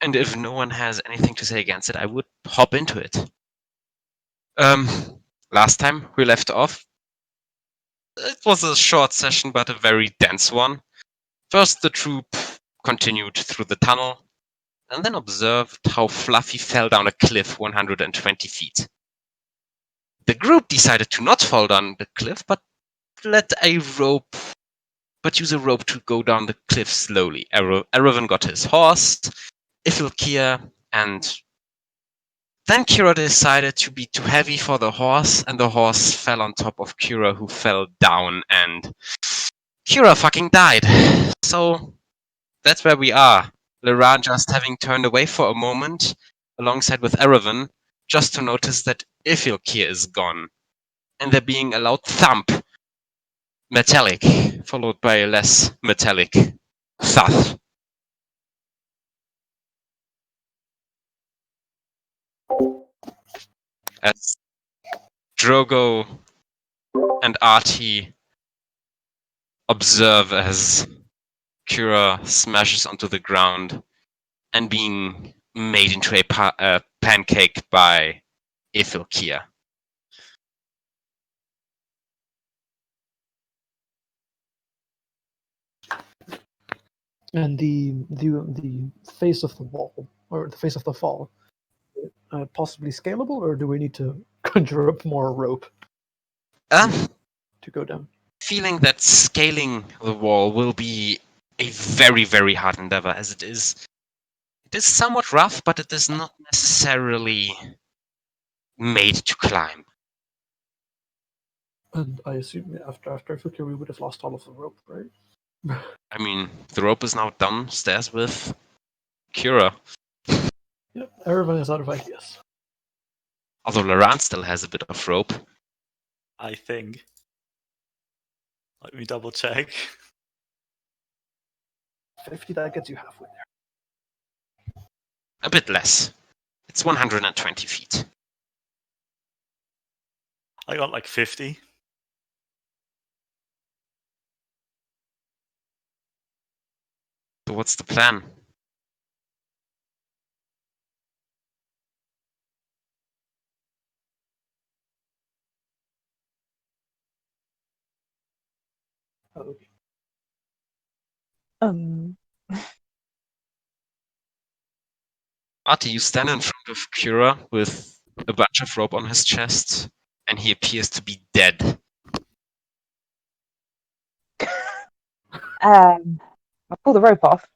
And if no one has anything to say against it, I would hop into it. Last time we left off, it was a short session, but a very dense one. First, the troop continued through the tunnel, and then observed how Fluffy fell down a cliff 120 feet. The group decided to not fall down the cliff, but use a rope to go down the cliff slowly. Erevan got his horse, Ifilkia, and then Kira decided to be too heavy for the horse, and the horse fell on top of Kira, who fell down, and Kira fucking died. So that's where we are. Loran just having turned away for a moment, alongside with Erevan, just to notice that Ifilkia is gone, and there being a loud thump. Metallic, followed by a less metallic thud. As Drogo and Artie observe as Kira smashes onto the ground and being made into a pancake by Ifilkia. And the face of the wall, or the face of the fall, possibly scalable, or do we need to conjure up more rope to go down? Feeling that scaling the wall will be a very, very hard endeavor, as it is somewhat rough, but it is not necessarily made to climb. And I assume after Ifilkia we would have lost all of the rope, right? I mean, the rope is now downstairs with Kira. Yep, Erevan is out of ideas. Although Loran still has a bit of rope. I think. Let me double check. 50, that gets you halfway there. A bit less. It's 120 feet. I got like 50. So what's the plan? Okay. Artie, you stand in front of Kira with a bunch of rope on his chest, and he appears to be dead. I pull the rope off.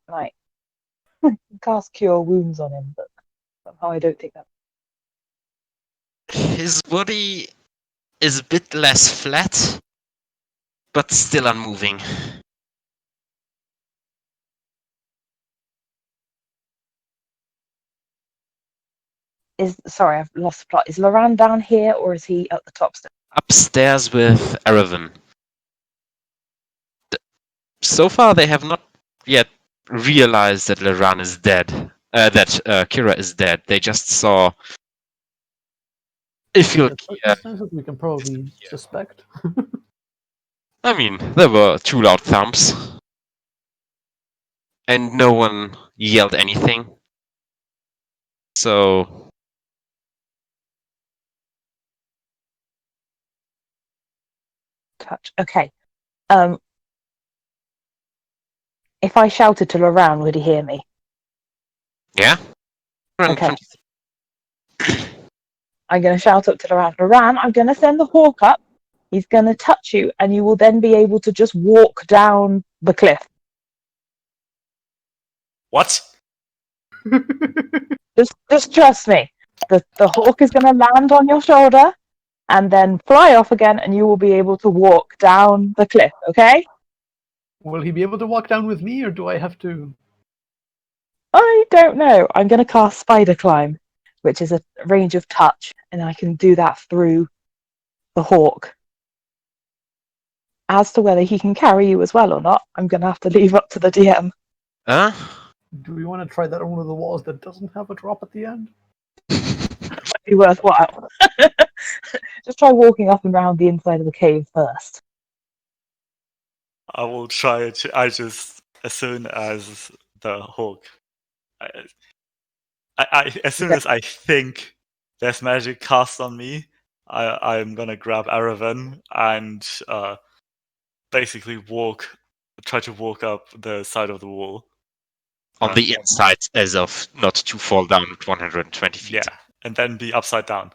Like, cast Cure Wounds on him, but somehow I don't think that. His body is a bit less flat, but still unmoving. Sorry, I've lost the plot. Is Loran down here, or is he at the top step? Upstairs with Erevan. So far, they have not yet realized that Loran is dead. That Kira is dead. They just saw. If you, we can probably suspect. I mean, there were 2 loud thumps, and no one yelled anything. So. Touch. Okay. If I shouted to Loran, would he hear me? Yeah. Okay. I'm going to shout up to Loran. Loran, I'm going to send the hawk up. He's going to touch you, and you will then be able to just walk down the cliff. What? Just trust me. The hawk is going to land on your shoulder, and then fly off again, and you will be able to walk down the cliff. Okay? Will he be able to walk down with me, or do I have to? I don't know. I'm going to cast Spider Climb, which is a range of touch, and I can do that through the hawk. As to whether he can carry you as well or not, I'm going to have to leave up to the DM. Do we want to try that on one of the walls that doesn't have a drop at the end? Might be worthwhile. Just try walking up and around the inside of the cave first. I will try it. As soon as the hook, as soon Okay. as I think there's magic cast on me, I'm gonna grab Aravan and basically try to walk up the side of the wall. On the inside, as of not to fall down at 120 feet. Yeah, and then be upside down.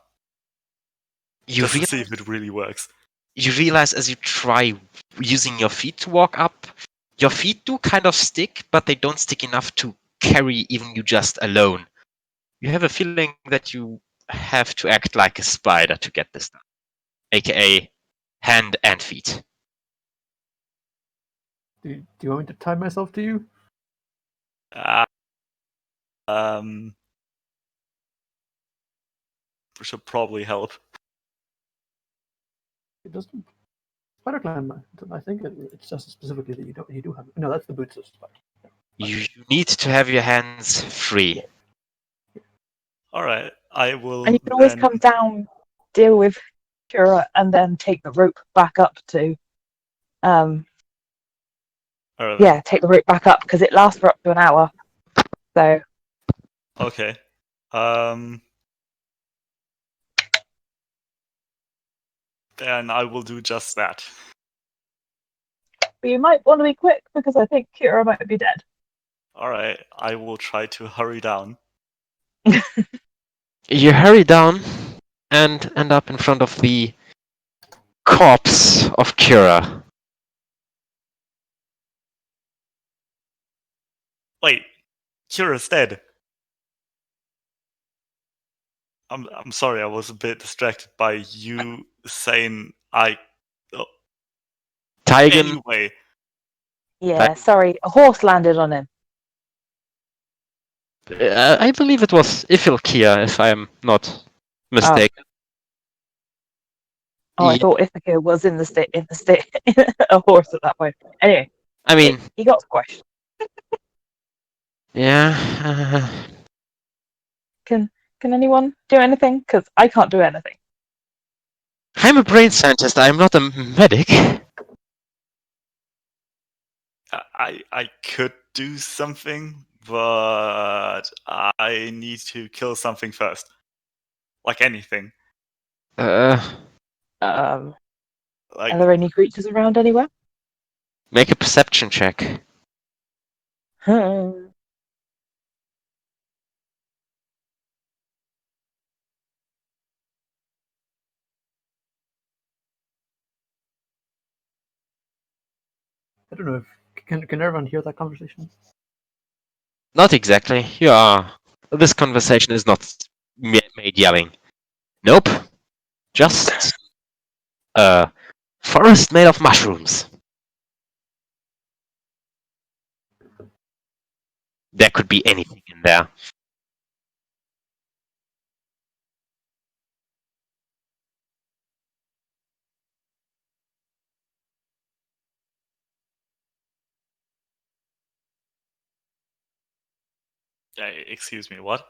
You, Just to see if it really works. you realize as you try using your feet to walk up, your feet do kind of stick, but they don't stick enough to carry even you just alone. You have a feeling that you have to act like a spider to get this done, aka hand and feet. Do you want me to tie myself to you? Should probably help. It doesn't. Spider climb. I think it says specifically that you do have. No, that's the boots of spider. You need to have your hands free. Alright, I will. And you can always then- come down, deal with Kira, and then take the rope back up to. Alright. Yeah, take the rope back up because it lasts for up to an hour. So Okay. Then I will do just that. but you might want to be quick because I think Kira might be dead. Alright, I will try to hurry down. You hurry down and end up in front of the corpse of Kira. Wait, Kira's dead. I'm sorry, I was a bit distracted by you saying Taigen, Anyway, Yeah, sorry, a horse landed on him. I believe it was Ifilkia, if I am not mistaken. Oh, I Yeah. thought Ithaca was in the state a horse at that point. Anyway, I mean, he got squashed. yeah. Can anyone do anything? Because I can't do anything. I'm a brain scientist, I'm not a medic. I could do something, but I need to kill something first. Like anything. Like Are there any creatures around anywhere? Make a perception check. I don't know if can everyone hear that conversation? Not exactly. Yeah. This conversation is not made yelling. Nope. Just a forest made of mushrooms. There could be anything in there. excuse me, what?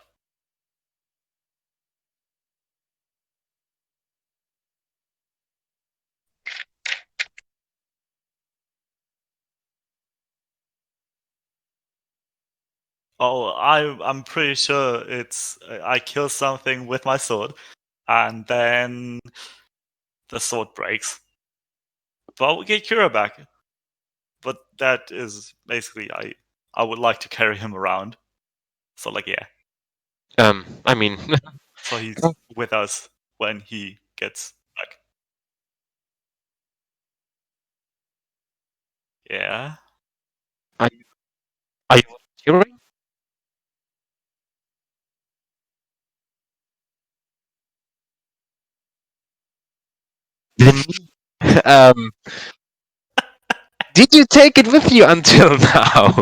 Oh, I'm pretty sure it's I kill something with my sword, and then the sword breaks. But we get Kira back. But that is basically I would like to carry him around. So like yeah, I mean, so he's with us when he gets back. Yeah. are you volunteering? Then, did you take it with you until now?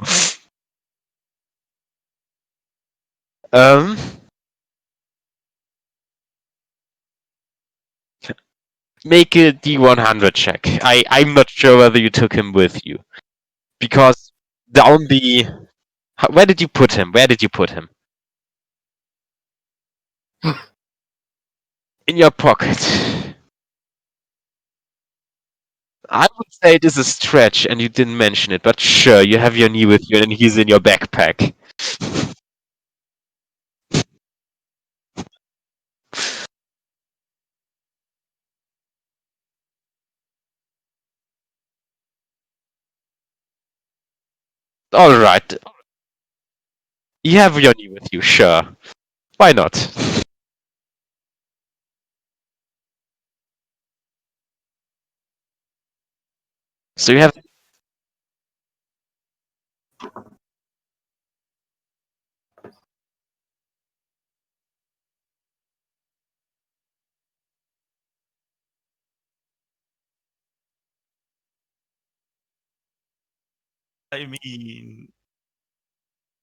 Make a D100 check. I'm not sure whether you took him with you. Because down the... Where did you put him? Where did you put him? in your pocket. I would say it is a stretch, and you didn't mention it, but sure, you have your knee with you, and he's in your backpack. All right. You have your knee with you, sure. Why not? So you have. I mean,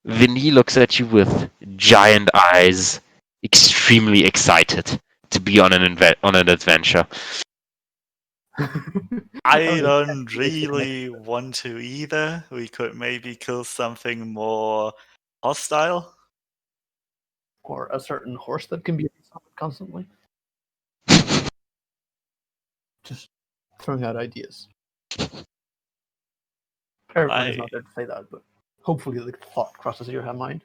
Vinny looks at you with giant eyes, extremely excited to be on on an adventure. I don't really want to either. We could maybe kill something more hostile. Or a certain horse that can be summoned constantly. Just throwing out ideas. Everyone is not there to say that, but hopefully the thought crosses your mind.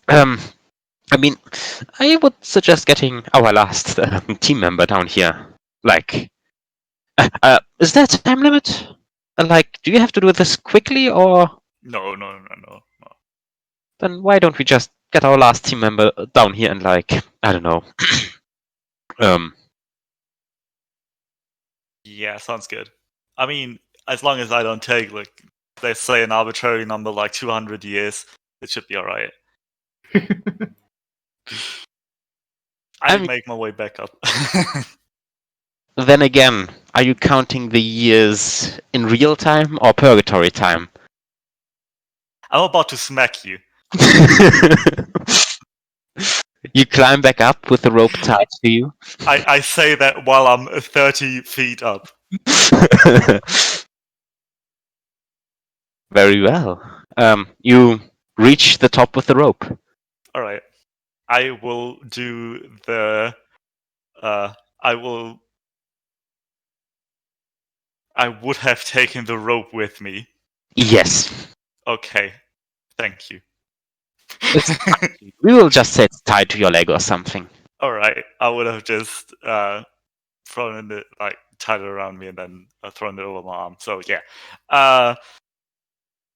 I mean, I would suggest getting our last team member down here. Like, is there a time limit? Like, do you have to do this quickly, or No. then why don't we just get our last team member down here and, like, I don't know. Yeah, sounds good. I mean, as long as I don't take, like, let's say an arbitrary number like 200 years, it should be alright. I mean- make my way back up. Then again, are you counting the years in real time or purgatory time? I'm about to smack you. You climb back up with the rope tied to you. I say that while I'm 30 feet up. Very well. You reach the top with the rope. Alright. I will do the... I would have taken the rope with me. Yes. Okay. Thank you. We will just say it's tied to your leg or something. Alright. I would have just thrown it, like, tied it around me and then thrown it over my arm. So, yeah.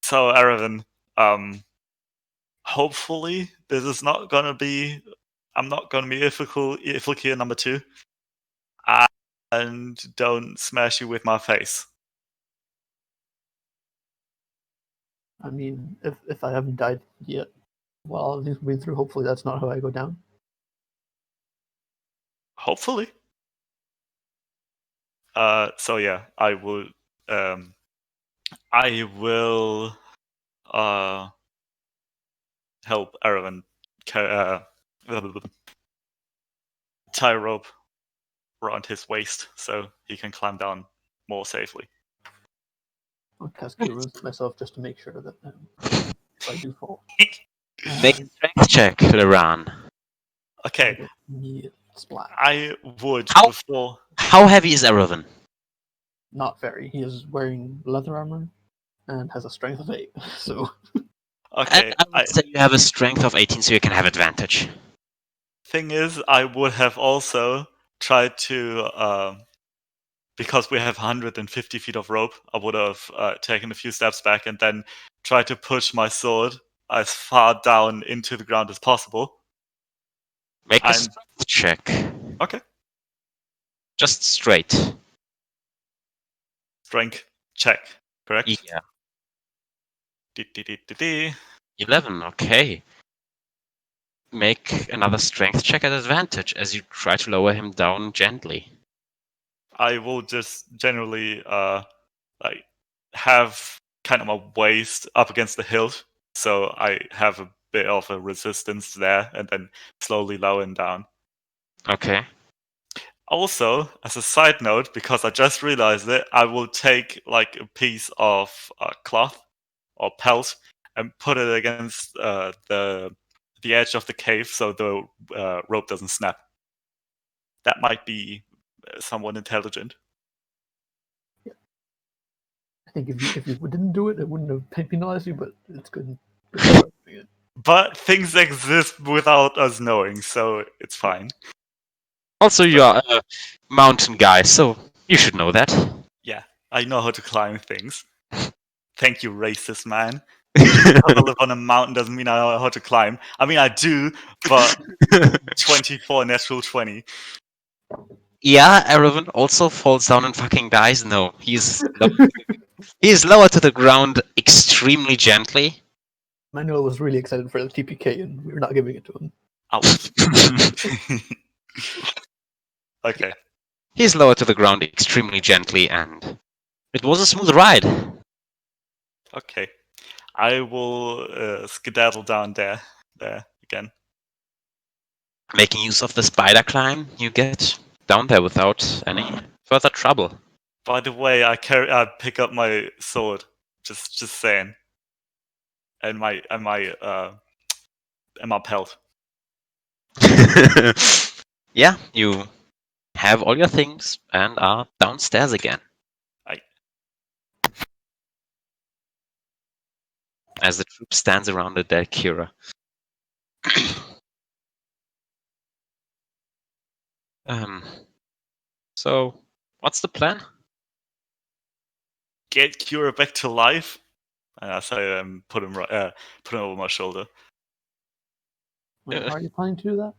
So, Aravan, hopefully this is not gonna be... I'm not gonna be Ifilkia number 2. And don't smash you with my face. I mean, if I haven't died yet while this way through, hopefully that's not how I go down. Hopefully. So yeah, I will help Aravan tie a rope around his waist so he can climb down more safely. I'll cast Heroes myself just to make sure that if I do fall. Make a strength check, Laran. Okay, Splat. I would How- before. How heavy is Erevan? Not very. He is wearing leather armor and has a strength of 8. So Okay, I would say you have a strength of 18, so you can have advantage. thing is, I would have also tried to, because we have 150 feet of rope, I would have taken a few steps back and then tried to push my sword as far down into the ground as possible. Make a I'm- strength check. Okay. Just straight. Strength check, correct? Yeah. Dee-dee-dee-dee-dee. 11, okay. Make another strength check at advantage as you try to lower him down gently. I will just generally like have kind of my waist up against the hilt, so I have a bit of a resistance there, and then slowly lower him down. Okay. Also, as a side note, because I just realized it, I will take like a piece of cloth or pelt and put it against the the edge of the cave so the rope doesn't snap. That might be somewhat intelligent. I think if you didn't do it, it wouldn't have penalized you, but it's good. Good doing it. But things exist without us knowing, so it's fine. Also, you are a mountain guy, so you should know that. Yeah, I know how to climb things. Thank you, racist man. Because I live on a mountain doesn't mean I know how to climb. I mean, I do, but 24 natural 20. Yeah, Erevan also falls down and fucking dies. No, he's lower to the ground extremely gently. Manuel was really excited for the TPK, and we were not giving it to him. Ouch. Okay. He's lower to the ground extremely gently, and it was a smooth ride. Okay. I will skedaddle down there again. Making use of the spider climb, you get down there without any further trouble. By the way, I pick up my sword. Just saying. And my pelt. Yeah, you have all your things and are downstairs again. As the troop stands around the dead Kira. So, what's the plan? Get Kira back to life. And I say, put him over my shoulder. How are you planning to do that?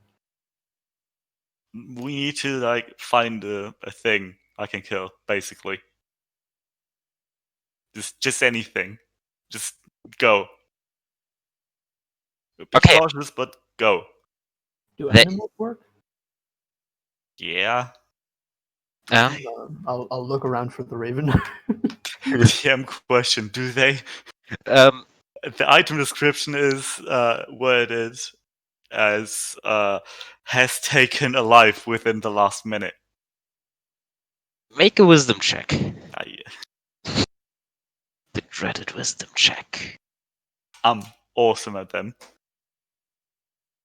We need to find a thing I can kill, basically. Just anything. Just go. Be Okay. cautious, but go. Do animals work? Yeah. I'll look around for the raven. TM question: do they? The item description is worded as has taken a life within the last minute. Make a wisdom check. Yeah. The dreaded wisdom check. I'm awesome at them.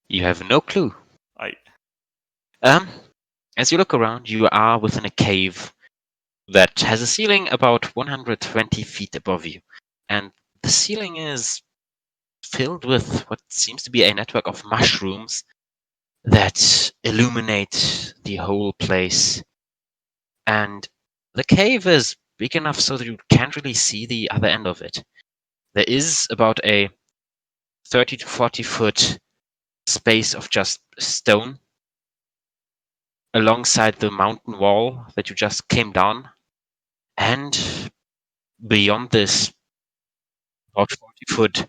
You have no clue. As you look around, you are within a cave that has a ceiling about 120 feet above you. And the ceiling is filled with what seems to be a network of mushrooms that illuminate the whole place. And the cave is big enough so that you can't really see the other end of it. There is about a 30 to 40 foot space of just stone alongside the mountain wall that you just came down. And beyond this about 40 foot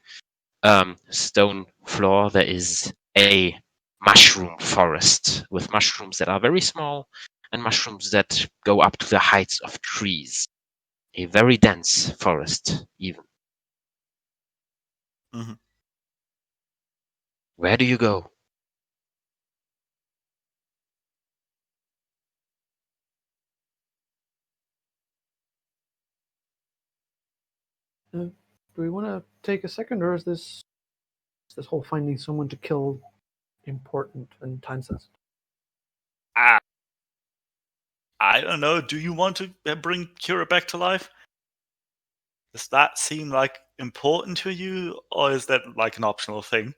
stone floor, there is a mushroom forest with mushrooms that are very small and mushrooms that go up to the heights of trees. A very dense forest, even. Mhm. Where do you go? Do we want to take a second, or is this whole finding someone to kill important and time sensitive? I don't know. Do you want to bring Kira back to life? Does that seem like important to you, or is that like an optional thing?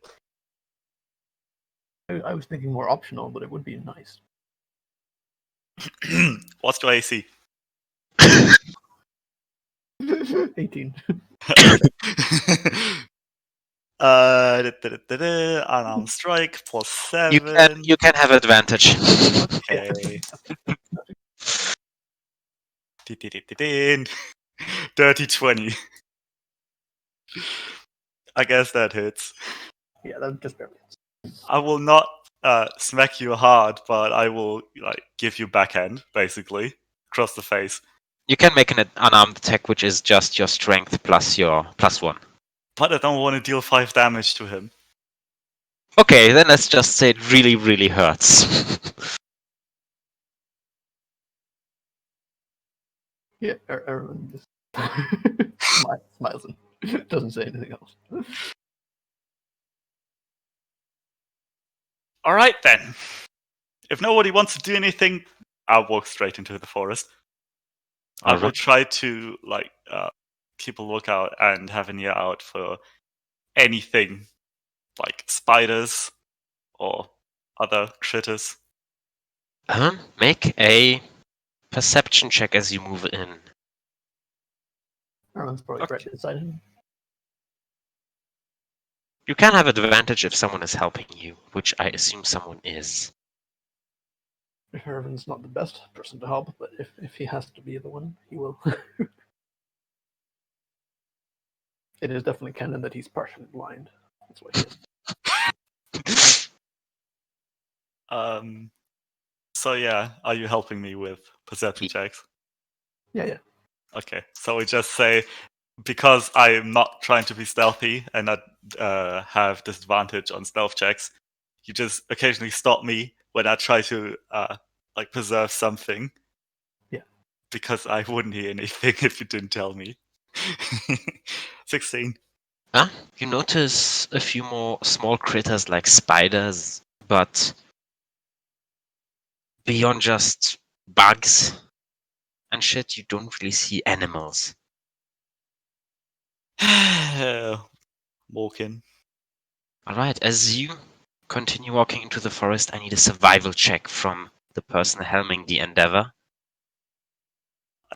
I was thinking more optional, but it would be nice. What's your AC? 18. Unarmed strike plus 7. You can have advantage. Okay. Dirty 20. I guess that hits. Yeah, that just barely hits. I will not smack you hard, but I will give you backhand, basically, across the face. You can make an unarmed attack, which is just your strength plus your +1. But I don't want to deal 5 damage to him. Okay, then let's just say it really, really hurts. Yeah, everyone just smiles and doesn't say anything else. All right then. If nobody wants to do anything, I'll walk straight into the forest. I will Alright. try to keep a lookout and have an ear out for anything like spiders or other critters. Make a perception check as you move in. Everyone's probably Okay. right beside him. You can have advantage if someone is helping you, which I assume someone is. Hervin's not the best person to help, but if he has to be the one, he will. It is definitely canon that he's partially blind. That's why he is. So yeah, are you helping me with perception checks? Yeah. Okay, so we just say, because I'm not trying to be stealthy and not have disadvantage on stealth checks, you just occasionally stop me when I try to preserve something. Yeah. Because I wouldn't hear anything if you didn't tell me. 16. You notice a few more small critters like spiders, but beyond just bugs and shit, you don't really see animals. Walking. Alright, as you continue walking into the forest, I need a survival check from the person helming the endeavor.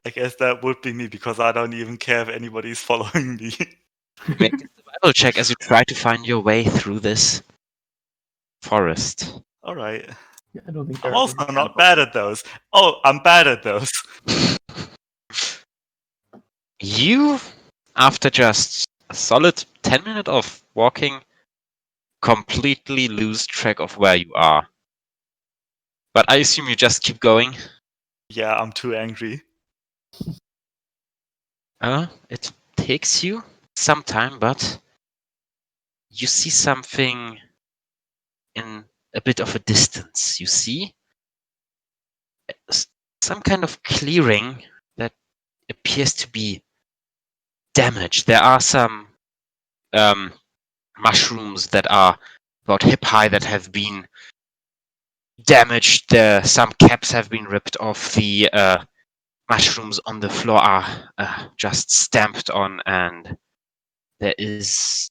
I guess that would be me because I don't even care if anybody's following me. Make a survival check as you try to find your way through this forest. Alright. Yeah, I don't think I'm they're also really not bad at those. Oh, I'm bad at those. You, after just a solid 10 minutes of walking, completely lose track of where you are. But I assume you just keep going. Yeah, I'm too angry. It takes you some time, but you see something in a bit of a distance. You see some kind of clearing that appears to be damaged. There are some mushrooms that are about hip high that have been damaged. Some caps have been ripped off. The mushrooms on the floor are just stamped on, and there is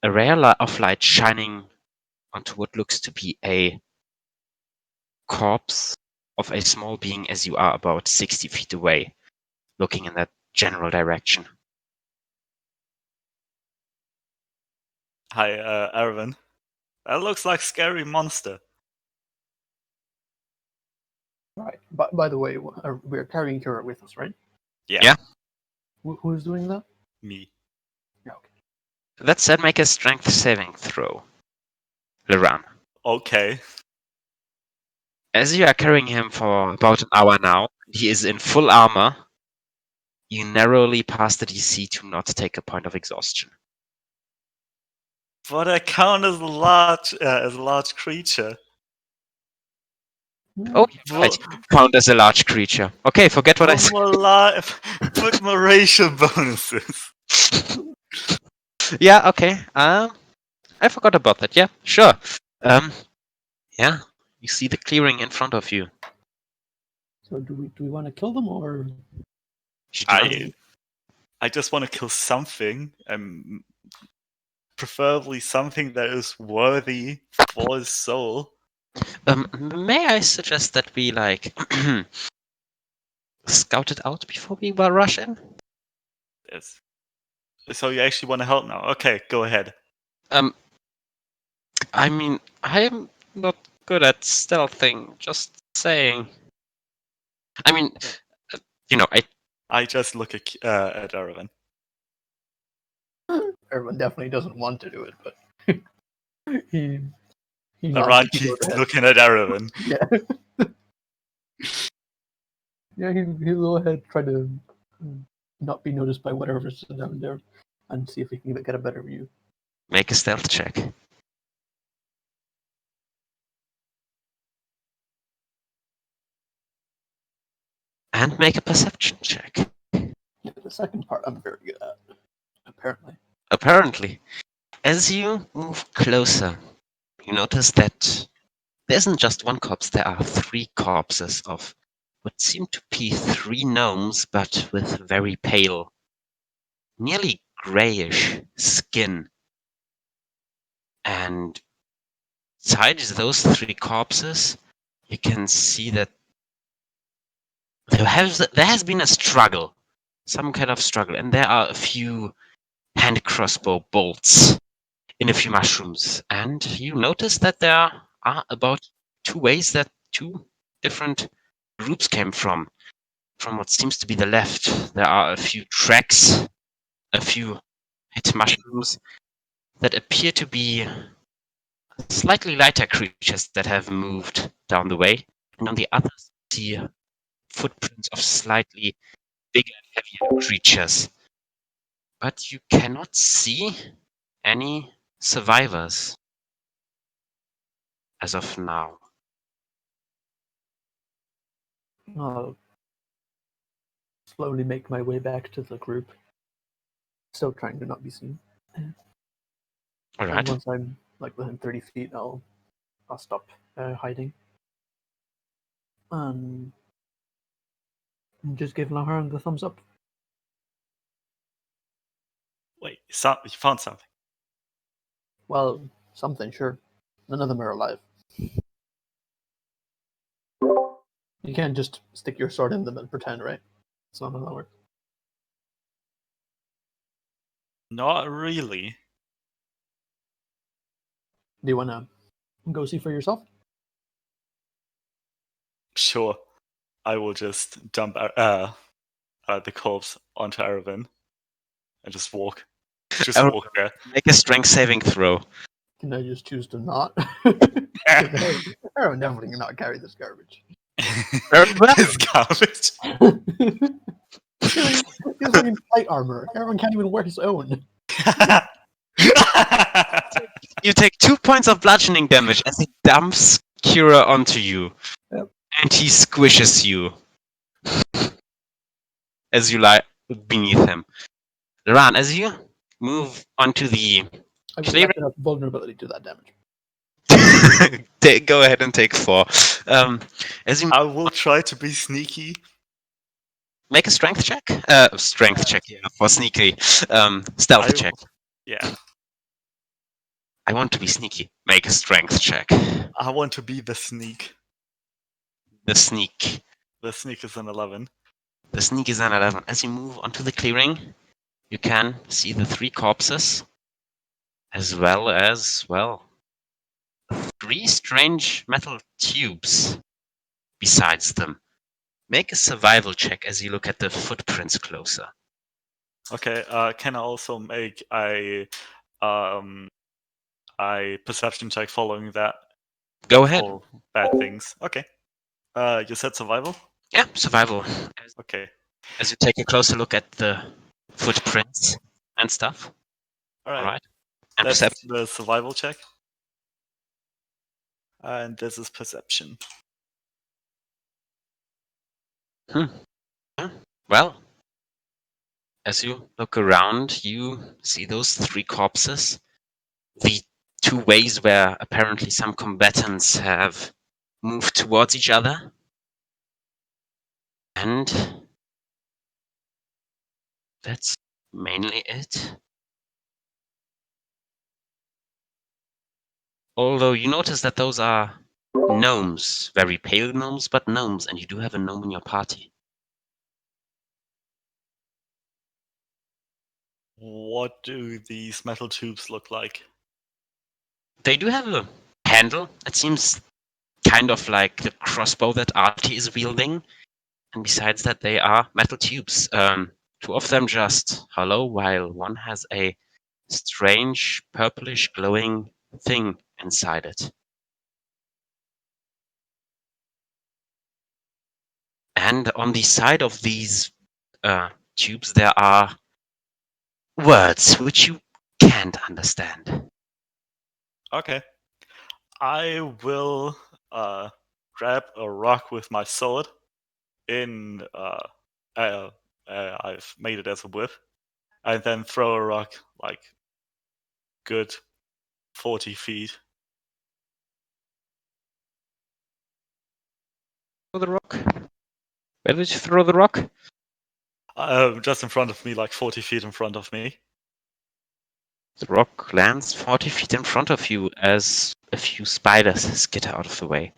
a rare of light shining onto what looks to be a corpse of a small being as you are about 60 feet away, looking in that general direction. Hi, Erwin. That looks like scary monster. Right. But by the way, we're carrying Kira with us, right? Yeah. Who's doing that? Me. Yeah. Okay. That said, make a strength saving throw, Liran. Okay. As you are carrying him for about an hour now, he is in full armor. You narrowly pass the DC to not take a point of exhaustion. But I count as a large creature. Oh, right. Count as a large creature. Okay, forget what I said. Put more racial bonuses. Yeah, okay. I forgot about that. Yeah, sure. Yeah, you see the clearing in front of you. So do we want to kill them or? I just want to kill something, preferably something that is worthy for his soul. May I suggest that we scout it out before we rush in? Yes. So you actually want to help now? Okay, go ahead. I mean, I'm not good at stealthing. Just saying. I mean, I just look at Erwin. Erwin definitely doesn't want to do it, but he Aran keeps looking at Erwin. Yeah. Yeah, he'll go ahead, try to not be noticed by whatever's down there, and see if he can get a better view. Make a stealth check. And make a perception check. Yeah, the second part I'm very good at, apparently. Apparently. As you move closer, you notice that there isn't just one corpse, there are 3 corpses of what seem to be 3 gnomes, but with very pale, nearly grayish skin. And besides those 3 corpses, you can see that there has been a struggle, some kind of struggle, and there are a few hand crossbow bolts in a few mushrooms. And you notice that there are about 2 ways that 2 different groups came from. From what seems to be the left, there are a few tracks, a few hit mushrooms that appear to be slightly lighter creatures that have moved down the way. And on the other, you see footprints of slightly bigger and heavier creatures. But you cannot see any survivors as of now. I'll slowly make my way back to the group. Still trying to not be seen. All And right. once I'm like within 30 feet, I'll stop hiding. And just give Laharan the thumbs up. Wait, you found something. Well, something, sure. None of them are alive. You can't just stick your sword in them and pretend, right? It's not how that works. Not really. Do you want to go see for yourself? Sure. I will just dump the corpse onto Aravan and just walk. Just Aravan. walk there. Make a strength saving throw. Can I just choose to not? Aaron definitely cannot carry this garbage. This garbage. He's wearing plate armor. Aaron can't even wear his own. You take 2 points of bludgeoning damage as he dumps Kira onto you. Yep. And he squishes you as you lie beneath him. Laran, as you move onto the I've clearing, got enough vulnerability to that damage. go ahead and take 4. As you I will try to be sneaky. make a strength check, strength check for sneaky, stealth check. Yeah, I want to be sneaky. Make a strength check. I want to be the sneak. The sneak. The sneak is an 11. The sneak is an 11. As you move onto the clearing, you can see the 3 corpses, as well as, 3 strange metal tubes besides them. Make a survival check as you look at the footprints closer. Okay, can I also make a perception check following that? Go ahead. For bad things. Okay. You said survival? Yeah, survival. Okay. As you take a closer look at the footprints and stuff. Alright. And That's perception. the survival check. And this is perception. Well, as you look around, you see those 3 corpses. The 2 ways where apparently some combatants have moved towards each other. And that's mainly it. Although you notice that those are gnomes, very pale gnomes, but gnomes, and you do have a gnome in your party. What do these metal tubes look like? They do have a handle. It seems kind of like the crossbow that Artie is wielding. And besides that, they are metal tubes. 2 of them just hollow, while one has a strange purplish glowing thing inside it. And on the side of these tubes, there are words which you can't understand. Okay. I will grab a rock with my sword. I've made it as a whip, and then throw a rock like good 40 feet the rock? Where did you throw the rock? Just in front of me, like 40 feet in front of me. The rock lands 40 feet in front of you as a few spiders skitter out of the way.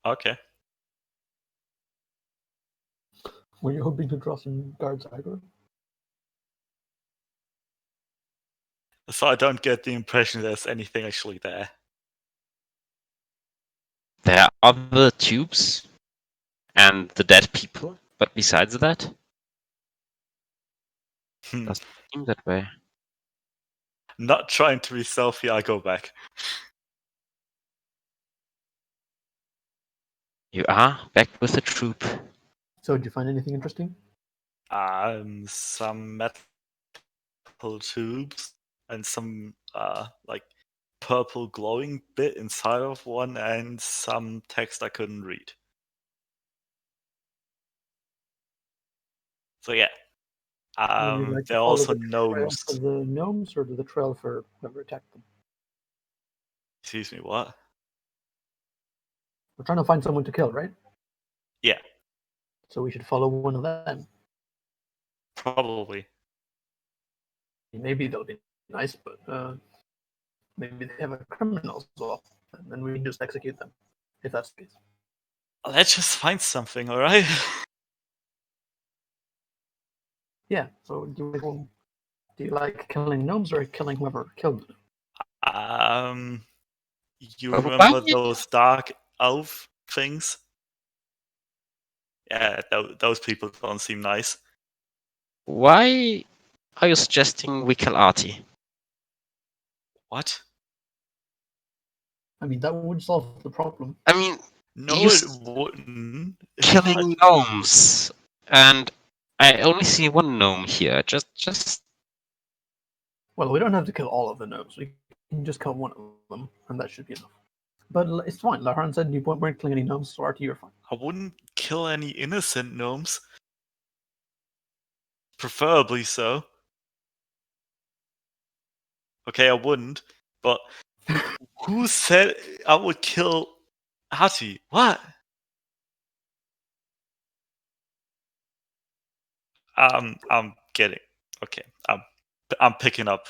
Okay. Were you hoping to draw some guards aggro? So I don't get the impression there's anything actually there. There are other tubes and the dead people, but besides that, Hmm. doesn't seem that way. Not trying to be stealthy, I go back. You are back with the troop. So, did you find anything interesting? Some metal tubes and some like purple glowing bit inside of one, and some text I couldn't read. So yeah, Would you like to there are follow also the trail gnomes. for the gnomes, or the trail for whoever attacked them? Excuse me, what? We're trying to find someone to kill, right? Yeah, So we should follow one of them. probably. Maybe they'll be nice, but maybe they have a criminal as well, and then we can just execute them, if that's the case. Let's just find something, all right? Yeah. So do you like killing gnomes or killing whoever killed them? You Oh, remember what? those dark elf things? Yeah, those people don't seem nice. Why are you suggesting we kill Artie? What? I mean, that would solve the problem. I mean, No, You it s- wouldn't. killing gnomes, and I only see one gnome here. Just Well, we don't have to kill all of the gnomes. We can just kill one of them, and that should be enough. But it's fine. Laharan said you weren't killing any gnomes, so Artie, you're fine. I wouldn't kill any innocent gnomes. Preferably so. Okay, I wouldn't. But who said I would kill Hattie? What? I'm getting. Okay, I'm picking up.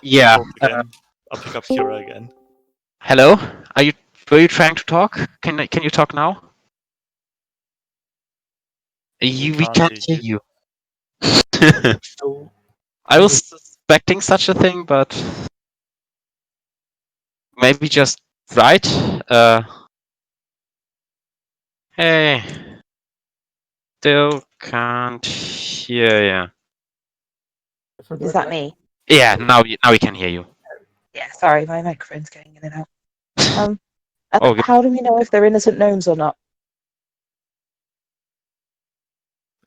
yeah. Again. I'll pick up Kira again. Hello? Were you trying to talk? Can you talk now? We can't can't hear hear you. So I was suspecting such a thing, but maybe just right. Hey, still can't hear ya. for the Is that record, me? Yeah, now we can hear you. Yeah, sorry, my microphone's going in and out. Oh, good. How do we know if they're innocent gnomes or not?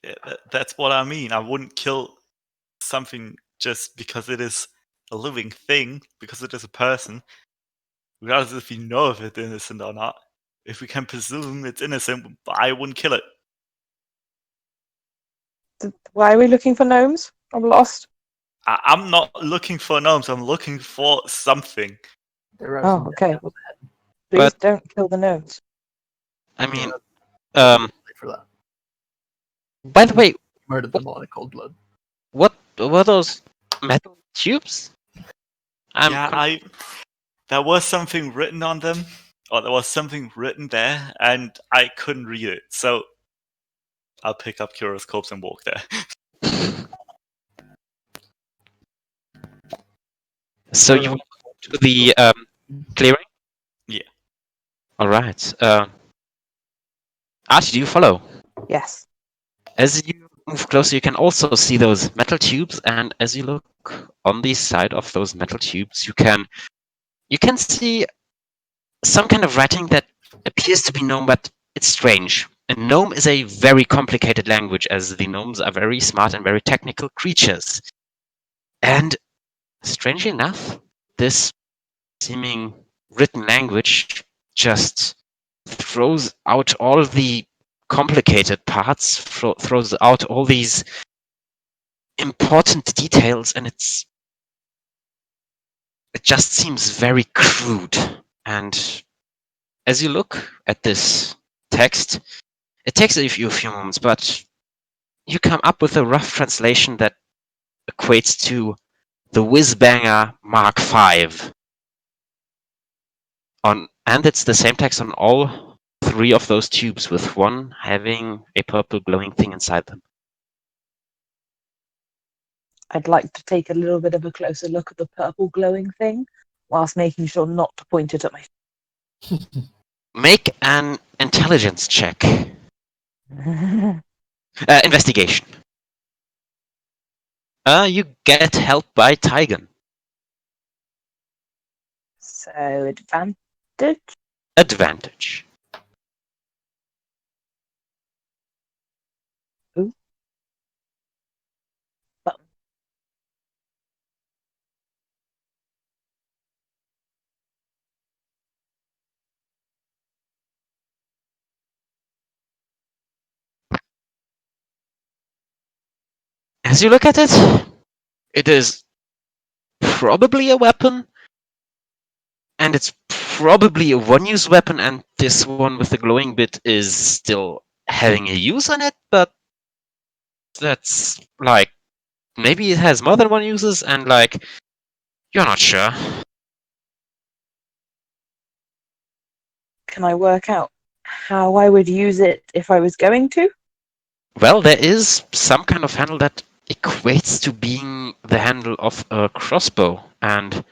Yeah, that's what I mean. I wouldn't kill something just because it is a living thing, because it is a person, regardless if we know if it's innocent or not. If we can presume it's innocent, I wouldn't kill it. Why are we looking for gnomes? I'm lost. I'm not looking for gnomes. I'm looking for something. there are Oh, some okay. devils Please But- don't kill the gnomes. I mean, ahead for that. by the way, Murdered them all in cold blood. what were those metal tubes? There was something written on them, or there was something written there, and I couldn't read it. So I'll pick up Kira's corpse and walk there. So you went to the clearing? Yeah. All right. Archie, do you follow? Yes. As you move closer, you can also see those metal tubes, and as you look on the side of those metal tubes, you can see some kind of writing that appears to be gnome, but it's strange. And gnome is a very complicated language, as the gnomes are very smart and very technical creatures. And strangely enough, this seeming written language just throws out all the complicated parts, throws out all these important details, and it's it just seems very crude. And as you look at this text, it takes a few moments, but you come up with a rough translation that equates to the Whizbanger Mark V. And it's the same text on all 3 of those tubes, with one having a purple glowing thing inside them. I'd like to take a little bit of a closer look at the purple glowing thing, whilst making sure not to point it at my. Make an intelligence check. Investigation. You get help by Tygon. So advantage. Advantage. Ooh. Button. As you look at it, it is probably a weapon, and it's probably a one-use weapon, and this one with the glowing bit is still having a use on it, but that's like, maybe it has more than one uses, and like, you're not sure. Can I work out how I would use it if I was going to? Well, there is some kind of handle that equates to being the handle of a crossbow, and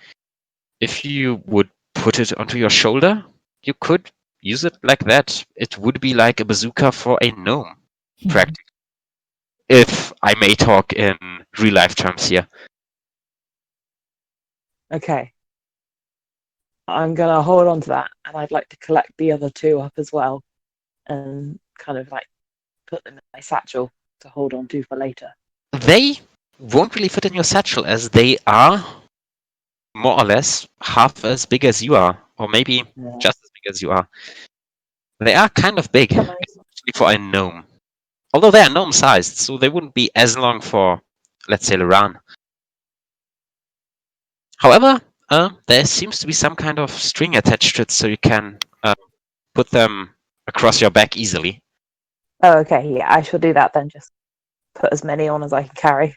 if you would put it onto your shoulder, you could use it like that. It would be like a bazooka for a gnome, practically. If I may talk in real-life terms here. Okay. I'm gonna hold on to that, and I'd like to collect the other 2 up as well, and kind of like put them in my satchel to hold on to for later. They won't really fit in your satchel, as they are more or less half as big as you are, or maybe Yeah. just as big as you are. They are kind of big, Can I- especially for a gnome. Although they are gnome-sized, so they wouldn't be as long for, let's say, Laran. However, there seems to be some kind of string attached to it, so you can put them across your back easily. Oh, okay. Yeah, I shall do that then. Just put as many on as I can carry.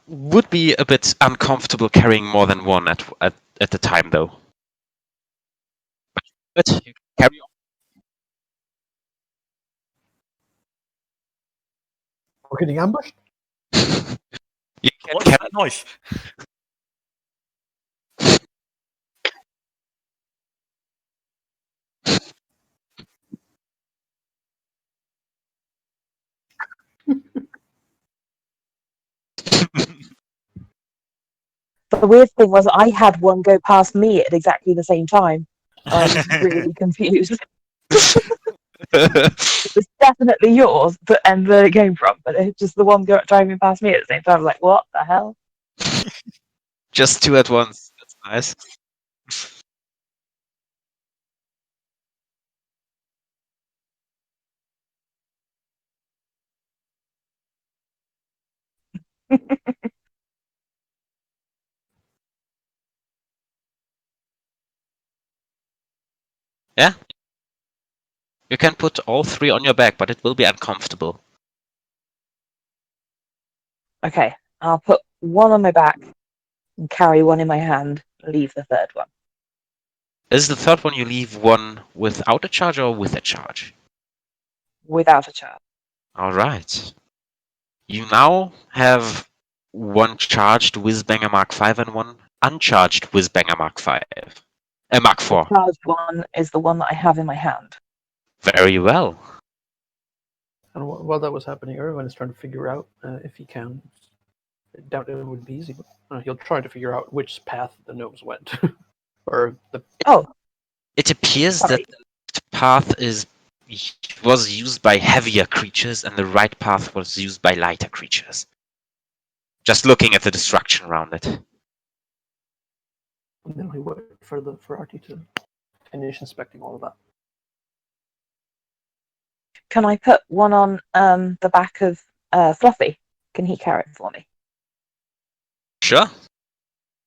Would be a bit uncomfortable carrying more than one at the time, though. But you can carry on. We're getting ambushed. You can What's carry. that noise? But the weird thing was, I had one go past me at exactly the same time. I was really confused. It was definitely yours, and where it came from, but it's just the one driving past me at the same time. I was like, what the hell? Just 2 at once. That's nice. Yeah. You can put all 3 on your back, but it will be uncomfortable. Okay, I'll put one on my back and carry one in my hand, leave the third one. Is the third one you leave one without a charge or with a charge? Without a charge. All right. You now have one charged Whizbanger Mark V and one uncharged Whizbanger Mark V. Mark IV. The charged one is the one that I have in my hand. Very well. And while that was happening, everyone is trying to figure out if he can. I doubt it would be easy, but he'll try to figure out which path the gnomes went, or the. Oh, It appears sorry. that the path was used by heavier creatures and the right path was used by lighter creatures. Just looking at the destruction around it. And then we wait for Artie to finish inspecting all of that. Can I put one on the back of Fluffy? Can he carry it for me? Sure.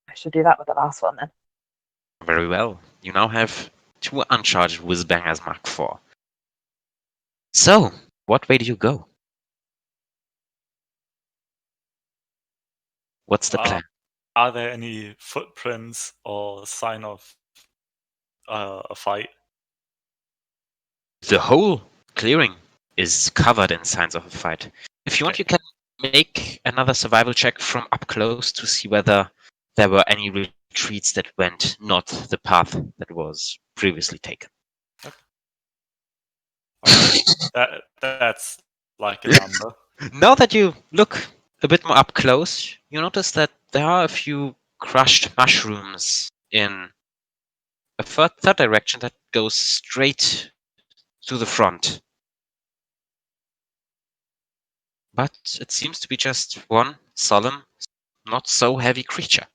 I should do that with the last one then. Very well. You now have 2 uncharged Whizbangers Mark IV. So, what way do you go? What's the plan? Are there any footprints or sign of a fight? The whole clearing is covered in signs of a fight. If you want, Okay. you can make another survival check from up close to see whether there were any retreats that went not the path that was previously taken. That's like a number. Now that you look a bit more up close, you notice that there are a few crushed mushrooms in a third direction that goes straight to the front. But it seems to be just one solemn, not so heavy creature.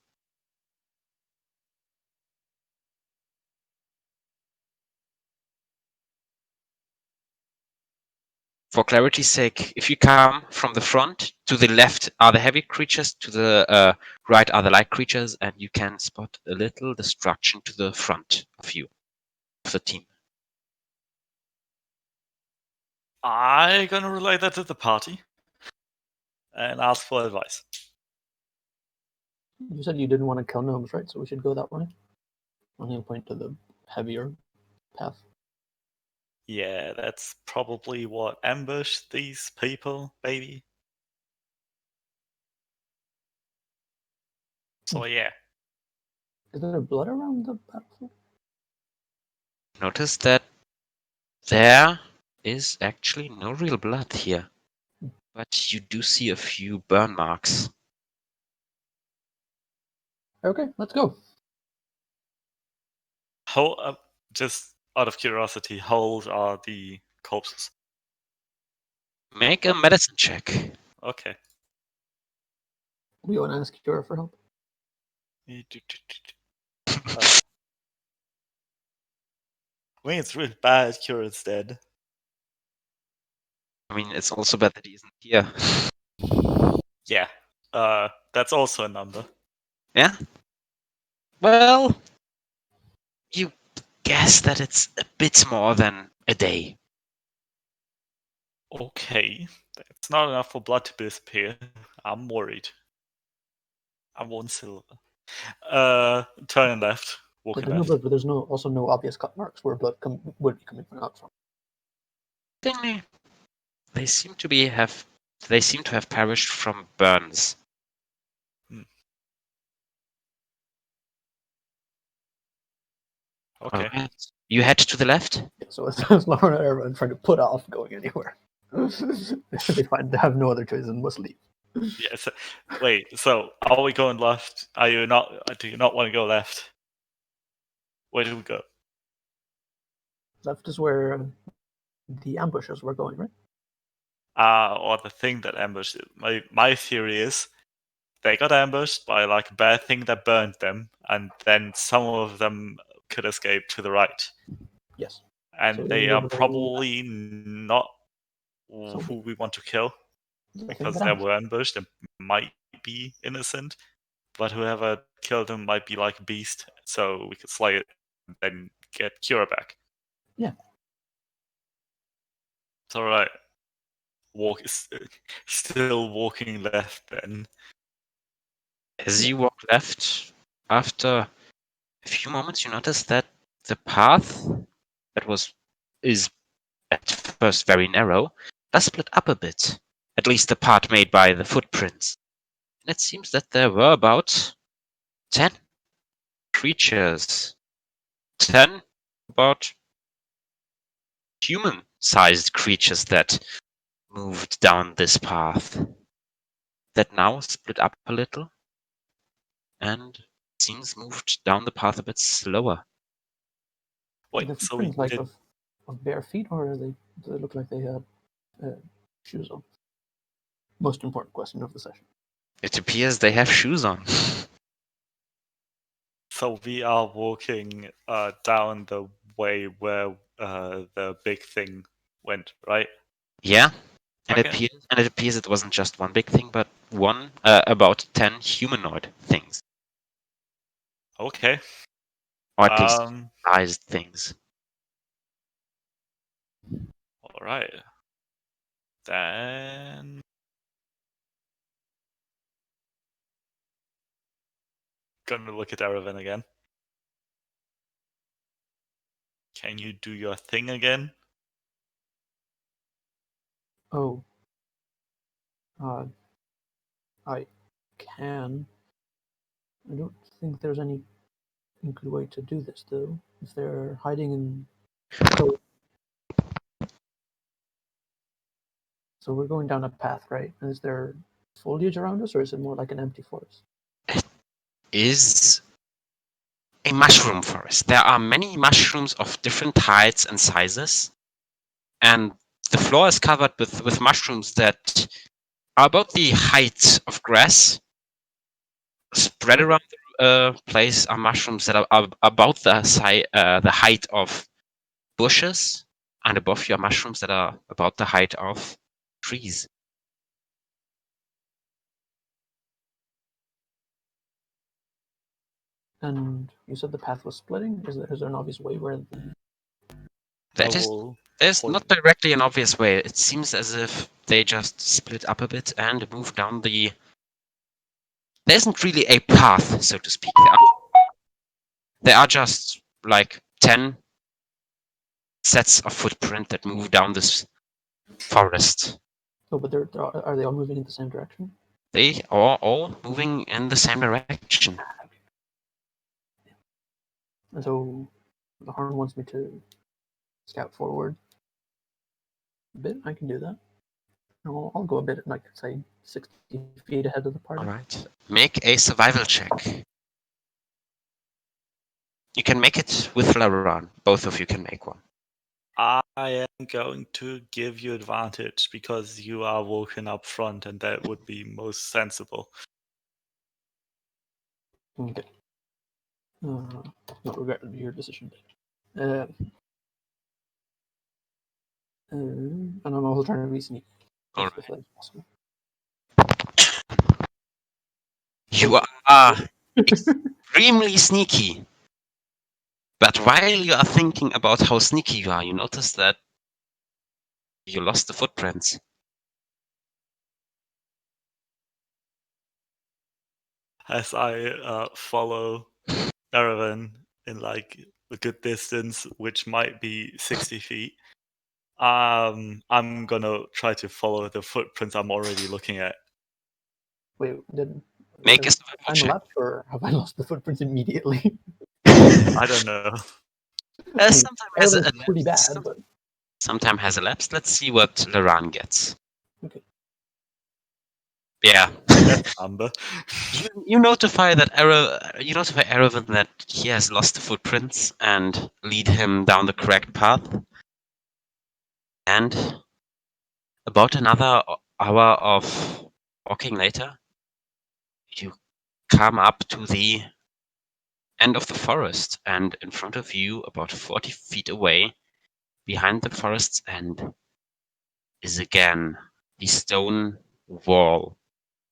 For clarity's sake, if you come from the front, to the left are the heavy creatures, to the right are the light creatures, and you can spot a little destruction to the front of you, of the team. I'm gonna relay that to the party and ask for advice. You said you didn't want to kill gnomes, right? So we should go that way. I'm going to point to the heavier path. Yeah, that's probably what ambushed these people, baby. So yeah. Is there blood around the battlefield? Notice that there is actually no real blood here, but you do see a few burn marks. Okay, let's go. How, just out of curiosity, how old are the corpses? Make a medicine check. Okay. We want to ask Kira for help. I mean, it's really bad Kira's dead. I mean, it's also bad that he isn't here. Yeah. That's also a number. Yeah? Well, you guess that it's a bit more than a day. Okay. That's not enough for blood to disappear. I'm worried. I'm 1 silver. Turning left. Walking There's no left. blood, but there's also no obvious cut marks where blood would be coming out from. They seem to have perished from burns. Okay. Alright. You head to the left? Yeah, so as Lauren and everyone trying to put off going anywhere. They have no other choice and must leave. Yes. Wait. So, are we going left? Do you not want to go left? Where do we go? Left is where the ambushes were going, right? Or the thing that ambushed it. My theory is they got ambushed by like a bad thing that burned them, and then some of them could escape to the right. Yes. And So they you are know, probably not So- who we want to kill The thing because that they ambushed- were ambushed and might be innocent. But whoever killed them might be like a beast, so we could slay it and then get Kira back. Yeah. It's alright. Still walking left then. As you walk left, after a few moments, you notice that the path that is at first very narrow does split up a bit. At least the part made by the footprints. And it seems that there were about 10 creatures. 10 about human-sized creatures that moved down this path. That now split up a little and seems moved down the path a bit slower. Wait, the so we footprints like did... of bare feet, or do they look like they had shoes on? Most important question of the session. It appears they have shoes on. So we are walking down the way where the big thing went, right? Yeah, and Okay. it appears it wasn't just one big thing, but about 10 humanoid things. Okay. Or at least Um. sized things. All right. Then. Gonna look at Erevan again. Can you do your thing again? Oh. I can. I don't think there's any good way to do this, though. If they're hiding in. So we're going down a path, right? And is there foliage around us, or is it more like an empty forest? Is a mushroom forest. There are many mushrooms of different heights and sizes, and the floor is covered with mushrooms that are about the height of grass. Spread around the place are mushrooms that are about the height of bushes, and above you are mushrooms that are about the height of trees. And you said the path was splitting? Is there an obvious way where... There's not directly an obvious way. It seems as if they just split up a bit and move down the... There isn't really a path, so to speak. There are just like 10 sets of footprint that move down this forest. Oh, but are they all moving in the same direction? They are all moving in the same direction. And so the Harn wants me to scout forward a bit. I can do that. I'll go a bit, like, say, 60 feet ahead of the party. Alright. Make a survival check. You can make it with Laran. Both of you can make one. I am going to give you advantage because you are woken up front, and that would be most sensible. Okay. Not regret your decision. And I'm also trying to be sneaky. All If that's possible. You are extremely sneaky. But while you are thinking about how sneaky you are, you notice that you lost the footprints. As I follow Erevan in like a good distance, which might be 60 feet, I'm gonna try to follow the footprints I'm already looking at. Wait, Make a time survival check. elapsed, or have I lost the footprints immediately? I don't know. Sometime has Erevan's pretty bad, but sometime has elapsed. Let's see what Laran gets. okay. Yeah. That number. You notify that Erevan that he has lost the footprints and lead him down the correct path. And about another hour of walking later, you come up to the end of the forest, and in front of you, about 40 feet away, behind the forest's end, is again the stone wall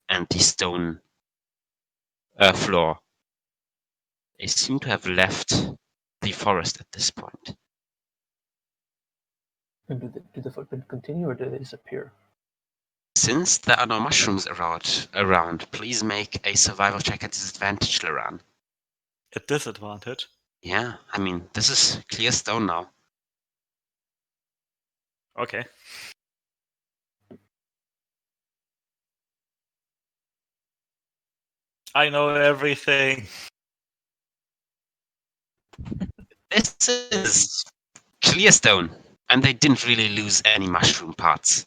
and the stone floor. They seem to have left the forest at this point. And do the footprints continue, or do they disappear? Since there are no mushrooms around, please make a survival check at disadvantage, Laran. At disadvantage? Yeah, I mean, this is clear stone now. Okay. I know everything. This is clear stone, and they didn't really lose any mushroom parts.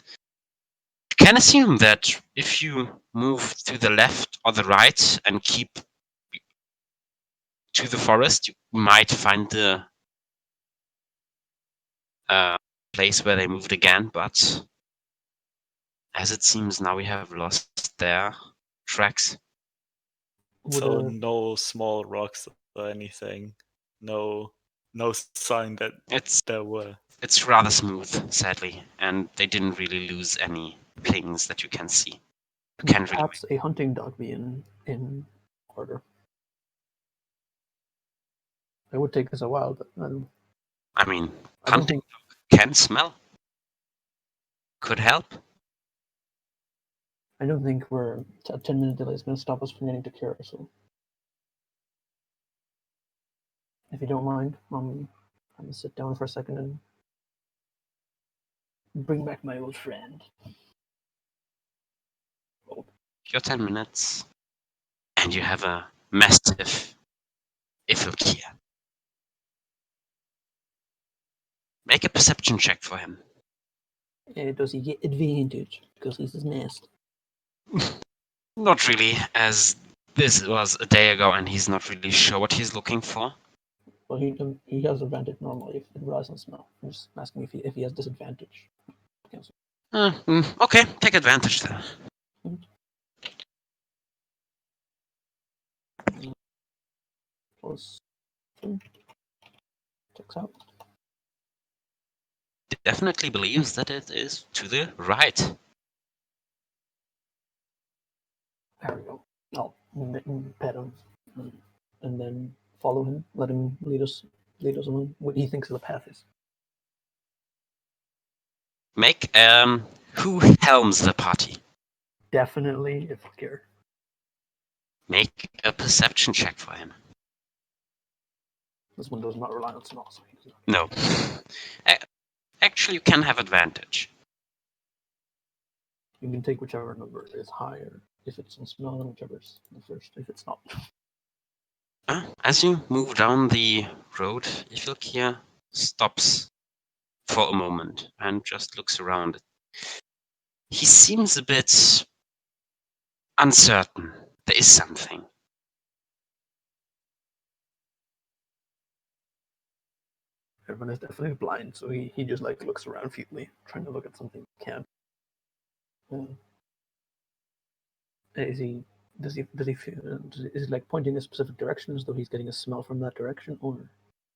You can assume that if you move to the left or the right and keep to the forest, you might find the place where they moved again, but as it seems now we have lost their tracks. So no small rocks or anything. No sign that there were. It's rather smooth, sadly, and they didn't really lose any things that you can see. Perhaps a hunting dog be in order. It would take us a while, but I mean, I don't hunting think can smell. Could help. I don't think we're a 10-minute delay is going to stop us from getting to Kira. So, if you don't mind, I'm gonna sit down for a second and bring back my old friend. Your 10 minutes, and you have a mastiff Ifilkia. Make a perception check for him. Does he get advantage because he's his master? Not really, as this was a day ago and he's not really sure what he's looking for. Well, he has advantage normally if it relies on smell. I'm just asking if he has disadvantage. Okay, take advantage there. Plus 3. Checks out. Definitely believes that it is to the right. There we go. I'll pet him and then follow him. Let him lead us along what he thinks the path is. Make who helms the party? Definitely, if I care. Make a perception check for him. This one does not rely on smell, so he does not. No. Actually, you can have advantage. You can take whichever number is higher if it's in smell, and whichever is the first if it's not. As you move down the road, Ifilkia stops for a moment and just looks around. He seems a bit uncertain. There is something. Everyone is definitely blind, so he just like looks around feebly, trying to look at something he can. Is he feel, is it like pointing a specific direction as though he's getting a smell from that direction, or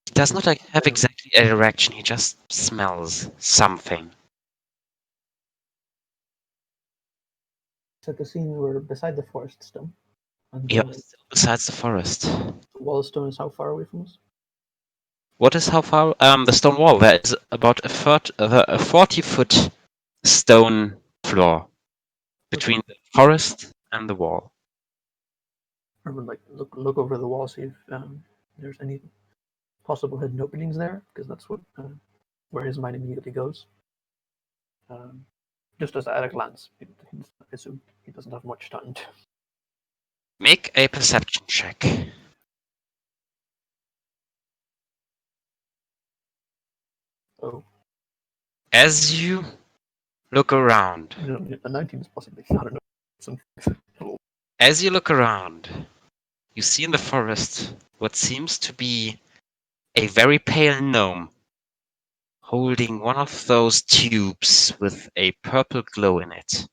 He does not have exactly a direction, he just smells something. it's at the scene where beside the forest stone? And Yeah, the besides the forest. wall of stone is how far away from us? What is how far? The stone wall. There is about a 40-foot stone floor between the forest and the wall. I would like look over the wall, see if there's any possible hidden openings there, because that's what where his mind immediately goes. Just as at a glance, I assume he doesn't have much time to. Make a perception check. Oh, As you look around, a 19 is possibly not enough. as you look around, you see in the forest what seems to be a very pale gnome holding one of those tubes with a purple glow in it.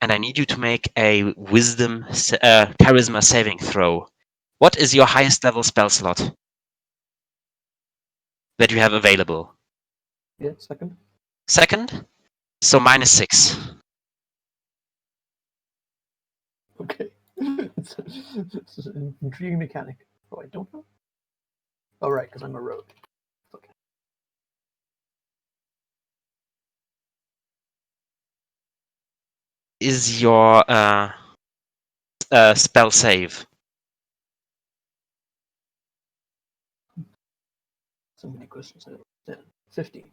And I need you to make a wisdom charisma saving throw. What is your highest level spell slot that you have available? Yeah, second. Second? So -6. Okay. it's an intriguing mechanic. Oh, I don't know. Oh, right, because I'm a rogue. Okay. Is your spell save? So many questions. 50.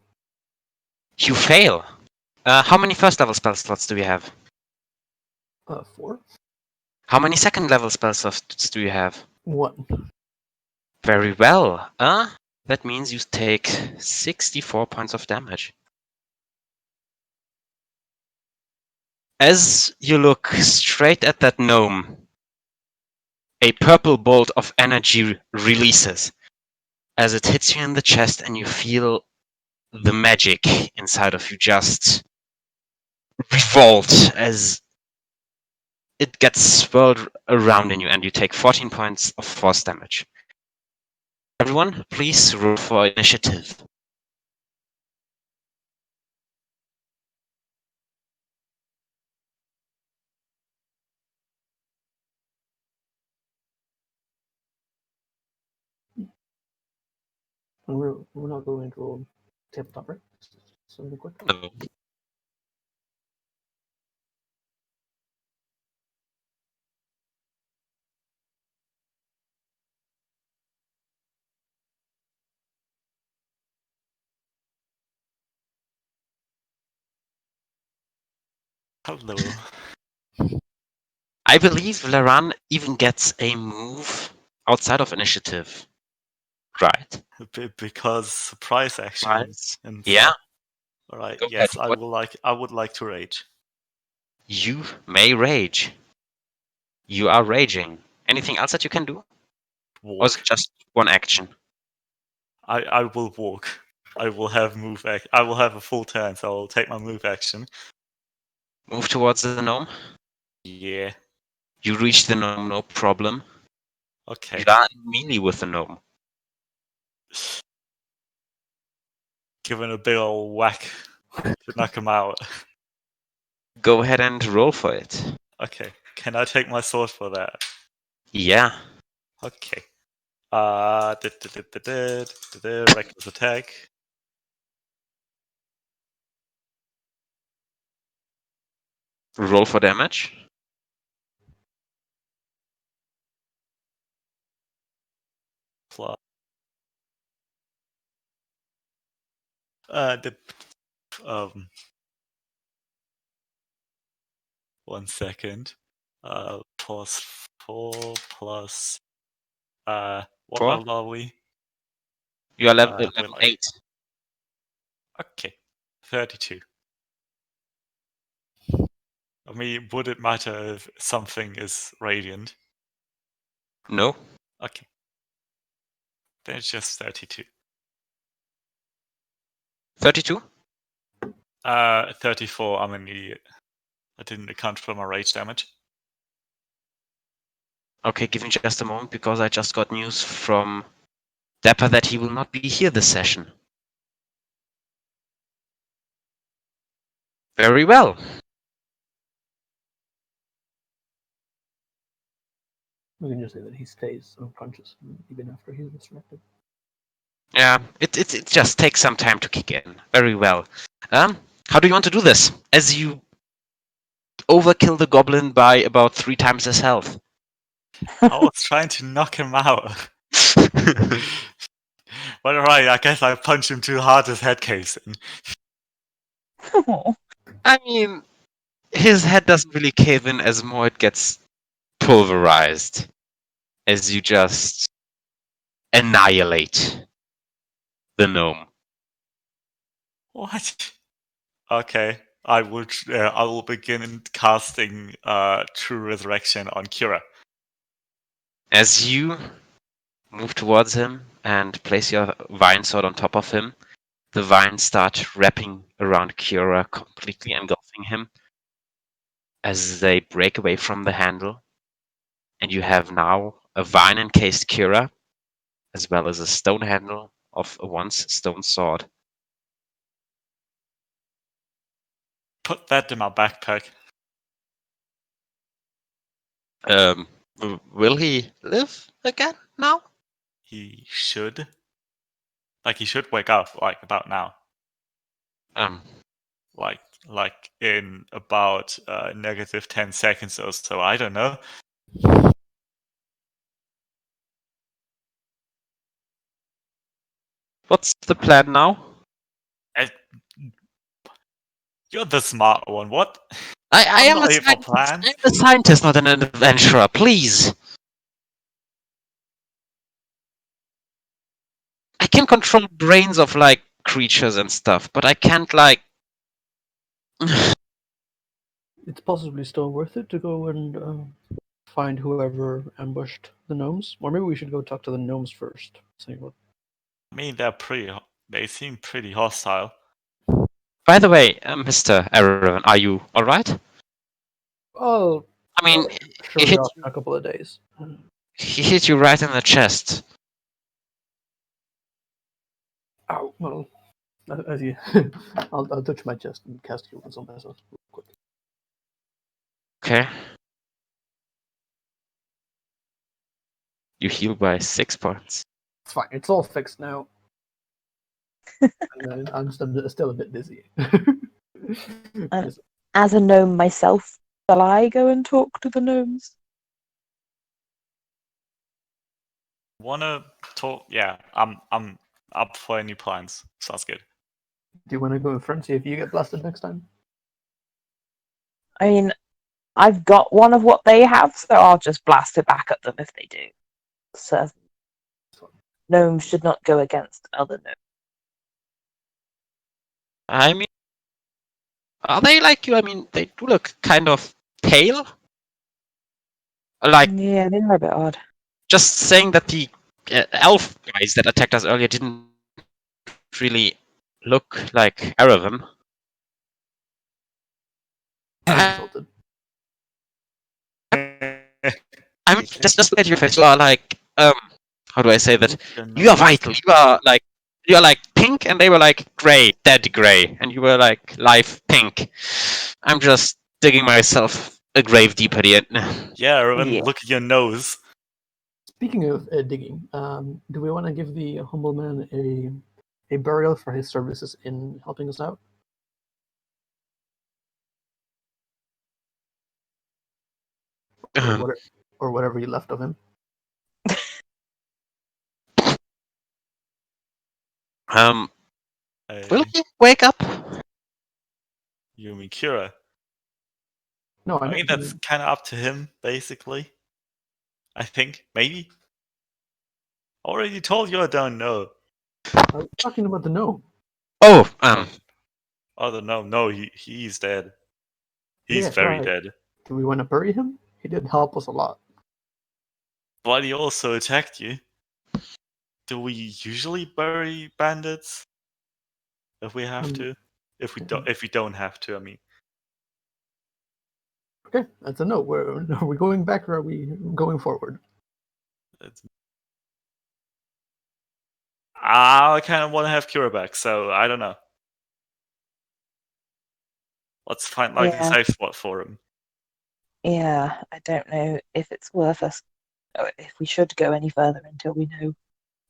You fail. How many first level spell slots do you have? 4. How many second level spell slots do you have? 1. Very well. That means you take 64 points of damage. As you look straight at that gnome, a purple bolt of energy releases as it hits you in the chest, and you feel the magic inside of you just revolt as it gets swirled around in you, and you take 14 points of force damage. Everyone, please roll for initiative. And we're not going to roll tabletop, right? Something quick. No. Hello. I believe Laran even gets a move outside of initiative. Right. Because surprise action. Right. And Yeah. All right. Go Yes, ahead. I would like to rage. You may rage. You are raging. Anything else that you can do? Or is Walk. it just one action? I will walk. I will have I will have a full turn, so I'll take my move action. Move towards the gnome. Yeah. You reach the gnome, no problem. Okay. You are in melee with the gnome. Given a big old whack to knock him out. Go ahead and roll for it. Okay. Can I take my sword for that? Yeah. Okay. Reckless attack. Roll for damage. Plus. 1 second. Plus 4 plus. What 4. level are we? You are level we're like- 8. Okay. 32. I mean, would it matter if something is radiant? No. Okay. Then it's just 32. 32. 34, I'm an idiot. I didn't account for my rage damage. Okay, give me just a moment because I just got news from Dapper that he will not be here this session. Very well. We can just say that he stays unconscious even after he's resurrected. Yeah, it just takes some time to kick in. Very well. How do you want to do this? As you overkill the goblin by about 3 times his health. I was trying to knock him out. But alright, I guess I punched him too hard, his head caves in. I mean, his head doesn't really cave in as more it gets pulverized as you just annihilate the gnome. What? Okay, I will begin casting True Resurrection on Kira. As you move towards him and place your vine sword on top of him, the vines start wrapping around Kira, completely engulfing him as they break away from the handle. And you have now a vine encased Kira, as well as a stone handle of a once stone sword. Put that in my backpack. Will he live again now? He should. Like, he should wake up, like, about now. Like in about negative 10 seconds or so. I don't know. What's the plan now? You're the smart one. What? I am not a here for scientist. plans. I'm a scientist, not an adventurer. Please. I can control brains of like creatures and stuff, but I can't like. It's possibly still worth it to go and find whoever ambushed the gnomes, or maybe we should go talk to the gnomes first. See what. I mean, they seem pretty hostile. By the way, Mr. Aravan, are you all right? Oh, I mean, sure, hit- off in a couple of days. he hit you right in the chest. Ow. Well, as you, I'll touch my chest and cast healings on myself real quick. Okay. You heal by 6 points. It's fine. It's all fixed now. I'm still a bit dizzy. And as a gnome myself, shall I go and talk to the gnomes? Wanna talk? Yeah, I'm up for any plans. Sounds good. Do you want to go in front, see if you get blasted next time? I mean, I've got one of what they have, so I'll just blast it back at them if they do. So gnomes should not go against other gnomes. I mean, are they like you? I mean, they do look kind of pale. Like, Yeah, they are a bit odd. just saying that the elf guys that attacked us earlier didn't really look like Aravan. I'm I insulted. mean, just look at your face. You are like, how do I say that? You are vital. You are like pink, and they were like gray, dead gray, and you were like live pink. I'm just digging myself a grave deeper yet. Yeah, Erwin, Yeah. look at your nose. Speaking of digging, do we want to give the humble man a burial for his services in helping us out? Or whatever you left of him? Will he wake up? You mean Kira? No, I mean, that's kind of up to him, basically. I think, maybe. Already told you I don't know. I was talking about the gnome. Oh, Oh, the gnome. No, he's dead. He's Yeah, very right. dead. Do we want to bury him? He did help us a lot. But he also attacked you. Do we usually bury bandits? If we have to? If we don't have to, I mean. Okay, that's a no. Are we going back or are we going forward? I kind of want to have Kira back, so I don't know. Let's find like a Yeah. safe spot for him. Yeah, I don't know if it's worth us, or if we should go any further until we know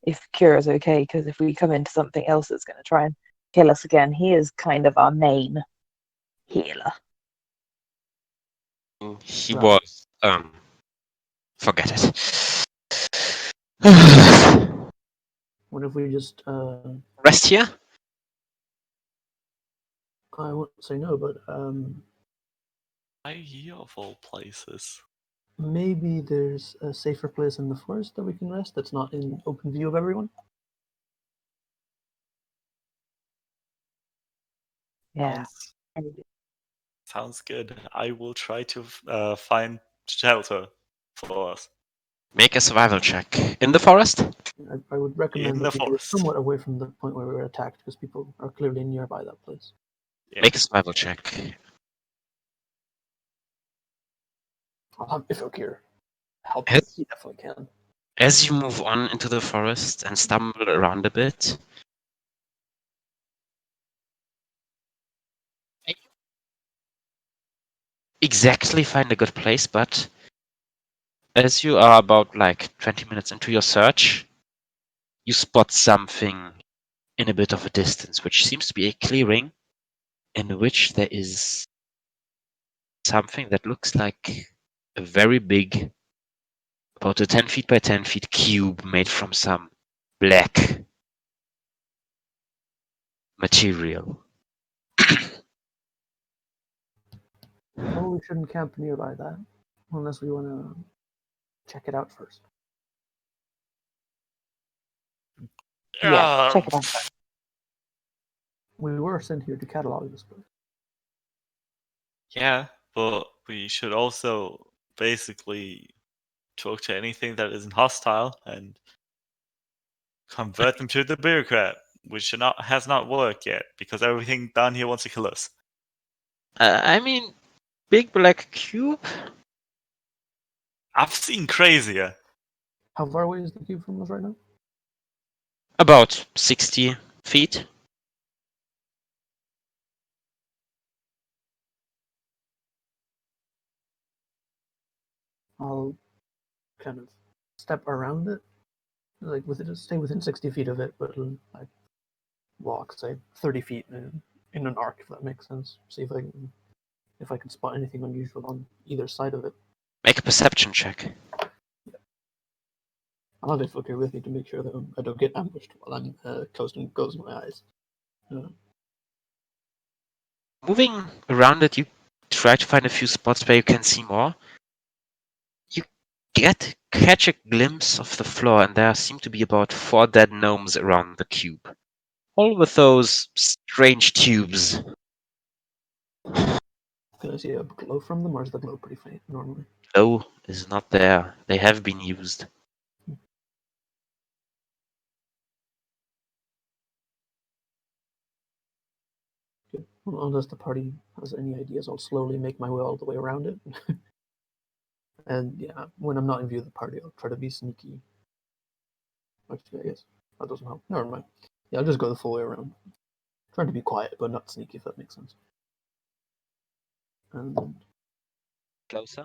if Kira's okay, because if we come into something else that's going to try and kill us again, he is kind of our main healer. he Right. was. Forget it. What if we just Rest here? I won't say no, but I hear of all places. maybe there's a safer place in the forest that we can rest that's not in open view of everyone. Yeah. Sounds good. I will try to find shelter for us. Make a survival check. In the forest? I would recommend In that the we go forest. somewhat away from the point where we were attacked because people are clearly nearby that place. Yeah. Make a survival check. I'll have Ifok here. Help Yes. if he definitely can. As you move on into the forest and stumble around a bit, exactly find a good place, but as you are about like 20 minutes into your search, you spot something in a bit of a distance, which seems to be a clearing in which there is something that looks like a very big, about a 10 feet by 10 feet cube made from some black material. Probably shouldn't camp nearby that unless we want to check it out first. Yeah, check it out. We were sent here to catalog this place. Yeah, but we should also basically talk to anything that isn't hostile and convert them to the bureaucrat, which has not worked yet because everything down here wants to kill us. I mean, big black cube? I've seen crazier. How far away is the cube from us right now? About 60 feet. I'll kind of step around it, like with it, stay within 60 feet of it, but like walk, say 30 feet in an arc, if that makes sense. See if I can spot anything unusual on either side of it. Make a perception check. I'll have it okay with me to make sure that I don't get ambushed while I'm closing my eyes. Moving around it, you try to find a few spots where you can see more. You catch a glimpse of the floor, and there seem to be about 4 dead gnomes around the cube. All with those strange tubes. Can I see a glow from them, or is the glow pretty faint normally? Glow is not there. They have been used. Well, unless the party has any ideas, I'll slowly make my way all the way around it. And yeah, when I'm not in view of the party, I'll try to be sneaky. Actually, I guess that doesn't help. Never mind. Yeah, I'll just go the full way around. Trying to be quiet, but not sneaky, if that makes sense. And Closer.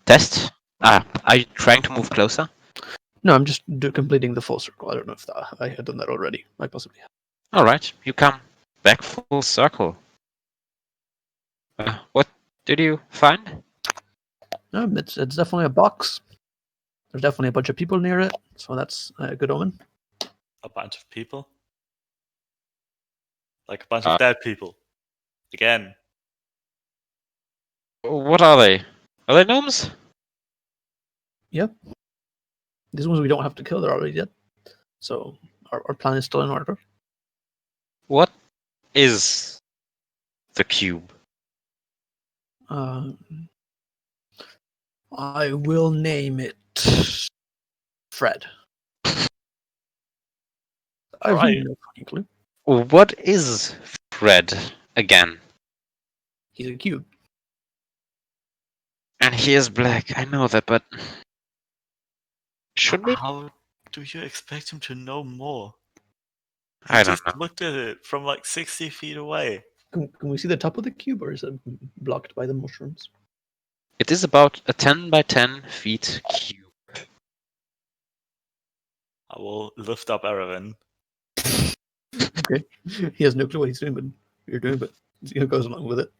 Test. Are you trying to move closer? no, I'm just completing the full circle. I don't know if I had done that already. I possibly have. All right, you come back full circle. What did you find? It's definitely a box. There's definitely a bunch of people near it, so that's a good omen. A bunch of people? Like a bunch of dead people. Again. What are they? Are they gnomes? Yep. These ones we don't have to kill, they're already dead. So our plan is still in order. What is the cube? I will name it Fred. I have Right. no fucking clue. What is Fred again? He's a cube. And he is black. I know that, but should we? How do you expect him to know more? He I don't just know. looked at it from like 60 feet away. Can we see the top of the cube, or is it blocked by the mushrooms? It is about a 10 by 10 feet cube. I will lift up Erevan. Okay. He has no clue what he's doing, but you're doing, but he goes along with it.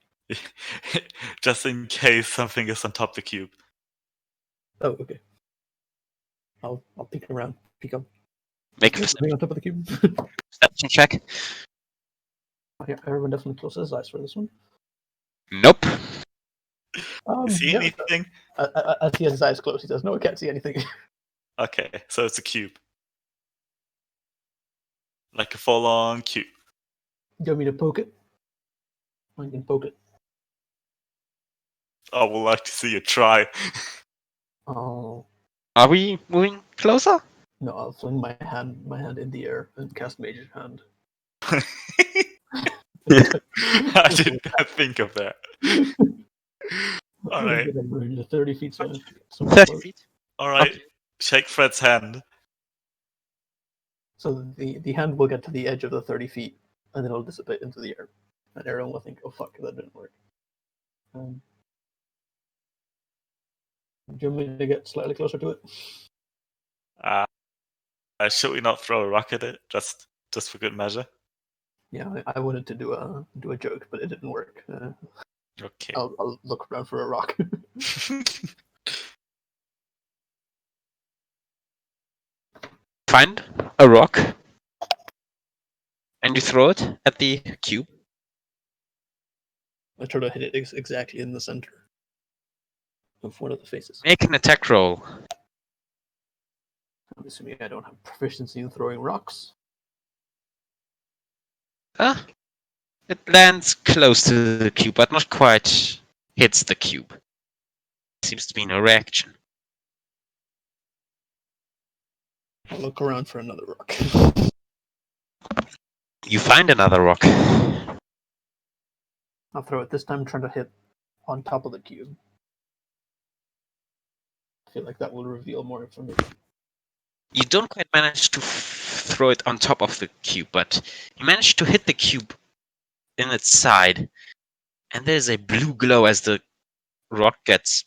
Just in case something is on top of the cube. Oh, okay. I'll peek around. Peek up. Make a Something on top of the cube. perception check. Yeah, everyone definitely closes his eyes for this one. Nope. See Yeah, anything? as he has his eyes closed, he says, "No, I can't see anything." Okay, so it's a cube. Like a full-on cube. You want me to poke it? I can poke it. I would like to see you try. Oh Are we moving closer? no! I'll fling my hand in the air and cast Mage's Hand. I did not think of that. All right. 30 feet. So 30 feet. All right. Okay. Shake Fred's hand. So the hand will get to the edge of the 30 feet, and then it'll dissipate into the air. And everyone will think, "Oh fuck, that didn't work." Do you want me to get slightly closer to it? Should we not throw a rock at it, just for good measure? Yeah, I wanted to do a joke, but it didn't work. Okay. I'll look around for a rock. Find a rock. And you throw it at the cube. I try to hit it exactly in the center of one of the faces. Make an attack roll. I'm assuming I don't have proficiency in throwing rocks. It lands close to the cube, but not quite hits the cube. Seems to be no reaction. I'll look around for another rock. You find another rock. I'll throw it this time, trying to hit on top of the cube. I feel like that will reveal more information. You don't quite manage to throw it on top of the cube, but you manage to hit the cube in its side, and there's a blue glow as the rock gets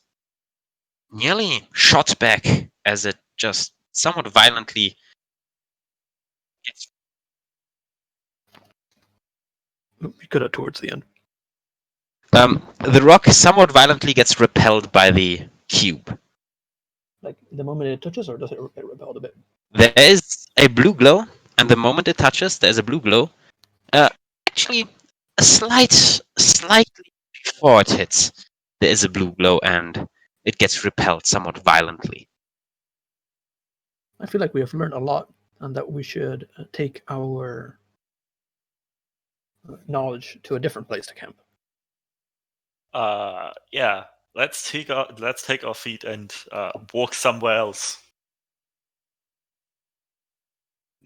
nearly shot back as it just somewhat violently We could have towards the end. The rock somewhat violently gets repelled by the cube. Like the moment it touches, or does it get repelled a bit? There is a blue glow, and the moment it touches, there's a blue glow. Actually, slightly before it hits, there is a blue glow, and it gets repelled somewhat violently. I feel like we have learned a lot, and that we should take our knowledge to a different place to camp. Yeah. Let's take our feet and walk somewhere else.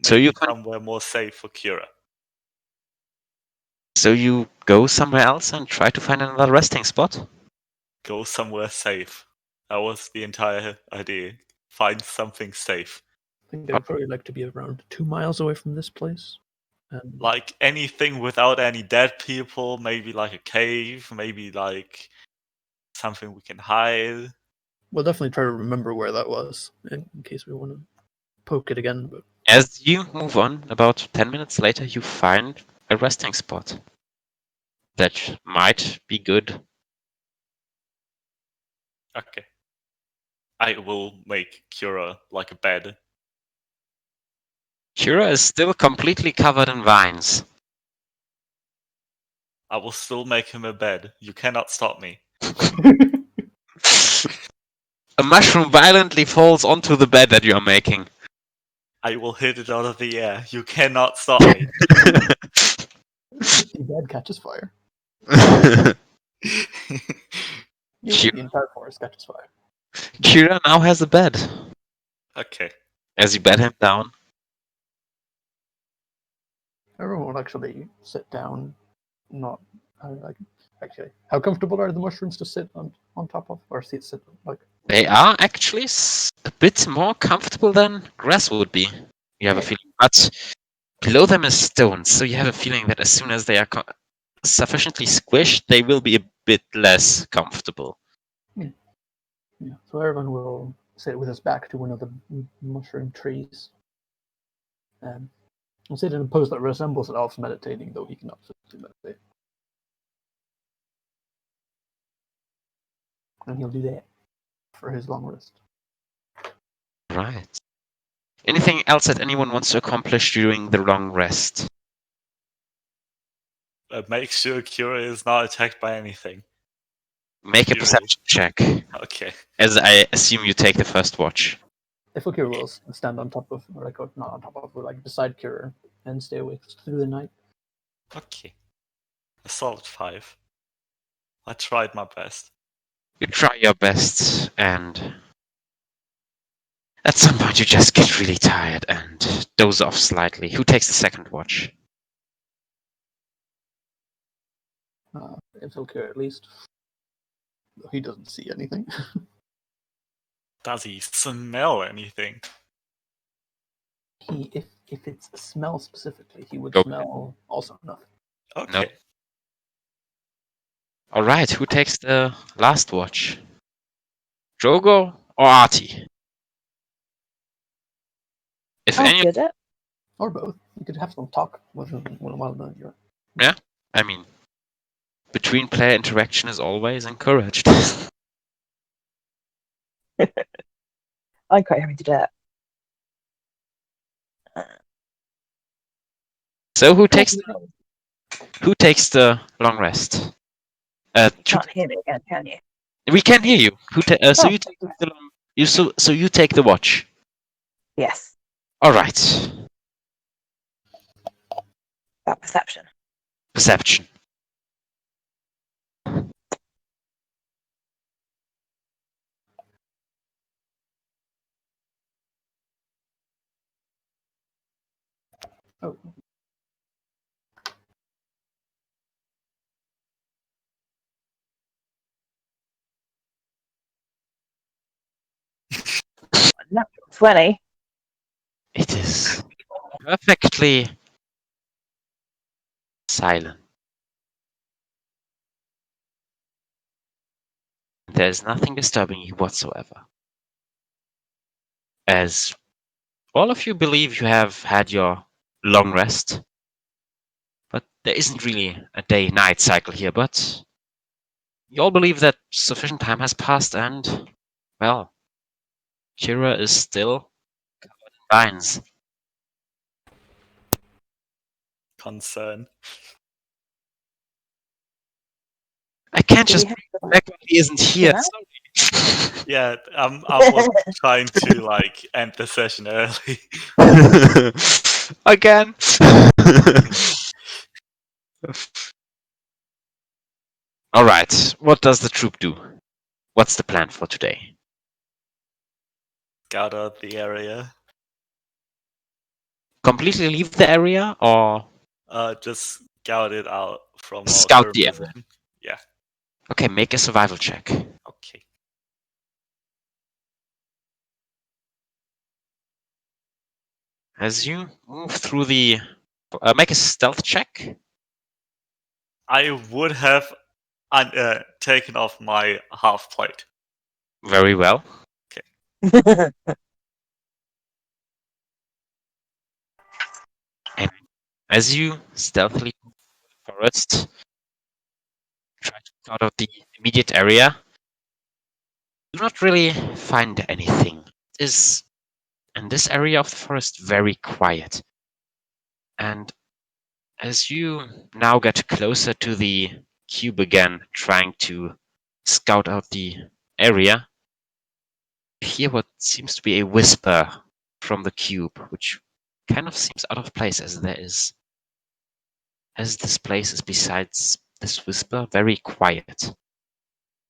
So you Maybe somewhere more safe for Kira. So you go somewhere else and try to find another resting spot? Go somewhere safe. That was the entire idea. Find something safe. I think I would probably like to be around 2 miles away from this place. And Like anything without any dead people, maybe like a cave, maybe like something we can hide. we'll definitely try to remember where that was in case we want to poke it again. But As you move on, about 10 minutes later, you find a resting spot that might be good. Okay. I will make Kira like a bed. Kira is still completely covered in vines. I will still make him a bed. You cannot stop me. A mushroom violently falls onto the bed that you are making. I will hit it out of the air. You cannot stop me. the bed catches fire. Cute. The entire forest catches fire. Kira now has a bed. Okay. As you bed him down, Everyone will actually sit down. Not actually. How comfortable are the mushrooms to sit on top of, or sit like? they are actually a bit more comfortable than grass would be. You have a feeling, but below them is stone, so you have a feeling that as soon as they are sufficiently squished, they will be a bit less comfortable. Yeah. So everyone will sit with his back to one of the mushroom trees. We'll sit in a pose that resembles an elf meditating, though he cannot physically meditate. And he'll do that for his long rest. Right. Anything else that anyone wants to accomplish during the long rest? Make sure Kira is not attacked by anything. Make a Kira. perception check, Okay. as I assume you take the first watch. If Kira will stand on top of, or like not on top of, but like beside Kira and stay awake through the night. Okay. A solid 5. I tried my best. You try your best, and at some point you just get really tired and doze off slightly. Who takes the second watch? If Kira at least. Though he doesn't see anything. Does he smell anything? If it's a smell specifically, he would Okay. smell also nothing. Okay. Nope. Alright, who takes the last watch? Drogo or Artie? If I'll any, get it. Or both. You could have some talk with him while you're. I mean, between player interaction is always encouraged. I'm quite happy to do it. So who takes the long rest? You can't hear me again, can you? We can hear you. So Oh. you take the long, so you take the watch. Yes. All right. That perception. Perception. Oh. Natural 20. It is perfectly silent. There's nothing disturbing you whatsoever. As all of you believe you have had your long rest, But there isn't really a day-night cycle here, but you all believe that sufficient time has passed and, well, Kira is still covered in vines. Concern. I can't Do we just have to back when he isn't here. Yeah. Sorry. Yeah, I was trying to like end the session early. Again. All right. What does the troop do? What's the plan for today? Scout out the area. Completely leave the area or Just scout it out from our Scout current the area. position. Yeah. okay, make a survival check. Okay. As you move through the make a stealth check. I would have taken off my half plate. Very well. As you stealthily move through the forest, try to get out of the immediate area, do not really find anything. It is in this area of the forest very quiet. And as you now get closer to the cube again, trying to scout out the area, you hear what seems to be a whisper from the cube, which kind of seems out of place as this place is, besides this whisper, very quiet.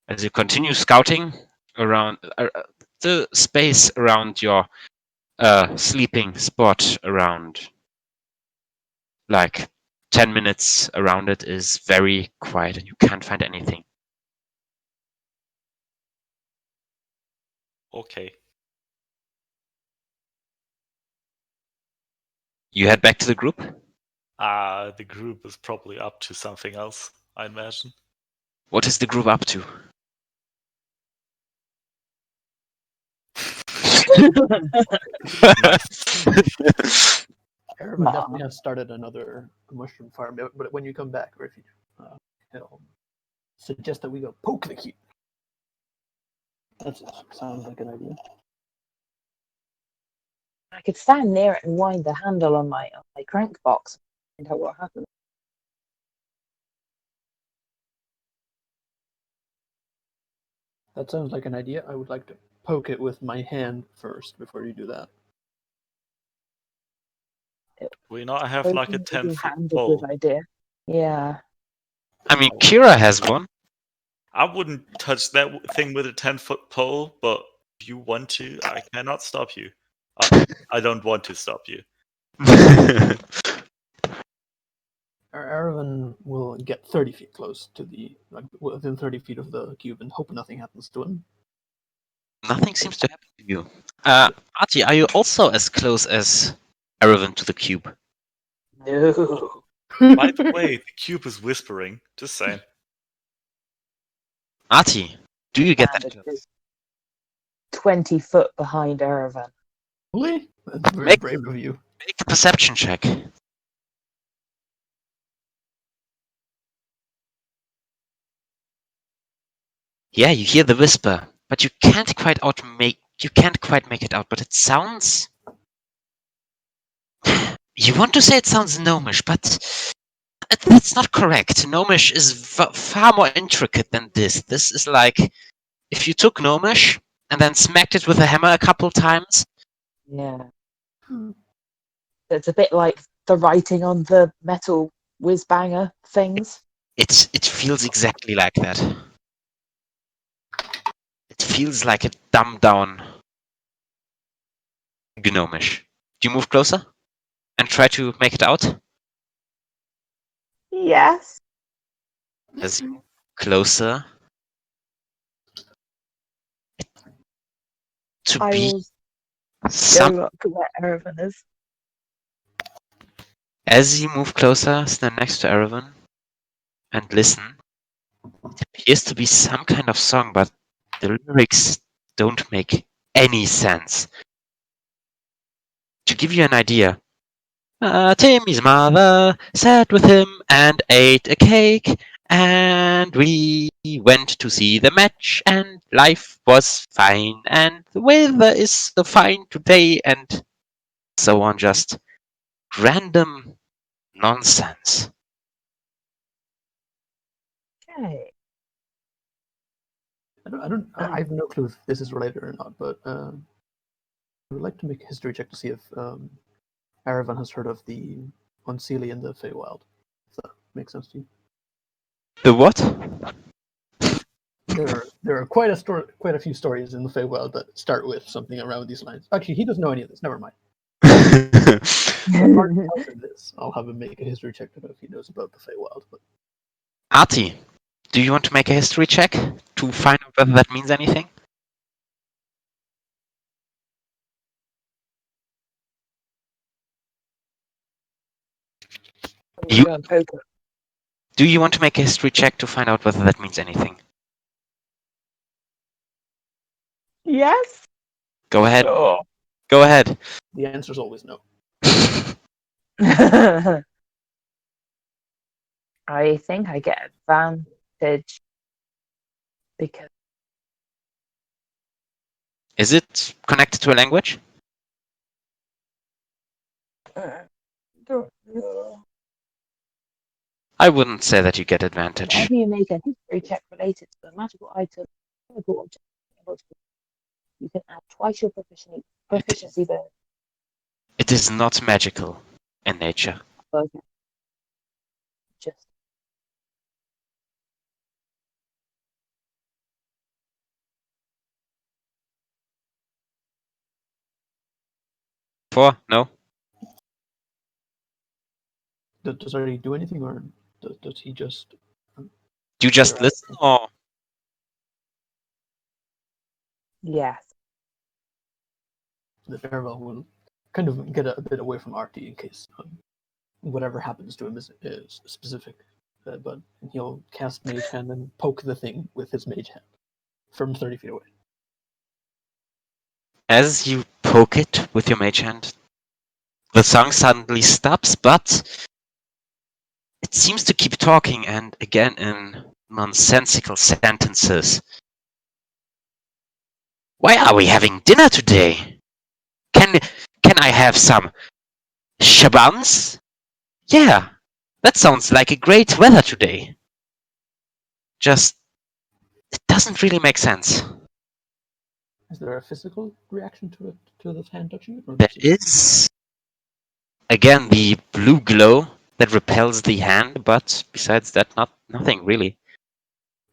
As you continue scouting around the space around your sleeping spot, around like 10 minutes around it is very quiet and you can't find anything. Okay. You head back to the group? The group is probably up to something else, I imagine. What is the group up to? Erevan Nah. definitely has started another mushroom farm, but when you come back, or if you he'll suggest that we go poke the cube. That sounds like an idea. I could stand near it and wind the handle on my crank box and find out what happens. That sounds like an idea. I would like to poke it with my hand first before you do that. We not have like a Poking with your 10-foot hand is a pole. good idea. Yeah. I mean, Kira has one. I wouldn't touch that thing with a 10-foot pole, but if you want to, I cannot stop you. I don't want to stop you. Erevan will get 30 feet close to within 30 feet of the cube and hope nothing happens to him. Nothing seems to happen to you. Archie, are you also as close as Erevan to the cube? No. By the way, the cube is whispering. Just saying. Archie, do you get that Standard close? is 20 foot behind Erevan. Really? That's very Make- brave of you. Make a perception check. Yeah, you hear the whisper, but you can't quite make it out, but it sounds. You want to say it sounds gnomish, but that's not correct. Gnomish is far more intricate than this. This is like if you took gnomish and then smacked it with a hammer a couple times. Yeah. It's a bit like the writing on the metal whiz banger things. It feels exactly like that. It feels like a dumbed down gnomish. Do you move closer and try to make it out? Yes. As you move closer, to I be will some. go up to where Erevan is. As you move closer, stand next to Erevan and listen. It appears to be some kind of song, but the lyrics don't make any sense. To give you an idea, Timmy's mother sat with him and ate a cake, and we went to see the match, and life was fine, and the weather is so fine today, and so on. Just random nonsense. Okay. I have no clue if this is related or not, but I would like to make a history check to see if Aravan has heard of the Unseelie in the Feywild. If that makes sense to you. The what? There are quite a few stories in the Feywild that start with something around these lines. Actually, he doesn't know any of this. Never mind. After this, I'll have him make a history check to know if he knows about the Feywild. But Artie, do you want to make a history check to find out whether that means anything? You- Go and poker. Do you want to make a history check to find out whether that means anything? Yes. Go ahead. Oh. Go ahead. the answer is always no. I think I get advantage because Is it connected to a language? I wouldn't say that you get advantage. whenever you make a history check related to a magical item, magical object, you can add twice your proficiency bonus. It is not magical in nature. Okay. Just 4? No? Does he do anything, or does he just? You just Right. listen, or yes. The Derval will kind of get a bit away from Artie in case whatever happens to him is specific. But he'll cast Mage Hand and poke the thing with his Mage Hand from 30 feet away. as you poke it with your mage hand, the song suddenly stops, but it seems to keep talking, and again in nonsensical sentences. Why are we having dinner today? Can I have some shabans? Yeah, that sounds like a great weather today. Just, it doesn't really make sense. Is there a physical reaction to it, to the hand touching it? Or There just- is, again, the blue glow that repels the hand, but besides that, nothing really.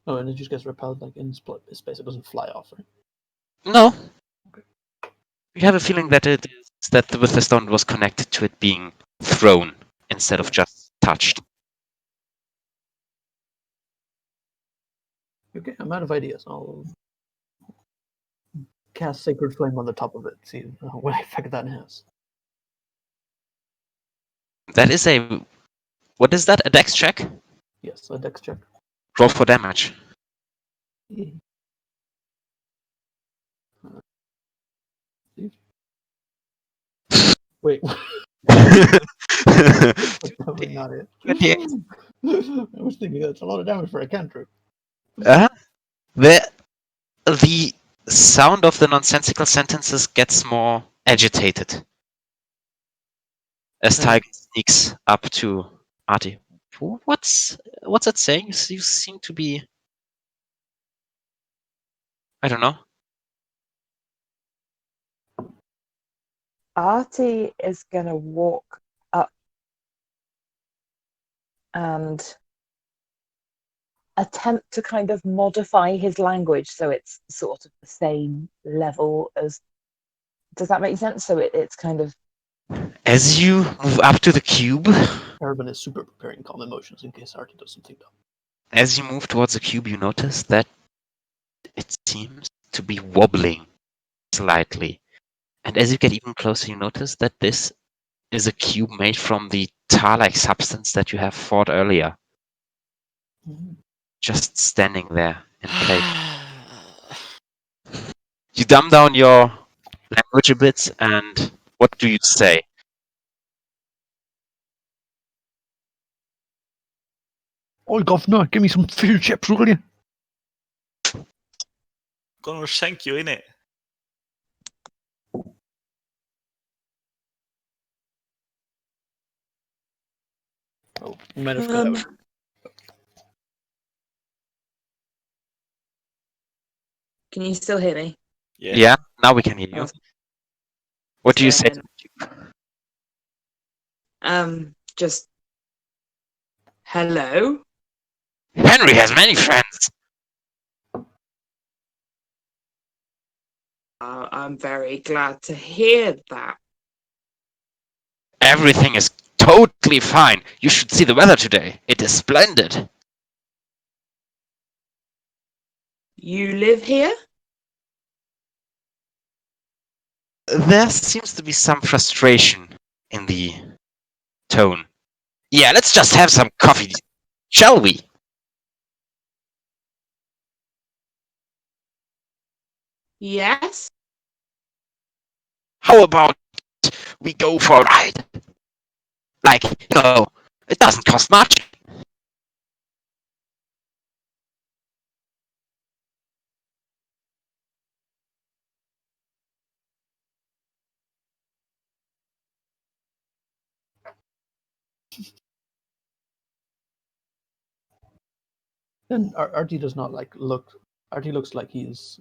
Oh, and it just gets repelled like in space. It doesn't fly off, right? No. You have a feeling that it is that the stone was connected to it being thrown instead of just touched. Okay, I'm out of ideas. I'll cast Sacred Flame on the top of it. See what effect that has. That is a... What is that? A dex check? Yes, a Dex check. Roll for damage. Wait, that's probably not it. 28. I was thinking that's a lot of damage for a cantrip. The sound of the nonsensical sentences gets more agitated as Tiger sneaks up to Artie. What's it saying? You seem to be... I don't know. Artie is going to walk up and attempt to kind of modify his language so it's sort of the same level as. Does that make sense? So it's kind of. As you move up to the cube, Aravan is super preparing calm emotions in case Artie does something dumb. as you move towards the cube, you notice that it seems to be wobbling slightly. And as you get even closer, you notice that this is a cube made from the tar-like substance that you have fought earlier, just standing there in place. You dumb down your language a bit, and what do you say? Oh, governor, give me some fish and chips, will you? Gonna shank you in it. Oh, you might have cut out. Can you still hear me? Yeah, now we can hear you. Oh. What do you Sorry, say? just hello. Henry has many friends. I'm very glad to hear that. Everything is totally fine. You should see the weather today. It is splendid. You live here? There seems to be some frustration in the tone. Yeah, let's just have some coffee, shall we? Yes. How about we go for a ride? Like, it doesn't cost much. Then Artie does not look. Artie looks like he's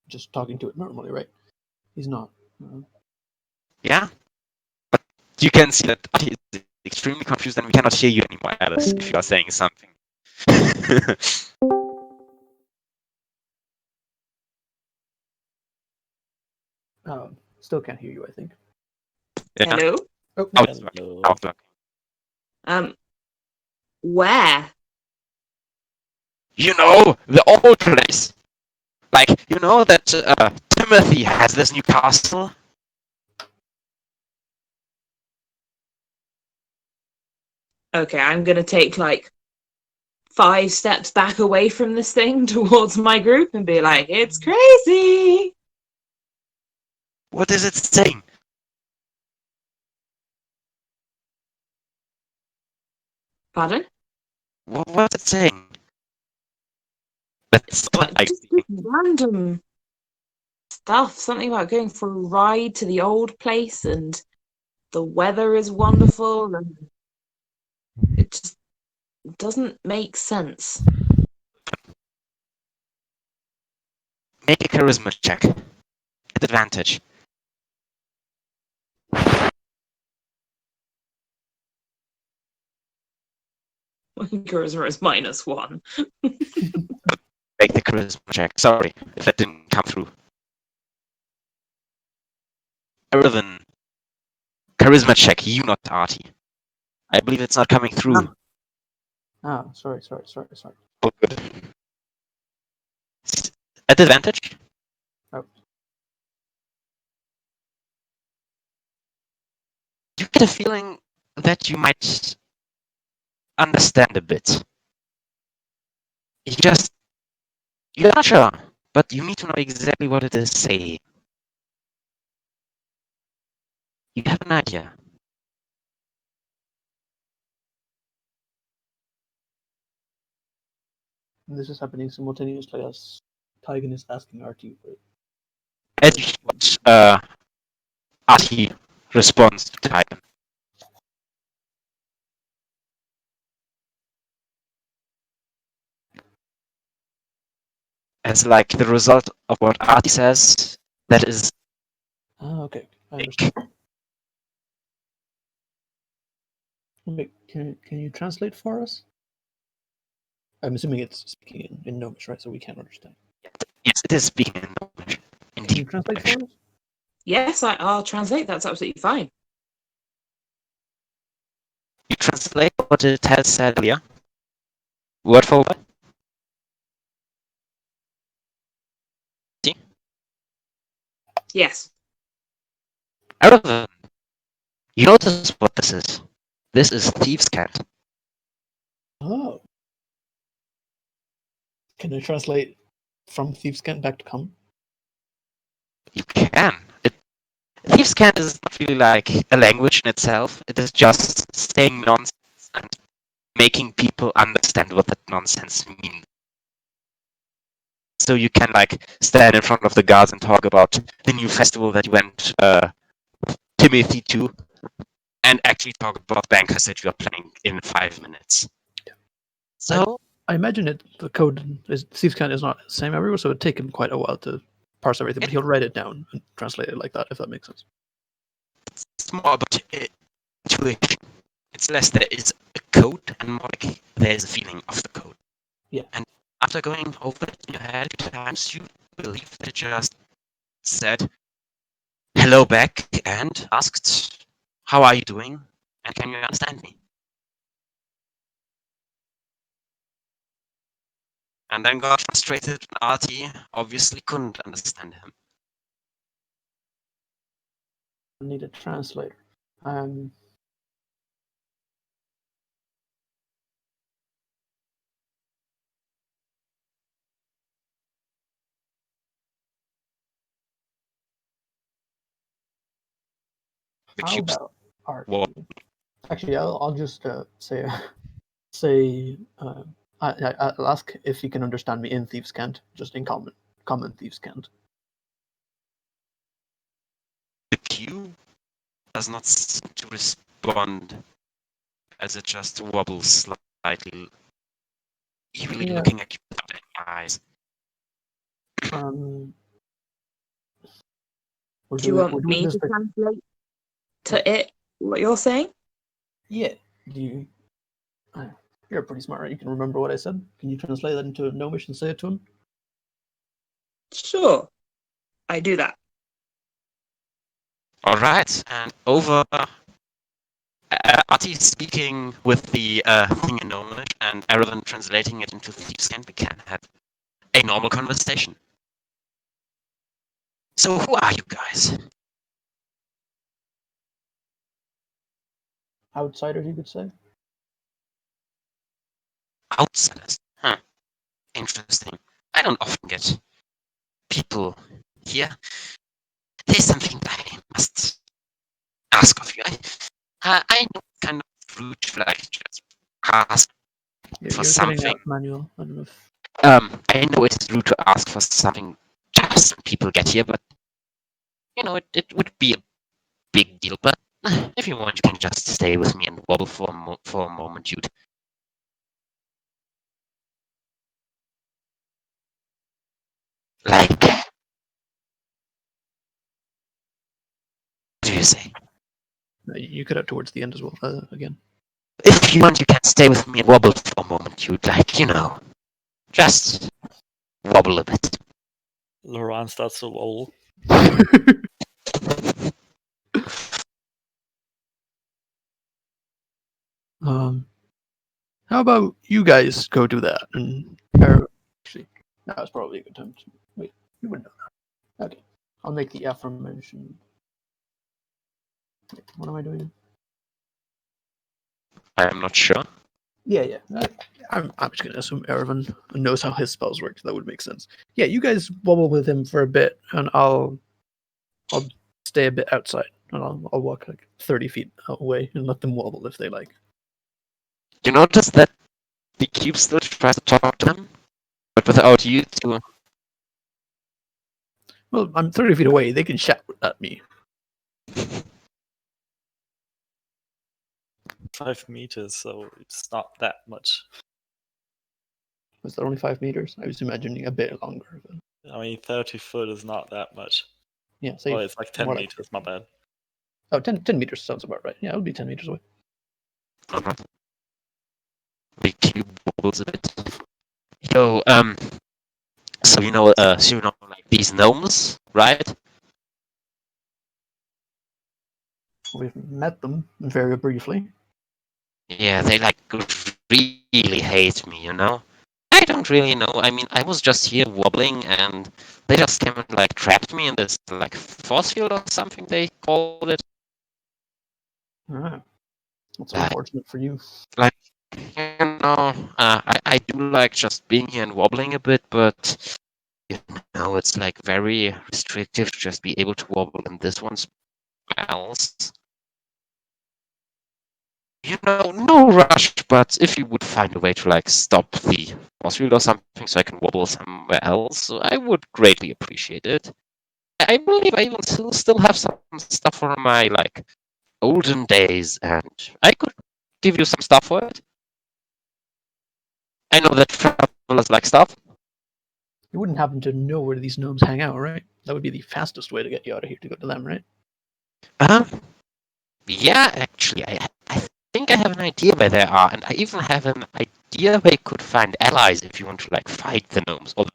just talking to it normally, right? He's not. Yeah? But you can see that he is extremely confused and we cannot hear you anymore, Alice, if you are saying something. Still can't hear you, I think. Yeah. Hello. Oh, Oh, no. it's working. Now it's working. Where? You know, the old place. Like, you know that Timothy has this new castle? Okay, I'm gonna take 5 steps back away from this thing towards my group and be like, it's crazy. What is it saying? Pardon? What's it saying? That's Just random stuff. Something about going for a ride to the old place and the weather is wonderful and it just doesn't make sense. Make a charisma check. At advantage. Charisma is -1. Make the charisma check. Sorry if that didn't come through. Irvin. Charisma check, you not Artie. I believe it's not coming through. Sorry. Oh, good. At advantage? Oh. You get a feeling that you might understand a bit. You're not sure, but you need to know exactly what it is saying. You have an idea. And this is happening simultaneously as Tygan is asking Artie for it. As you watch Artie responds to Titan. As like the result of what Artie says, that is Okay. I understand. Wait, can you translate for us? I'm assuming it's speaking in Gnomish, right? So we can't understand. yes, it is speaking in English. Can you Indeed. translate for us? Yes, I'll translate. That's absolutely fine. You translate what it has said earlier. Word for word. Yes. Irvin, you notice what this is. This is Thieves' Cant. Oh. Can I translate from Thieves' Cant back to come? You can. Thieves' Cant is not really like a language in itself. It is just saying nonsense and making people understand what that nonsense means. So you can like stand in front of the guards and talk about the new festival that you went Timothy to, and actually talk about bankers that you are planning in 5 minutes. Yeah. So I imagine the code is Thieves' Cant is not the same everywhere, so it'd take him quite a while to parse everything, but he'll write it down and translate it like that, if that makes sense. it's more about intuition. It's less there is a code and more like there's a feeling of the code. Yeah. And after going over it in your head 2 times, you believe that it just said hello back and asked, how are you doing? And can you understand me? And then got frustrated when Artie obviously couldn't understand him. I need a translator. The How cubes about Artie? Well- Actually, I'll just say I'll ask if he can understand me in Thieves' Cant, just in common Thieves' Cant. The cube does not seem to respond as it just wobbles slightly, evilly Yeah. looking at you without any eyes. We're Do you doing want me this to bit- translate to it what you're saying? Yeah. Do you? You're pretty smart, right? You can remember what I said. Can you translate that into Gnomish and say it to him? Sure. I do that. All right, and over. Artie speaking with the thing in Gnomish, and Erevan translating it into Thieves' Cant. We can have a normal conversation. So, who are you guys? Outsiders, you could say. Outsiders. Huh. Interesting. I don't often get people here. There's something I must ask of you. I know kind of rude to like just ask You're for cutting something. out, Manuel. I don't know if I know it's rude to ask for something just when people get here, but you know, it would be a big deal. But if you want, you can just stay with me and wobble for a moment, dude. Like, what do you say? you cut out towards the end as well. Again. If you want, you can stay with me and wobble for a moment, dude. Like, you know, just wobble a bit. Laurent starts to wobble. How about you guys go do that? And actually, that was probably a good time to wait. You wouldn't know that. Okay, I'll make the aforementioned. Wait, what am I doing? I'm not sure. Yeah. I'm just gonna assume Erevan knows how his spells work. That would make sense. Yeah, you guys wobble with him for a bit, and I'll stay a bit outside, and I'll walk like 30 feet away and let them wobble if they like. You notice that the cube still tries to talk to them, but without you to. Well, I'm 30 feet away. They can shout at me. 5 meters, so it's not that much. Was that only 5 meters? I was imagining a bit longer. But... I mean, 30 foot is not that much. Yeah, say Oh, it's like 10 more like- meters, my bad. Oh, 10 meters sounds about right. Yeah, it would be 10 meters away. Uh-huh. The cube wobbles a bit. So, so you know, like these gnomes, right? We've met them very briefly. Yeah, they like really hate me, you know? I don't really know. I mean, I was just here wobbling and they just came and like trapped me in this like force field or something they called it. Ah, that's Ah. unfortunate for you. You know, I do like just being here and wobbling a bit, but you know, it's like very restrictive to just be able to wobble in this one spells. no rush, but if you would find a way to like stop the boss field or something so I can wobble somewhere else, I would greatly appreciate it. I believe I even still have some stuff from my like olden days, and I could give you some stuff for it. I know that travelers like stuff. You wouldn't happen to know where these gnomes hang out, right? That would be the fastest way to get you out of here to go to them, right? Yeah, actually, I think I have an idea where they are, and I even have an idea where you could find allies if you want to like fight the gnomes. Although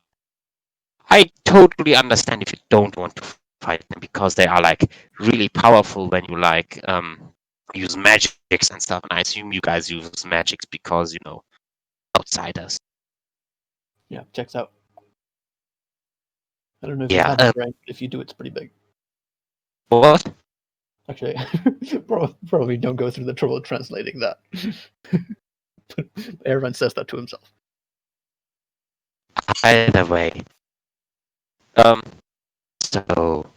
I totally understand if you don't want to fight them because they are like really powerful when you like use magics and stuff. And I assume you guys use magics because outsiders. Yeah, checks out. I don't know if Yeah, you have it right. If you do, it's pretty big. What? Actually, probably don't go through the trouble of translating that. Ervan says that to himself. Either way. So,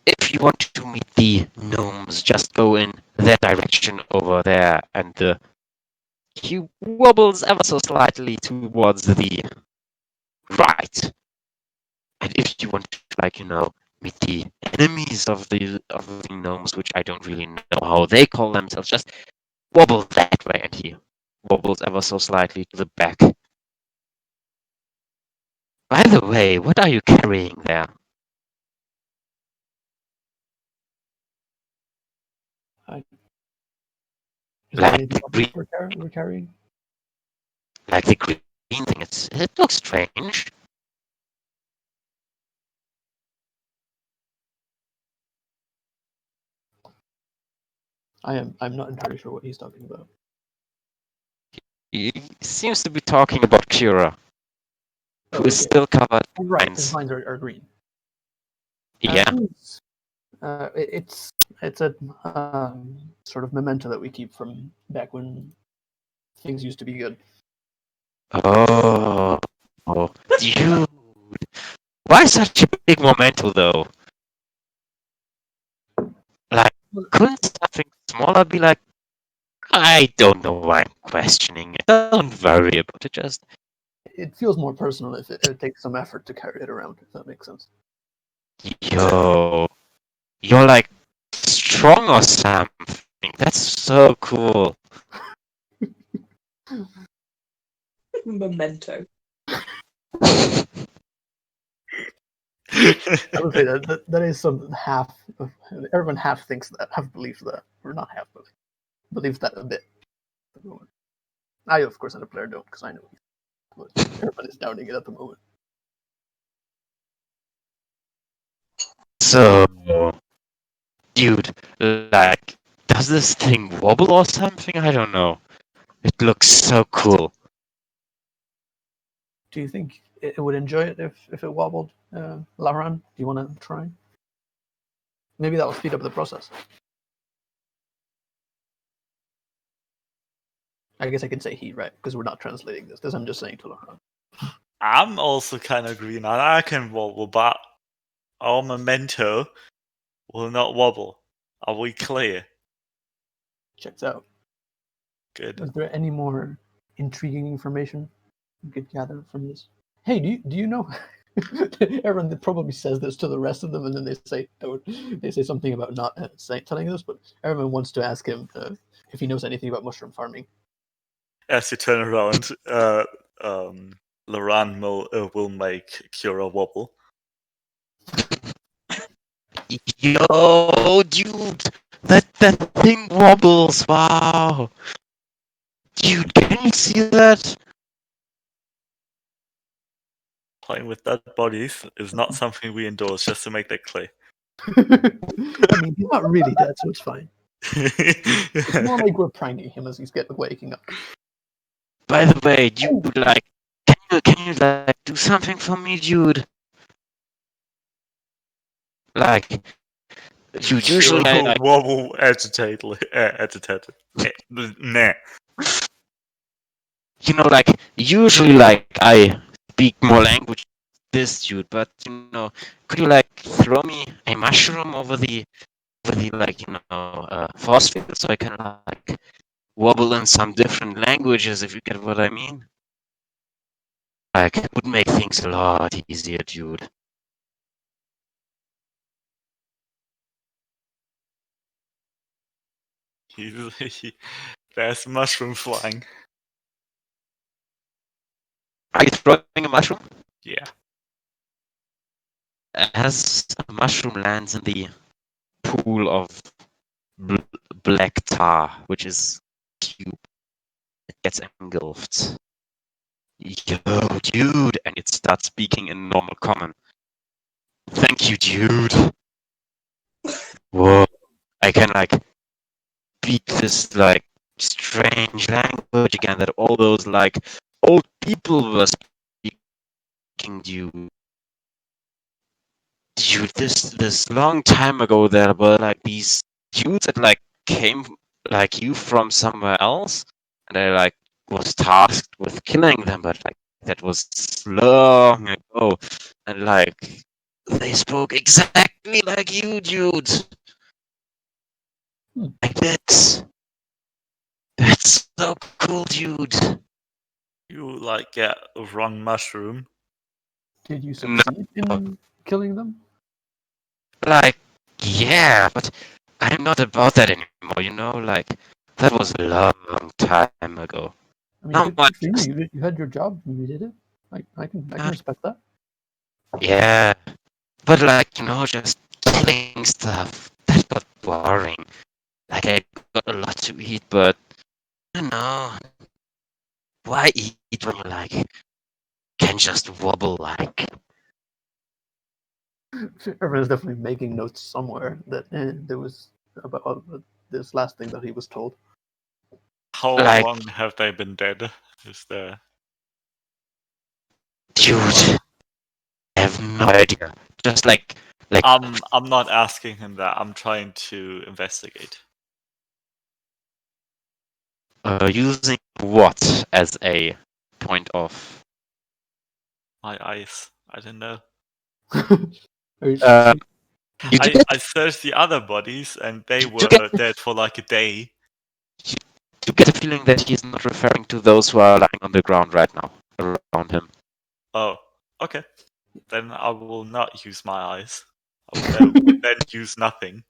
if you want to meet the gnomes, just go in that direction over there, and he wobbles ever so slightly towards the right. And if you want to, meet the enemies of the gnomes, which I don't really know how they call themselves, just wobble that way, and he wobbles ever so slightly to the back. By the way, what are you carrying there? Is there Like anything the green, we're carrying? like the green thing. It looks strange. I'm not entirely sure what he's talking about. He seems to be talking about Kira, who is okay. still covered Oh, in right, vines. his lines are green. Yeah. It's a sort of memento that we keep from back when things used to be good. Oh, dude. Why such a big memento, though? Like, couldn't something smaller be like, I don't know why I'm questioning it. Don't worry about it, just... It feels more personal if it takes some effort to carry it around, if that makes sense. Yo, you're like strong or something. That's so cool. Memento. I would say that is some half. Everyone half believes that, or not half, but believes that a bit. I, of course, as a player, don't, because I know. But everyone is doubting it at the moment. So, dude, like, does this thing wobble or something? I don't know. It looks so cool. Do you think it would enjoy it if it wobbled, Laran? Do you want to try? Maybe that will speed up the process. I guess I can say he, right? Because we're not translating this. I'm just saying to Laran. I'm also kind of green, and I can wobble, but our memento will not wobble. Are we clear? Checks out. Good. Is there any more intriguing information you could gather from this? Hey, do you know? Everyone probably says this to the rest of them, and then they say something about not telling this. But everyone wants to ask him if he knows anything about mushroom farming. As you turn around, Laran will make Kira wobble. Yo, dude, that thing wobbles. Wow. Dude, can you see that? Playing with dead bodies is not something we endorse, just to make that clear. I mean, he's not really dead, so it's fine. It's more like we're pranking him as he's waking up. By the way, dude, like, can you like do something for me, dude? Like, dude, usually I like, wobble agitated. Nah. like, usually like I speak more language than this, dude. But could you like throw me a mushroom over the really like, force field, so I can like wobble in some different languages, if you get what I mean. Like, it would make things a lot easier, dude. There's mushroom flying. Are you throwing a mushroom? Yeah. As a mushroom lands in the pool of black tar, which is cube, it gets engulfed. Yo, dude! And it starts speaking in normal common. Thank you, dude! Whoa. I can, like, speak this, like, strange language again that all those, like, old people were speaking, dude. Dude, this long time ago there were, like, these dudes that, like, came, like, you from somewhere else, and I, like, was tasked with killing them, but, like, that was long ago, and, like, they spoke exactly like you, dude. Like, that's so cool, dude. You like get a wrong mushroom. Did you succeed in killing them? Like, yeah, but I'm not about that anymore, you know? Like, that was a long time ago. I mean, How good much? for you. You had your job and you did it. I can respect that. Yeah, but like, just killing stuff, that got boring. Like, I got a lot to eat, but, I don't know. Why eat when you, like, can just wobble, like? Everyone's definitely making notes somewhere that there was about this last thing that he was told. How Like- long have they been dead? Is there? Dude, I have no idea. Just like, I'm not asking him that. I'm trying to investigate. using what as a point of? My eyes. I don't know. Are you Uh, You I, get, I searched the other bodies and they You were get- dead for like a day. you get a feeling that he's not referring to those who are lying on the ground right now around him. Oh, okay. Then I will not use my eyes. I would then use nothing.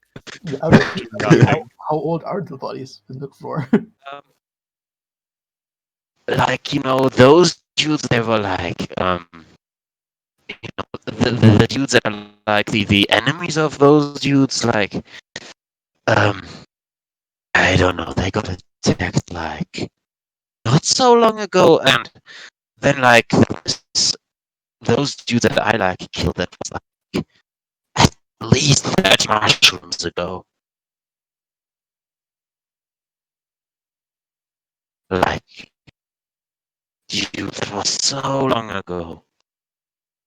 Yeah, Do nothing. how old are the bodies in the floor? Like, those dudes, they were like, the dudes that are like the enemies of those dudes, like, I don't know, they got attacked like not so long ago, and then like those dudes that I like killed, that was like at least 30 mushrooms ago. Like, dude, that was so long ago.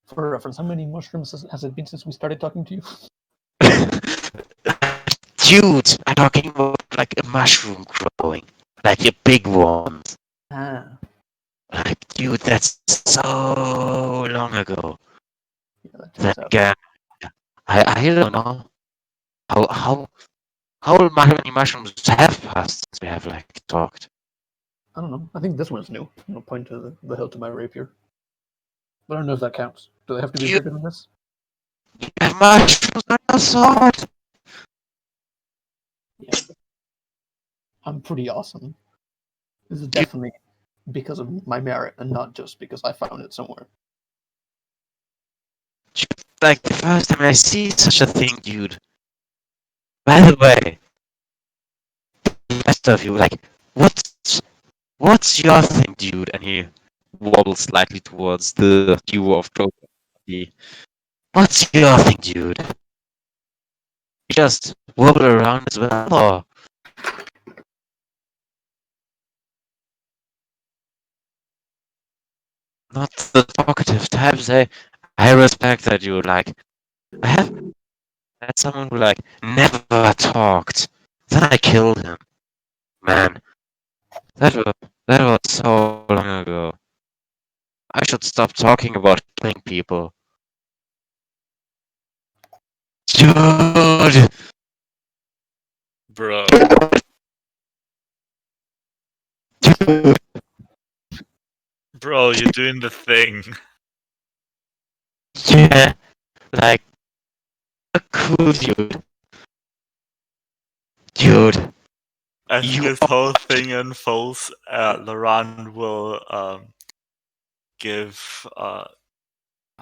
For reference, how many mushrooms has it been since we started talking to you? Dude, I'm talking about like a mushroom growing, like a big one. Ah, Like, dude, that's so long ago. yeah, that checks That out. guy, I don't know how many mushrooms have passed since we have like talked. I don't know. I think this one's new. I'll point to the hilt of my rapier. But I don't know if that counts. Do they have to be You- bigger than this? You have mushrooms on your sword. Yeah. I'm pretty awesome. This is definitely because of my merit and not just because I found it somewhere. Like the first time I see such a thing, dude. By the way, the rest of you, like, what's your thing, dude? And he wobbles slightly towards the duo of Crowbar. What's your thing, dude? You just wobble around as well, or? Not the talkative types. I respect that you, like, I have had someone who, like, never talked. Then I killed him. Man, that was so long ago. I should stop talking about killing people. Dude! Bro. Dude, Bro, you're doing the thing. yeah, like, a cool dude. Dude, As you this whole thing unfolds, Laran will give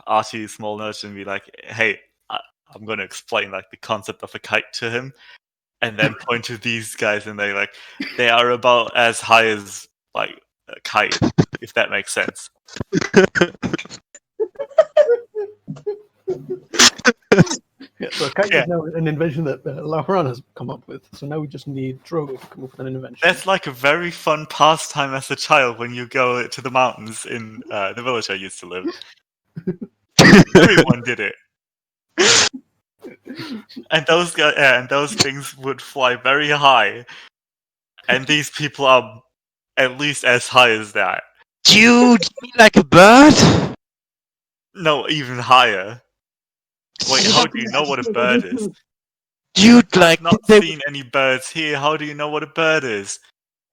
Archie a small nudge and be like, "Hey, I'm going to explain like the concept of a kite to him," and then point to these guys, and they are about as high as like a kite, if that makes sense. Yeah, so kite Yeah. is now an invention that Lahuran has come up with. So now we just need Drogo to come up with an invention. That's like a very fun pastime as a child when you go to the mountains in the village I used to live. Everyone did it. And those guys, and those things would fly very high, and these people are at least as high as that. Dude, you mean like a bird? No, even higher. Wait, how do you know what a bird is? Dude, I've like, not they, seen any birds here. How do you know what a bird is?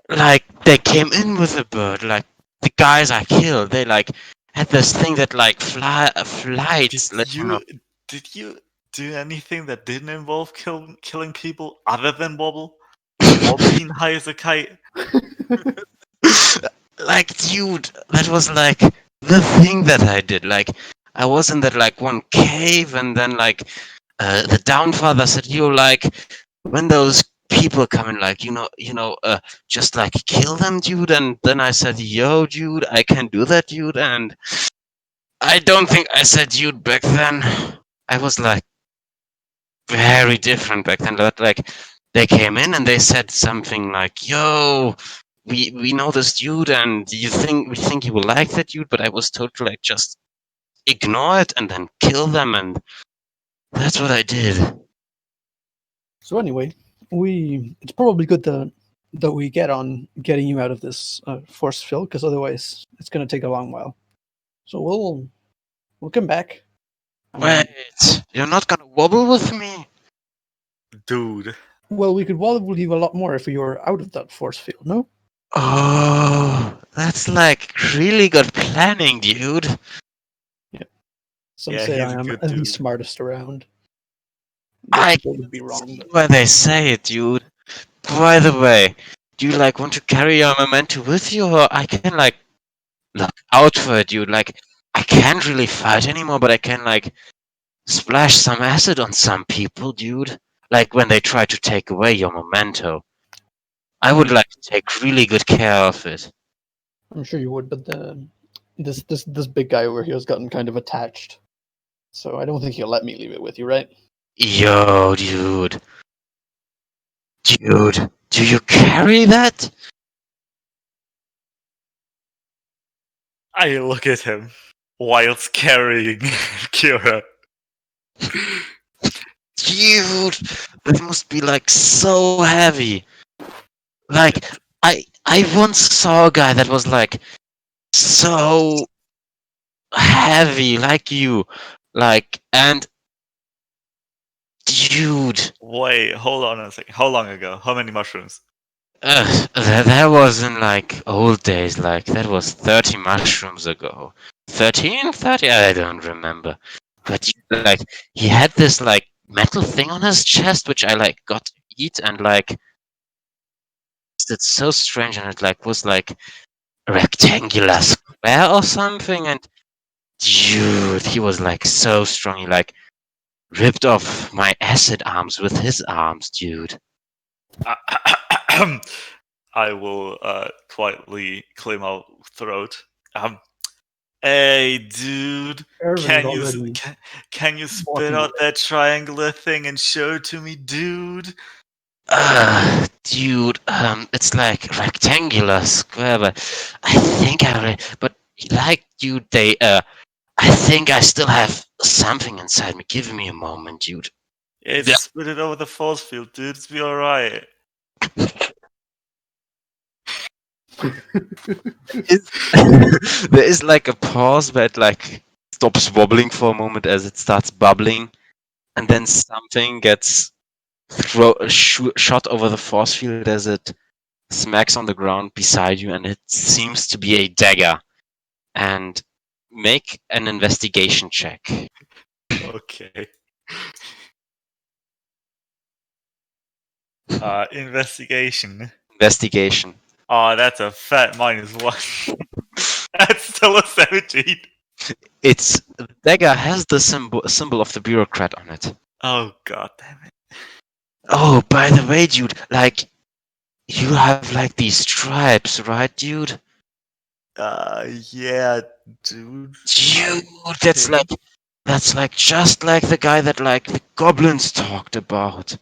like, they came in with a bird. Like, the guys I killed, they, like, had this thing that, like, flights. Like, Did you do anything that didn't involve killing people other than Wobble? Or being high as a kite? like, dude, that was, like, the thing that I did. Like, I was in that, like, one cave, and then, like, the Downfather said, you, like, when those people come in, like, just, like, kill them, dude. And then I said, yo, dude, I can do that, dude. And I don't think I said dude back then. I was, like, very different back then. But, like, they came in and they said something like, yo, we know this dude, and we think you will like that dude. But I was told to, like, just ignore it and then kill them, and that's what I did. So anyway, it's probably good that we get on getting you out of this force field, because otherwise it's going to take a long while. So we'll come back. Wait, you're not gonna wobble with me? Dude. Well, we could wobble you a lot more if you were out of that force field, no? Oh, that's like really good planning, dude. Some Yeah, say he's I a am good the dude. smartest around. I Most people would be wrong. see But why they say it, dude. By the way, do you like want to carry your memento with you, or I can like look out for it, dude? Like, I can't really fight anymore, but I can like splash some acid on some people, dude. Like when they try to take away your memento. I would like to take really good care of it. I'm sure you would, but this big guy over here has gotten kind of attached. So I don't think he'll let me leave it with you, right? Yo, dude. Dude, do you carry that? I look at him whilst carrying Kira. Dude, that must be like so heavy. Like, I once saw a guy that was like so heavy, like you. Like, and dude, Wait, hold on a second. How long ago? How many mushrooms? that was in like old days. Like, that was 30 mushrooms ago. 13? 30? I don't remember. But like, he had this like metal thing on his chest, which I like got to eat, and like, it's so strange, and it like was like a rectangular square or something, and dude, he was like so strong. He like ripped off my acid arms with his arms, dude. I will quietly clear my throat. Hey, dude, Irving's can already you spit walking out away. that triangular thing and show it to me, dude? Dude, it's like rectangular square, but I think but like, dude, I think I still have something inside me. Give me a moment, dude. Yeah, Yeah. spit it over the force field, dude. It's be alright. There is like a pause where it like stops wobbling for a moment as it starts bubbling, and then something gets throw a shot over the force field as it smacks on the ground beside you, and it seems to be a dagger. And make an investigation check. Okay. Investigation. Investigation. Oh, that's a fat -1. That's still a 17. Its dagger has the symbol of the bureaucrat on it. Oh, god damn it. Oh, by the way, dude, like, you have like these stripes, right, dude? Yeah, dude. Dude, that's think- like just like the guy that like the goblins talked about.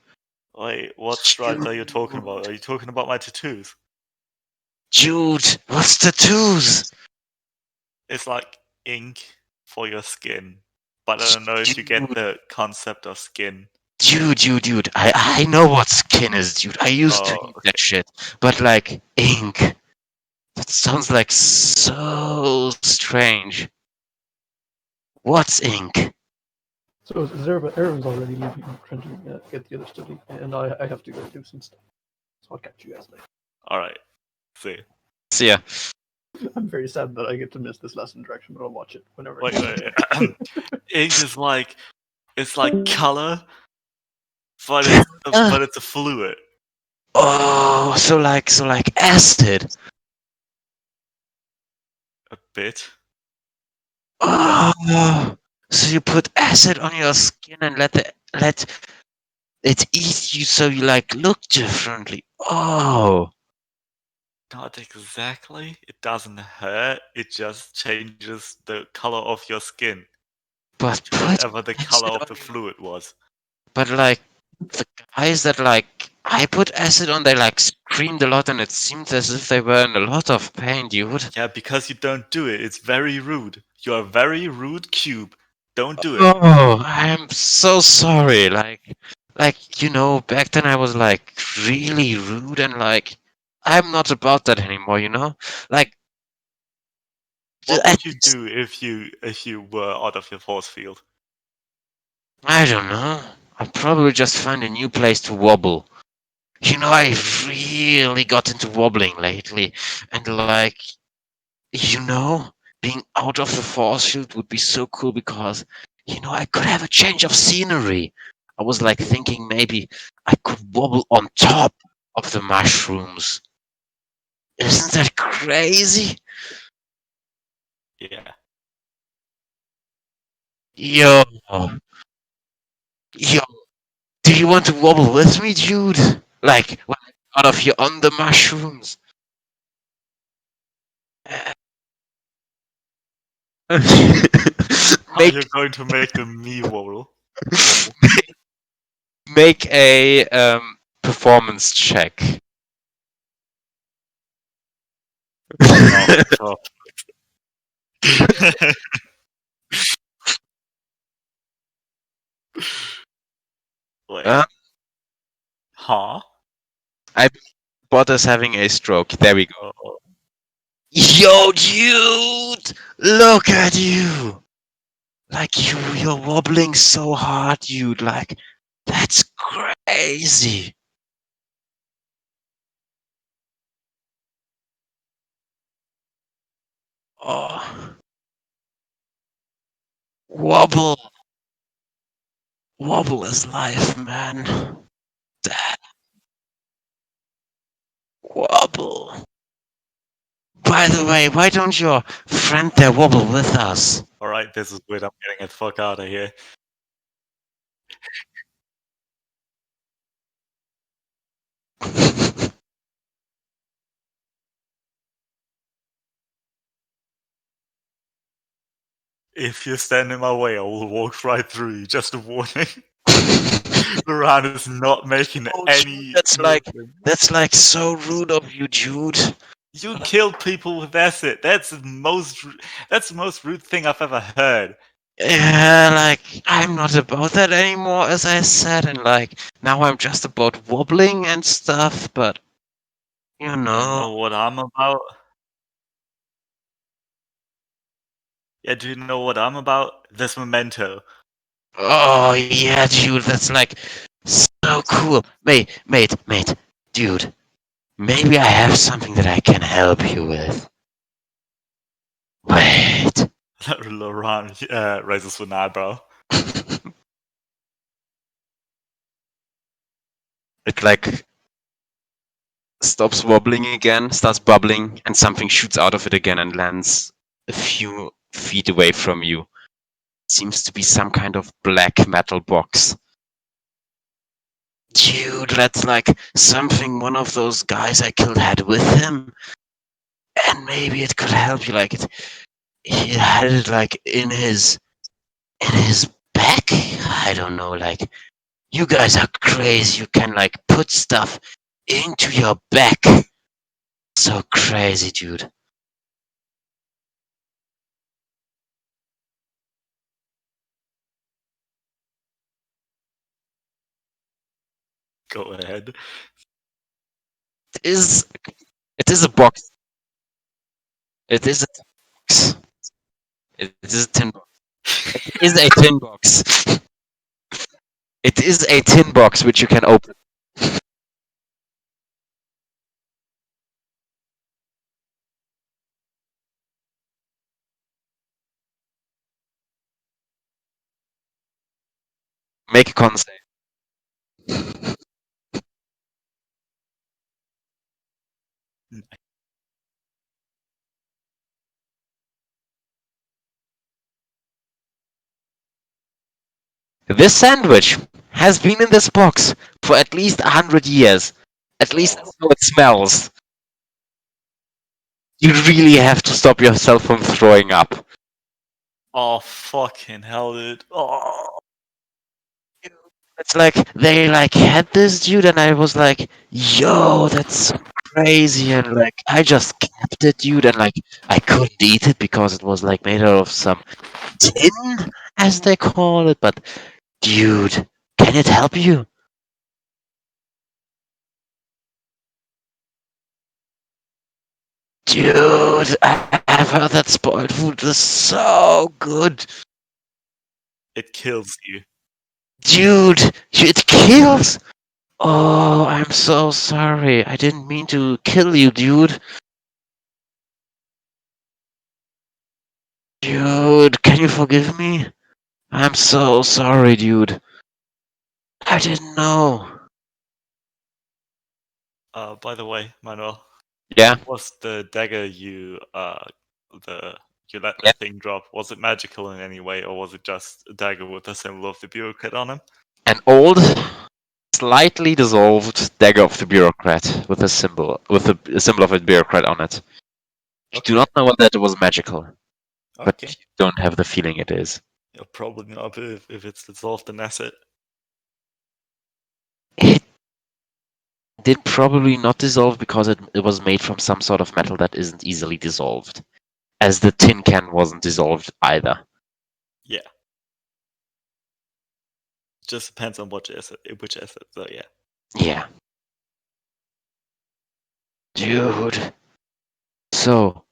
Wait, what stripes are you talking about? Are you talking about my tattoos? Dude, what's tattoos? It's like ink for your skin. But I don't know if you get the concept of skin. Dude, I know what skin is, dude. I used to Oh, eat that shit. But like ink. That sounds like so strange. What's ink? So Erwin's already leaving, trying to get the other study, and I have to go do some stuff. So I'll catch you guys later. alright. See. See ya. I'm very sad that I get to miss this last interaction, but I'll watch it whenever. Wait. Ink is like, it's like color, but it's a fluid. Oh, so like acid. A bit. Oh, so you put acid on your skin and let it eat you, so you like look differently. Oh, Not exactly. It doesn't hurt. It just changes the color of your skin but to put whatever the color acid of the on your- fluid was. But like the guys that like I put acid on, they like screamed a lot, and it seemed as if they were in a lot of pain, dude. Yeah, because you don't do it. It's very rude. You're a very rude cube. Don't do it. Oh, I'm so sorry. Like you know, back then I was like really rude, and like I'm not about that anymore. You know, like What I- would you do if you were out of your force field? I don't know. I'll probably just find a new place to wobble. You know, I really got into wobbling lately, and like, you know, being out of the force field would be so cool because, you know, I could have a change of scenery. I was like thinking maybe I could wobble on top of the mushrooms. Isn't that crazy? Yeah. Yo, yo, do you want to wobble with me, dude? Like, when I'm out of here on the mushrooms? Are make you going to make the me wobble? make a performance check. Oh, Wait. Uh, Huh? Bot is having a stroke. There we go. Oh, Yo, dude! Look at you! Like you're wobbling so hard, dude. Like, that's crazy. Oh. Wobble. Wobble is life, man. That. Wobble. By the way, why don't your friend there wobble with us? alright, this is weird. I'm getting the fuck out of here. If you stand in my way, I will walk right through you. Just a warning. Moran is not making Oh, any. that's like- movement. That's like so rude of you, dude. You killed people with acid. That's the most. That's the most rude thing I've ever heard. Yeah, like I'm not about that anymore, as I said, and like now I'm just about wobbling and stuff, but you You know. know what I'm about? Yeah, do you know what I'm about? This memento. Oh yeah, dude, that's like so so cool. Mate, dude. Maybe I have something that I can help you with. Wait. Laurent raises an eyebrow. It like stops wobbling again, starts bubbling, and something shoots out of it again and lands a few feet away from you. Seems to be some kind of black metal box. Dude, that's like something one of those guys I killed had with him. And maybe it could help you. Like he had it like in his back. I don't know. Like you guys are crazy. You can like put stuff into your back. So crazy, dude. Go ahead. It is a box. It is a box. It is a tin box. It is a tin box. It is a tin box which you can open. Make a con save. This sandwich has been in this box for at least 100 years. At least that's how it smells. You really have to stop yourself from throwing up. Oh fucking hell, dude! Oh, It's like they like had this dude, and I was like, "Yo, that's so crazy!" And like I just kept it, dude, and like I couldn't eat it because it was like made out of some tin, as they call it. But dude, can it help you? Dude, I've heard that spoiled food is so good. it kills you. Dude, it kills. Oh, I'm so sorry. I didn't mean to kill you, dude. Dude, can you forgive me? I'm so sorry, dude. I didn't know. By the way, Manuel, Yeah? was the dagger you let Yeah. the thing drop? Was it magical in any way, or was it just a dagger with the symbol of the bureaucrat on him? An old, slightly dissolved dagger of the bureaucrat with a symbol of a bureaucrat on it. You do not know whether it was magical, but Okay. you don't have the feeling it is. Yeah, probably not if it's dissolved in acid. It did probably not dissolve because it was made from some sort of metal that isn't easily dissolved. As the tin can wasn't dissolved either. Yeah. Just depends on which acid. So yeah. Yeah. Dude. So,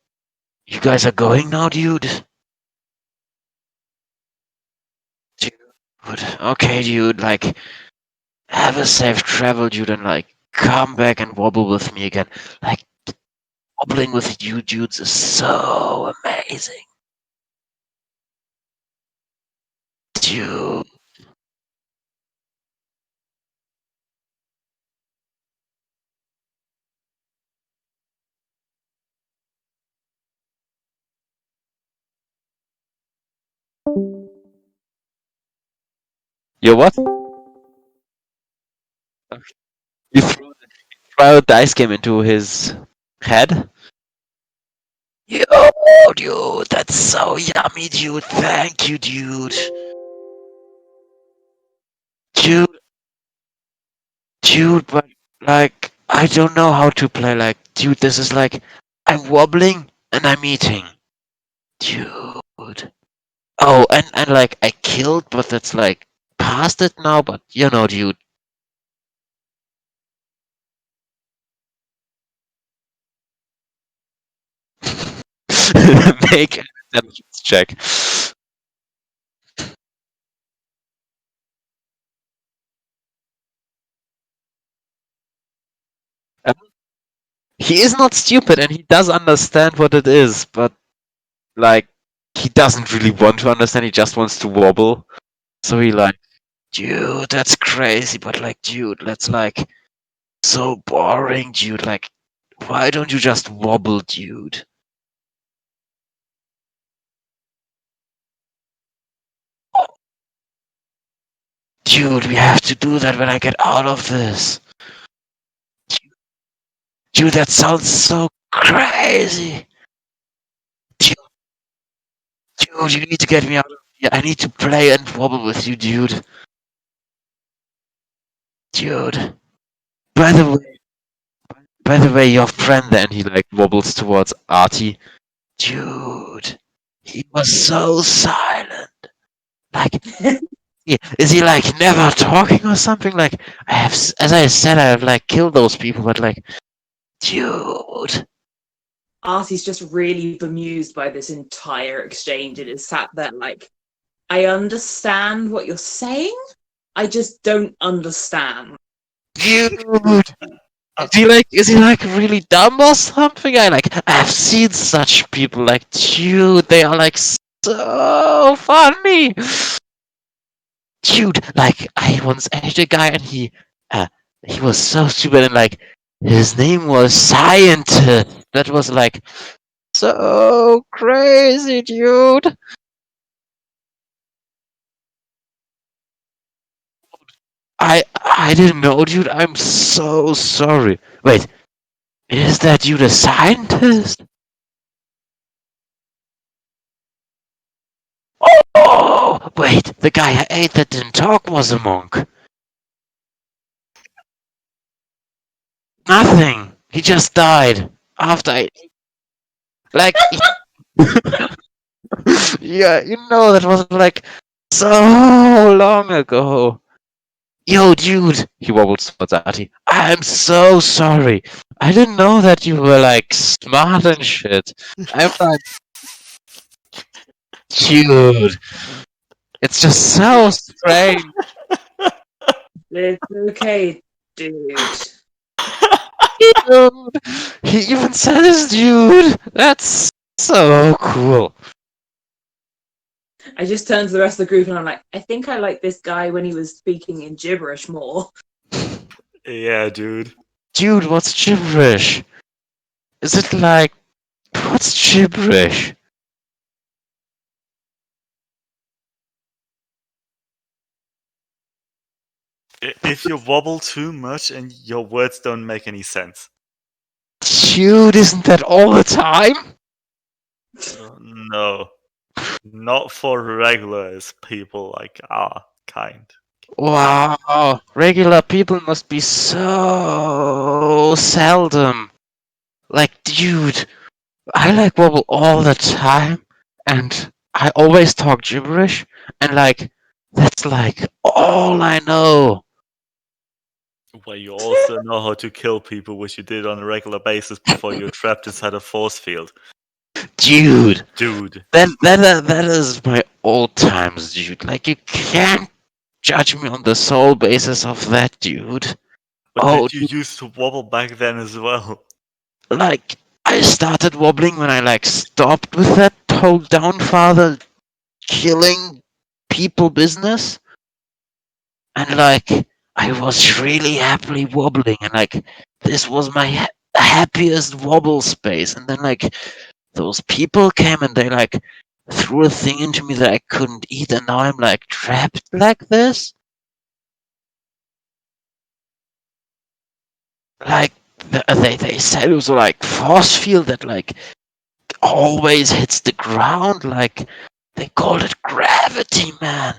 you guys are going now, dude? Dude. Okay, dude, like, have a safe travel, dude, and like, come back and wobble with me again. Like, wobbling with you dudes is so amazing. Dude. Yo, what? You throw a dice game into his head? Yo, dude, that's so yummy, dude. Thank you, dude. Dude, but like, I don't know how to play. Like, dude, this is like, I'm wobbling and I'm eating. Dude. Oh, and like, I killed, but that's like, past it now, but you know, dude. Make an intelligence check. he is not stupid and he does understand what it is, but like he doesn't really want to understand, he just wants to wobble. So he like, dude, that's crazy, but like, dude, that's like so boring, dude. Like, why don't you just wobble, dude? Dude, we have to do that when I get out of this. Dude, that sounds so crazy. Dude, you need to get me out of here. I need to play and wobble with you, dude. Dude. By the way, your friend then he like wobbles towards Artie. Dude, he was so silent. Like, is he like never talking or something? Like, as I said, I have like killed those people, but like, dude. Artie's just really bemused by this entire exchange and is sat there like, I understand what you're saying. I just don't understand. Dude. Is he like really dumb or something? I've seen such people, like, dude, they are like so funny. Dude, like I once asked a guy and he was so stupid and like his name was Scientist. That was like so crazy, dude. I didn't know, dude. I'm so sorry. Wait, is that you the scientist? Oh, wait, the guy I ate that didn't talk was a monk. Nothing. He just died after I. Like. Yeah, that was like so long ago. Yo, dude, he wobbles towards Artie. I'm so sorry. I didn't know that you were like smart and shit. I'm like, dude, it's just so strange. It's okay, dude. Dude, he even says, dude, that's so cool. I just turned to the rest of the group and I'm like, I think I like this guy when he was speaking in gibberish more. Yeah, dude. Dude, what's gibberish? Is it like, what's gibberish? If you wobble too much and your words don't make any sense. Dude, isn't that all the time? No. Not for regulars people like our kind. Wow, regular people must be so seldom. Like, dude, I like wobble all the time, and I always talk gibberish, and like, that's like all I know. Well, you also know how to kill people, which you did on a regular basis before you were trapped inside a force field. Dude, Dude. that is my old times, dude. Like, you can't judge me on the sole basis of that, dude. But Oh, did you used to wobble back then as well? like, I started wobbling when I like stopped with that whole downfather killing people business, and like I was really happily wobbling, and like this was my happiest wobble space, and then like those people came and they like threw a thing into me that I couldn't eat, and now I'm like trapped like this. Like they said it was like force field that like always hits the ground, like they called it gravity, man.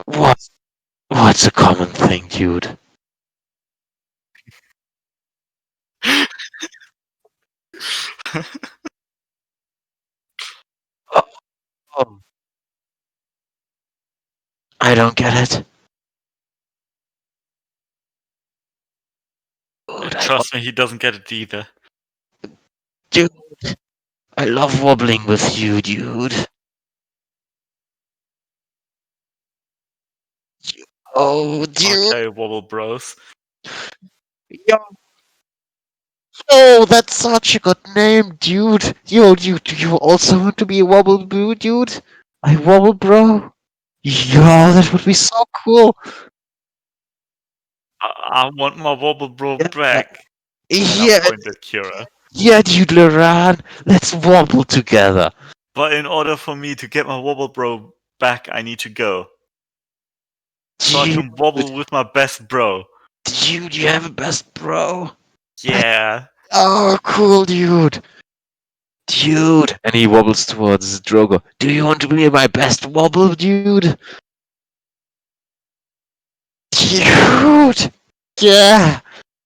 What's a common thing, dude? Oh, I don't get it. Dude, Trust me, he doesn't get it either. dude, I love wobbling with you, dude. Oh, dude. Okay, Wobble Bros. Yo, that's such a good name, dude. Yo, do you also want to be a Wobble Boo, dude? A Wobble Bro? Yo, that would be so cool. I want my Wobble Bro Yeah. back. And I'll Yeah, point at Kira. yeah, dude, Loran. Let's wobble together. But in order for me to get my Wobble Bro back, I need to go. So I can wobble with my best bro. Dude, you have a best bro. Yeah. Oh, cool, dude. Dude. And he wobbles towards Drogo. Do you want to be my best wobble, dude? Dude. Yeah.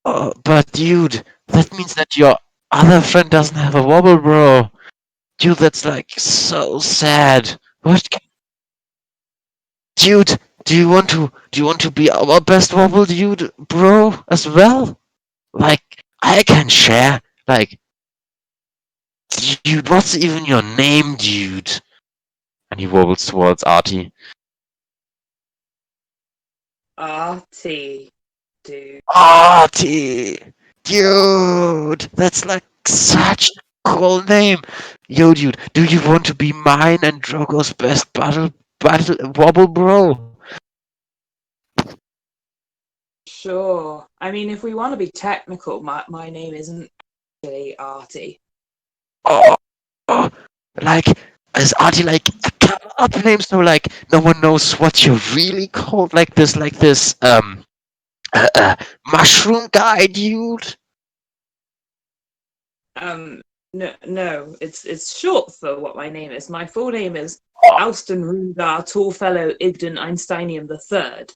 Oh, but dude, that means that your other friend doesn't have a wobble, bro. Dude, that's like so sad. What? Dude, do you want to be our best wobble, dude, bro, as well? Like, I can share. Like, dude, what's even your name, dude? And he wobbles towards Artie. Artie, dude. Artie! Dude! That's like such a cool name! Yo, dude, do you want to be mine and Drogo's best battle wobble bro? Sure. I mean, if we want to be technical, my name isn't actually Artie. Oh, like, is Artie like a cover-up name so like no one knows what you're really called? Like this mushroom guy, dude? No, it's short for what my name is. My full name is Oh. Alston Rugar Tallfellow Igden Einsteinium III,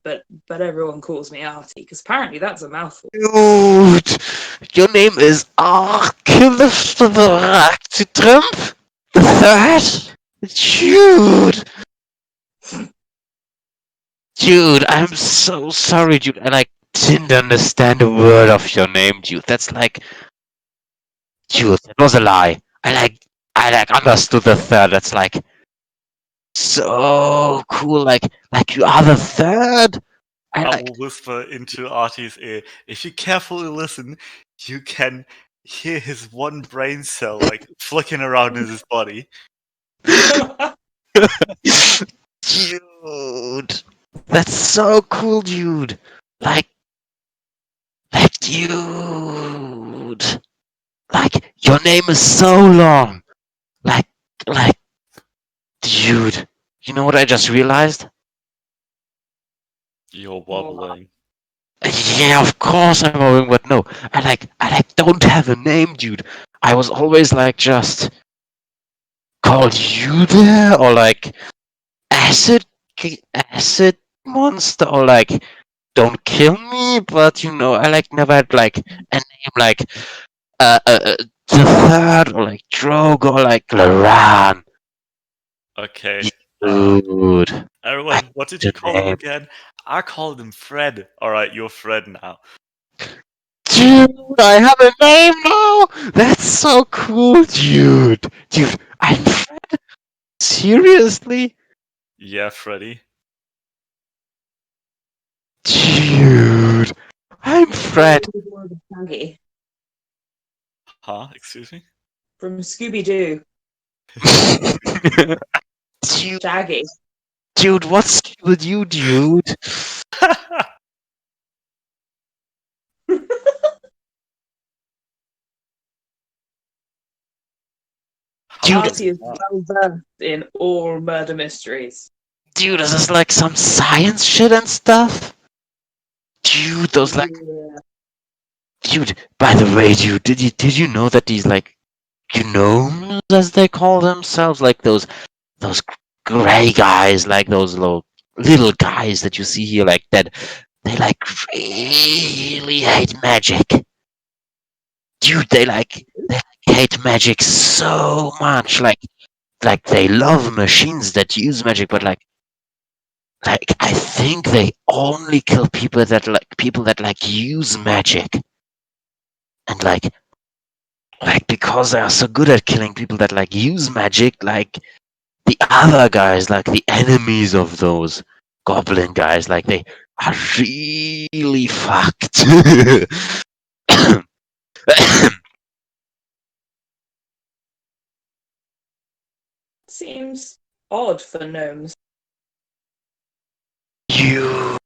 but everyone calls me Artie because apparently that's a mouthful. Dude, your name is Archivist Trump the Third? Dude, I'm so sorry, dude. And I didn't understand a word of your name, dude. That's like, dude, that was a lie. I understood the third. That's like so cool. Like you are the third. I will whisper into Artie's ear. If you carefully listen, you can hear his one brain cell like flicking around in his body. Dude, that's so cool, dude. Like, dude, like your name is so long. Like, dude. You know what I just realized? You're wobbling. Yeah, of course I'm moving, but no, I don't have a name, dude. I was always like just called you there, or like acid monster, or like don't kill me, but you know, I like never had like a name like the third, or like Drogo, or like Loran. Okay. Dude. Everyone, what did you call him again? I called him Fred. Alright, you're Fred now. Dude, I have a name now! That's so cool, dude! Dude, I'm Fred? Seriously? Yeah, Freddy. Dude, I'm Fred. Shaggy Huh? Excuse me? from Scooby Doo. Dude, Shaggy. dude, what's with you, dude? Dude, Artie is well versed in all murder mysteries. dude, is this like some science shit and stuff? Dude, those like, Yeah. dude. By the way, dude, did you know that these like gnomes, as they call themselves, like those gray guys, like those little guys that you see here, like that, they like really hate magic. Dude, they hate magic so much. Like they love machines that use magic, but like I think they only kill people that use magic. And like because they are so good at killing people that like use magic, like the other guys, like the enemies of those goblin guys, like they are really fucked. Seems odd for gnomes. Dude,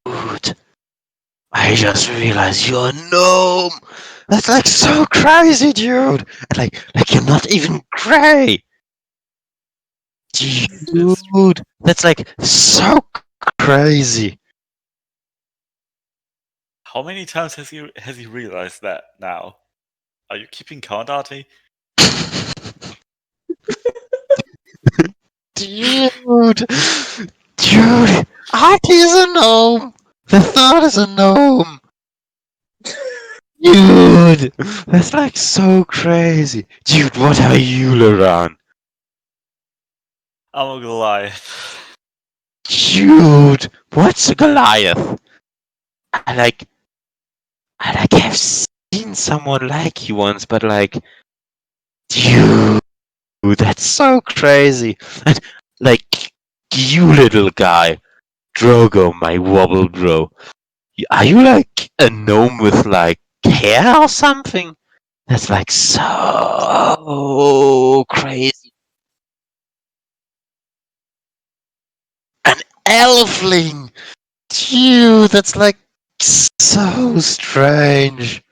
I just realized you're a gnome. That's like so crazy, dude. And like you're not even grey. Dude, that's like so crazy. How many times has he realized that now? Are you keeping count, Artie? Dude, Artie is a gnome. The third is a gnome. Dude, that's like so crazy. Dude, what are you, Laran? I'm a Goliath. Dude, what's a Goliath? I have seen someone like you once, but like, dude, that's so crazy. And like, you little guy, Drogo, my wobble bro, are you like a gnome with like hair or something? That's like so crazy. An elfling, dude, that's like so strange.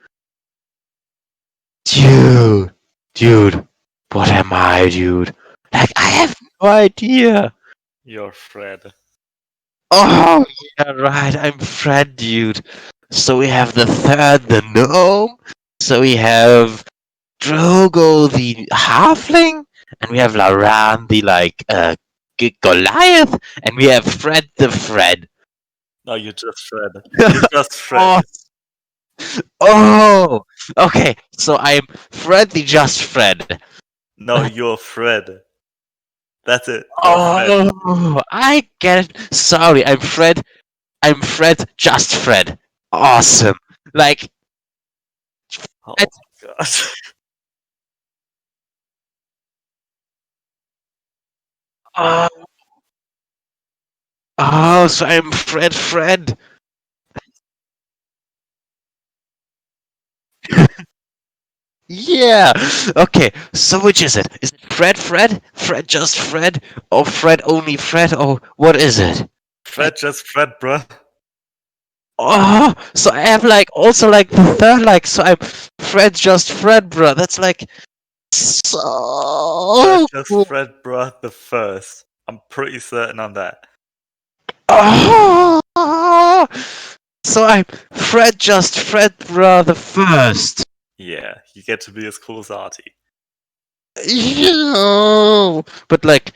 Dude, what am I, dude? Like, I have no idea. You're Fred. Oh, yeah, right, I'm Fred, dude. So we have the third, the gnome. So we have Drogo, the halfling. And we have Laran, the, like, Goliath. And we have Fred the Fred. No, you're just Fred. You're just Fred. Oh, okay. So I'm Fred the Just Fred. No, you're Fred. That's it. You're Fred. Oh, I get it. Sorry, I'm Fred. I'm Fred, just Fred. Awesome. Like, Oh Fred- my god. oh, oh, so I'm Fred. Yeah. Okay. So which is it? Is it Fred, just Fred, or Fred only Fred, or what is it? Fred just Fred, bruh. Oh, so I have like also like the third like so I'm Fred just Fred, bro. That's like so Fred just cool. Fred, bruh, the first. I'm pretty certain on that. Oh, so I'm Fred just Fred, bro, the first. Yeah, you get to be as cool as Artie. Yo, but like,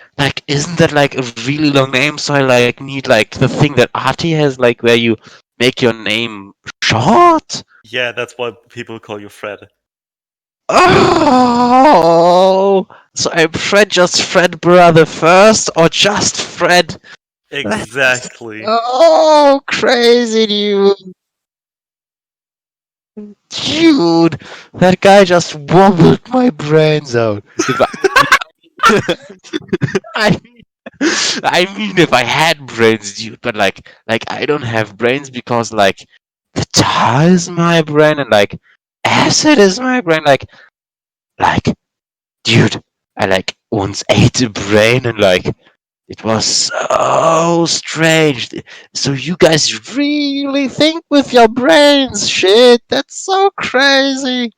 isn't that like a really long name? So I like need like the thing that Artie has, like where you make your name short. Yeah, that's why people call you Fred. Oh, so I'm Fred, just Fred, brother first, or just Fred? Exactly. Oh, crazy, dude! That guy just wobbled my brains out. If I, I mean, if I had brains, dude, but like I don't have brains because like the tar is my brain and like acid is my brain. Like, dude, I like once ate a brain and like it was so strange. So you guys really think with your brains? Shit, that's so crazy.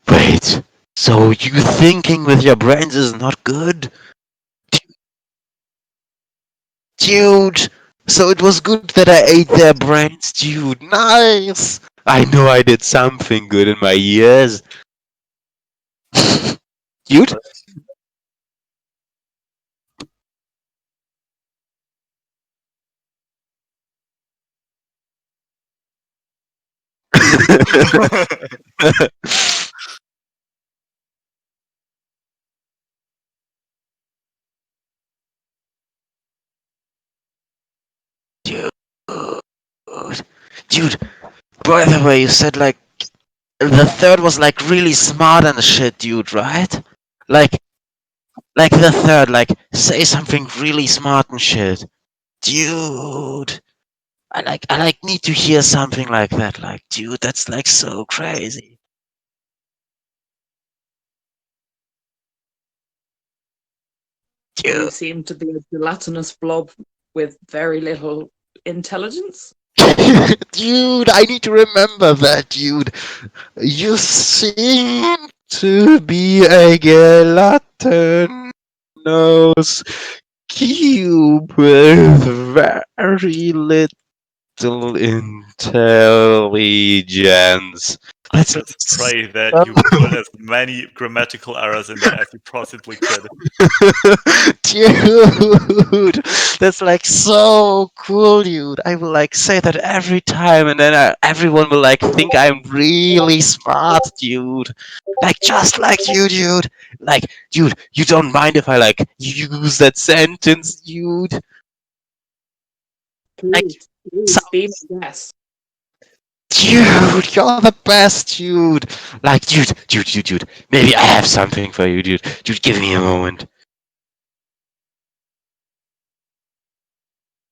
Wait, so you thinking with your brains is not good? Dude, so it was good that I ate their brains, dude. Nice. I know I did something good in my years. Dude? Dude. Dude, by the way, you said like the third was like really smart and shit, dude, right? Like the third, like, say something really smart and shit. Dude. I like need to hear something like that. Like, dude, that's like so crazy. You Dude. seem to be a gelatinous blob with very little intelligence. Dude, I need to remember that, dude. You seem to be a gelatinous cube with very little intelligence. I That's just pray that you put as many grammatical errors in there as you possibly could. Dude, that's like so cool, dude. I will like say that every time, and then everyone will like think I'm really smart, dude. Like just like you, dude. Like, dude, you don't mind if I like use that sentence, dude? Like, Please be my guest. dude, you're the best, dude. Like, dude. Maybe I have something for you, dude. Dude, give me a moment.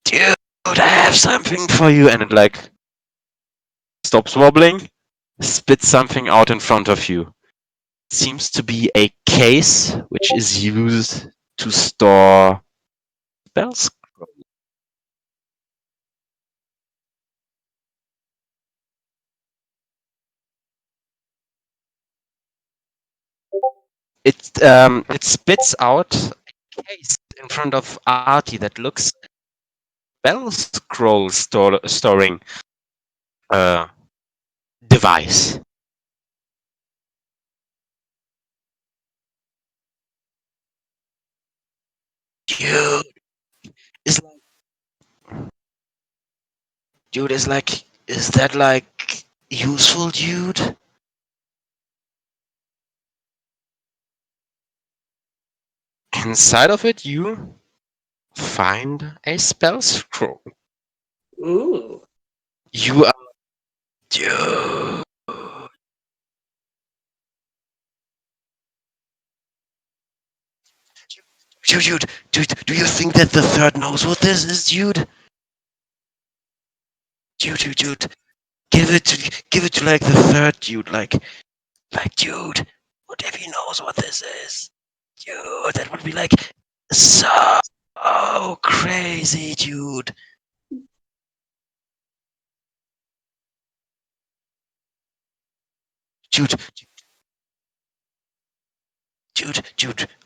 Dude, I have something for you. And it like stops wobbling, spits something out in front of you. It seems to be a case which is used to store spells. It spits out a case in front of Artie that looks spell scroll storing device. Dude, is is that like useful, dude? Inside of it, you find a spell scroll. Ooh. You are. Dude. Dude, do you think that the third knows what this is, dude? Dude. Give it to like the third dude, like, dude, what if he knows what this is? Dude, that would be like so crazy, dude. Dude,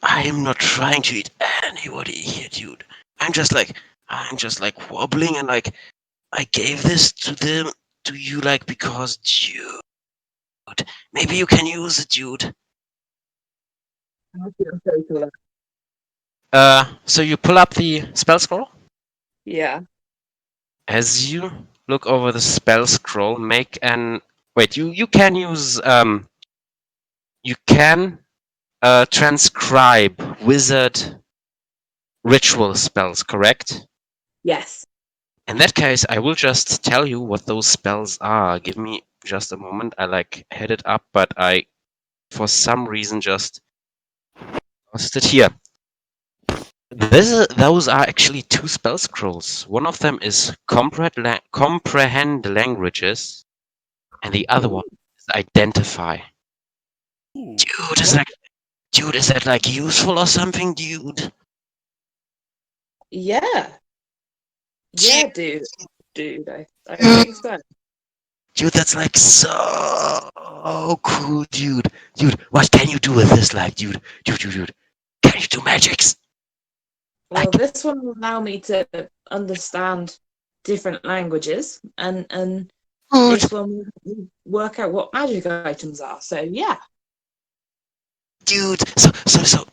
I am not trying to eat anybody here, dude. I'm just like wobbling and like I gave this to you like because dude. Maybe you can use it, dude. So you pull up the spell scroll. Yeah. As you look over the spell scroll, make an wait. You can use you can transcribe wizard ritual spells, correct? Yes. In that case, I will just tell you what those spells are. Give me just a moment. I like had it up, but I, for some reason, just lost it here. Those are actually two spell scrolls. One of them is comprehend languages, and the other one is identify. Ooh. Dude, is that like useful or something, dude? Yeah. Yeah, dude. I think so. Dude, that's like so cool, dude. Dude, what can you do with this? Like, dude. Can you do magics? Well, Like, this one will allow me to understand different languages, and dude, this one will work out what magic items are. So yeah. dude. So,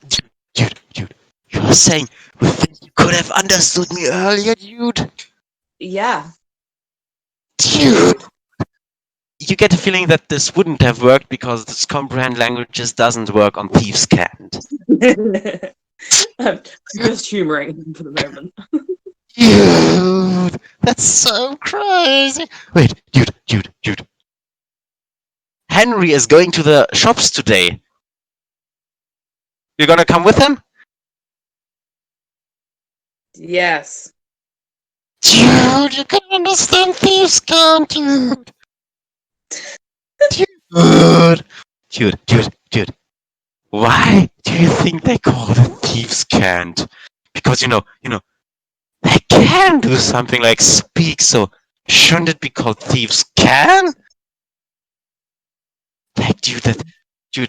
dude. You're saying with this you could have understood me earlier, dude? Yeah. Dude. You get the feeling that this wouldn't have worked because this comprehend languages doesn't work on Thieves' Cant. I'm just humoring him for the moment. Dude, that's so crazy. Wait, dude. Henry is going to the shops today. You're gonna come with him? Yes. Dude, you can understand thieves can't, dude. Dude. Why do you think they call it thieves can't? Because they can do something like speak, so shouldn't it be called thieves can? Like, dude,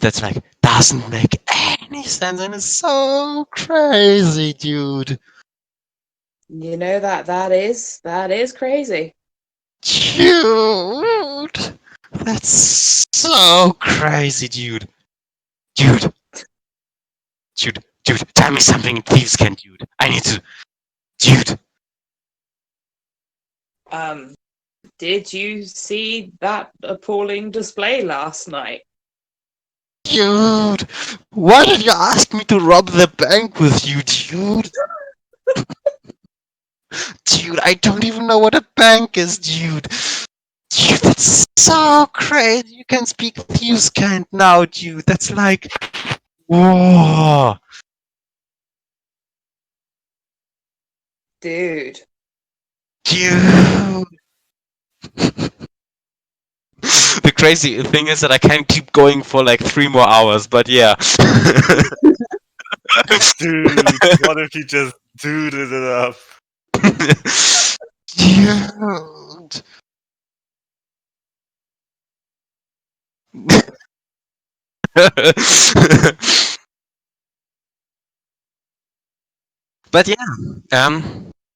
that's like doesn't make any sense, and it's so crazy, dude. You know that is crazy. Dude, that's so crazy, dude. Dude, tell me something thieves can, dude. I need to, dude. Did you see that appalling display last night? Dude, why did you ask me to rob the bank with you, dude? Dude, I don't even know what a bank is, dude. Dude, that's so crazy. You can speak thieves can't now, dude. That's like, whoa. Dude. Dude. The crazy thing is that I can keep going for like 3 more hours, but yeah. Dude, what if you just duded it up? Dude. But yeah,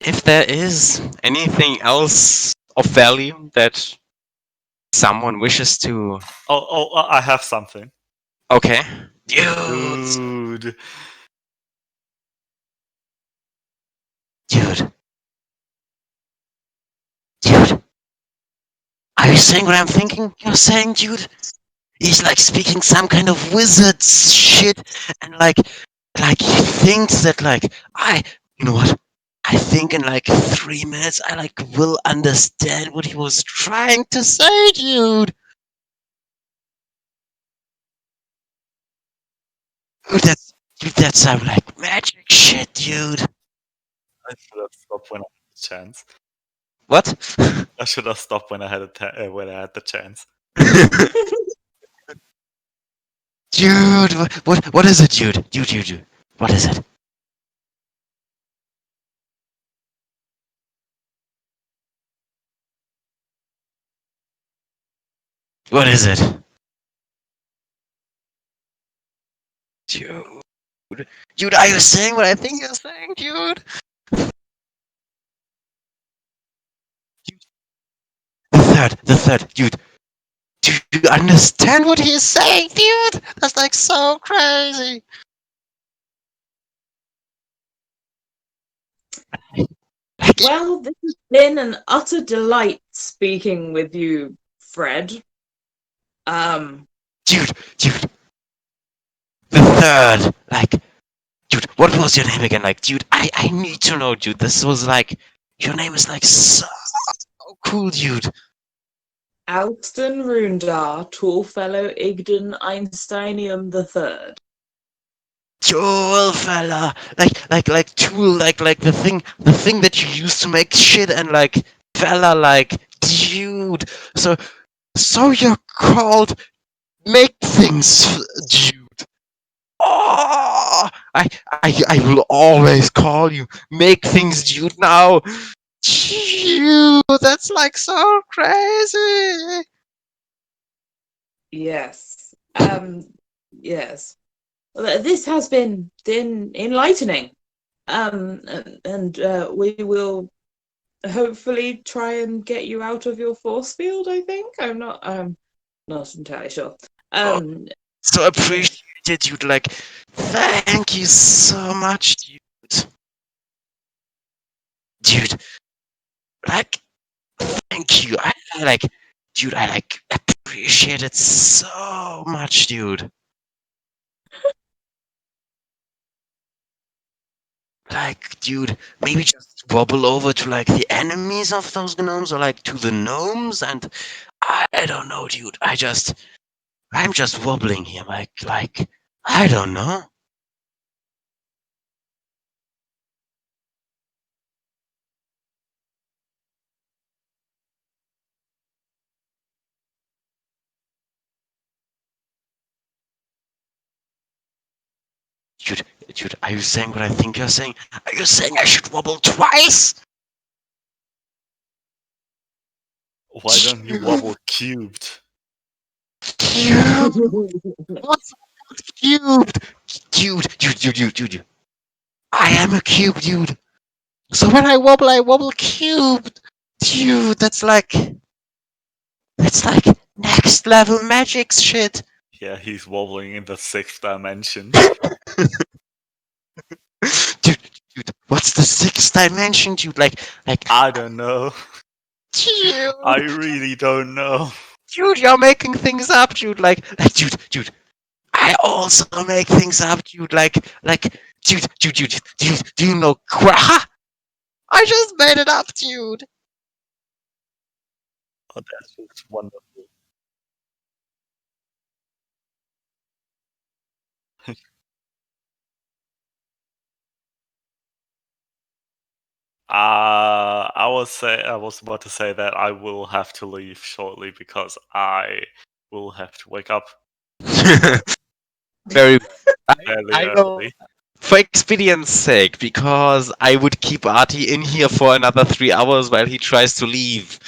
if there is anything else of value that someone wishes to, Oh, I have something. okay, dude, Dude. are you saying what I'm thinking? You're saying, dude, he's like speaking some kind of wizard shit, and like he thinks that you know what? I think in like 3 minutes I like will understand what he was trying to say, dude. That's some like magic shit, dude. I should have stopped when I had the chance. What? I should have stopped when I had the chance. Dude, what is it, dude? Dude. What is it? What is it? Dude, are you saying what I think you're saying, dude? The third, dude. Do you understand what he's saying, dude? That's like so crazy. Well, this has been an utter delight speaking with you, Fred. Dude. The third, dude, what was your name again? Like, dude, I need to know, dude. This was like, your name is like so cool, dude. Alston Rundar, tall fellow Igden Einsteinium III. Tool fella, like tool, like the thing that you use to make shit, and like fella, like dude. So you're called make things, dude. Oh, I will always call you make things, dude. Now, dude, that's like so crazy. Yes. Yes. Well, this has been enlightening. And we will hopefully try and get you out of your force field, I think. I'm not entirely sure. So appreciated, dude. Like, thank you so much, dude. Dude, like, thank you. I appreciate it so much, dude. Like, dude, maybe just wobble over to like the enemies of those gnomes, or like to the gnomes, and I don't know, dude. I'm just wobbling here, like I don't know. Dude, are you saying what I think you're saying? Are you saying I should wobble twice? Why don't you wobble cubed? What's cubed? Dude. I am a cube, dude. So when I wobble cubed. Dude, that's like next level magic shit. Yeah, he's wobbling in the 6th dimension. Dude, what's the 6th dimension, dude? Like, I don't know. dude, I really don't know. dude, you're making things up, dude. Like, dude, I also make things up, dude. Like, dude, do you know Graha? I just made it up, dude. Oh, that's just wonderful. I was about to say that I will have to leave shortly because I will have to wake up Very. fairly I know. early. For expedience sake, because I would keep Artie in here for another 3 hours while he tries to leave.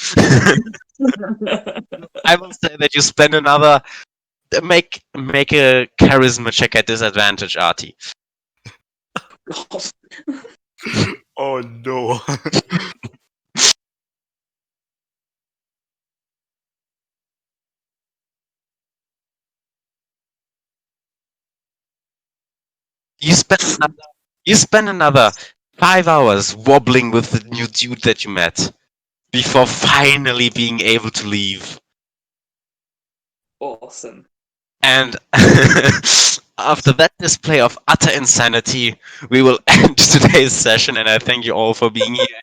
I will say that you spend another. Make a charisma check at disadvantage, Artie. Oh no. You spend another 5 hours wobbling with the new dude that you met before finally being able to leave. Awesome. And after that display of utter insanity, we will end today's session. And I thank you all for being here.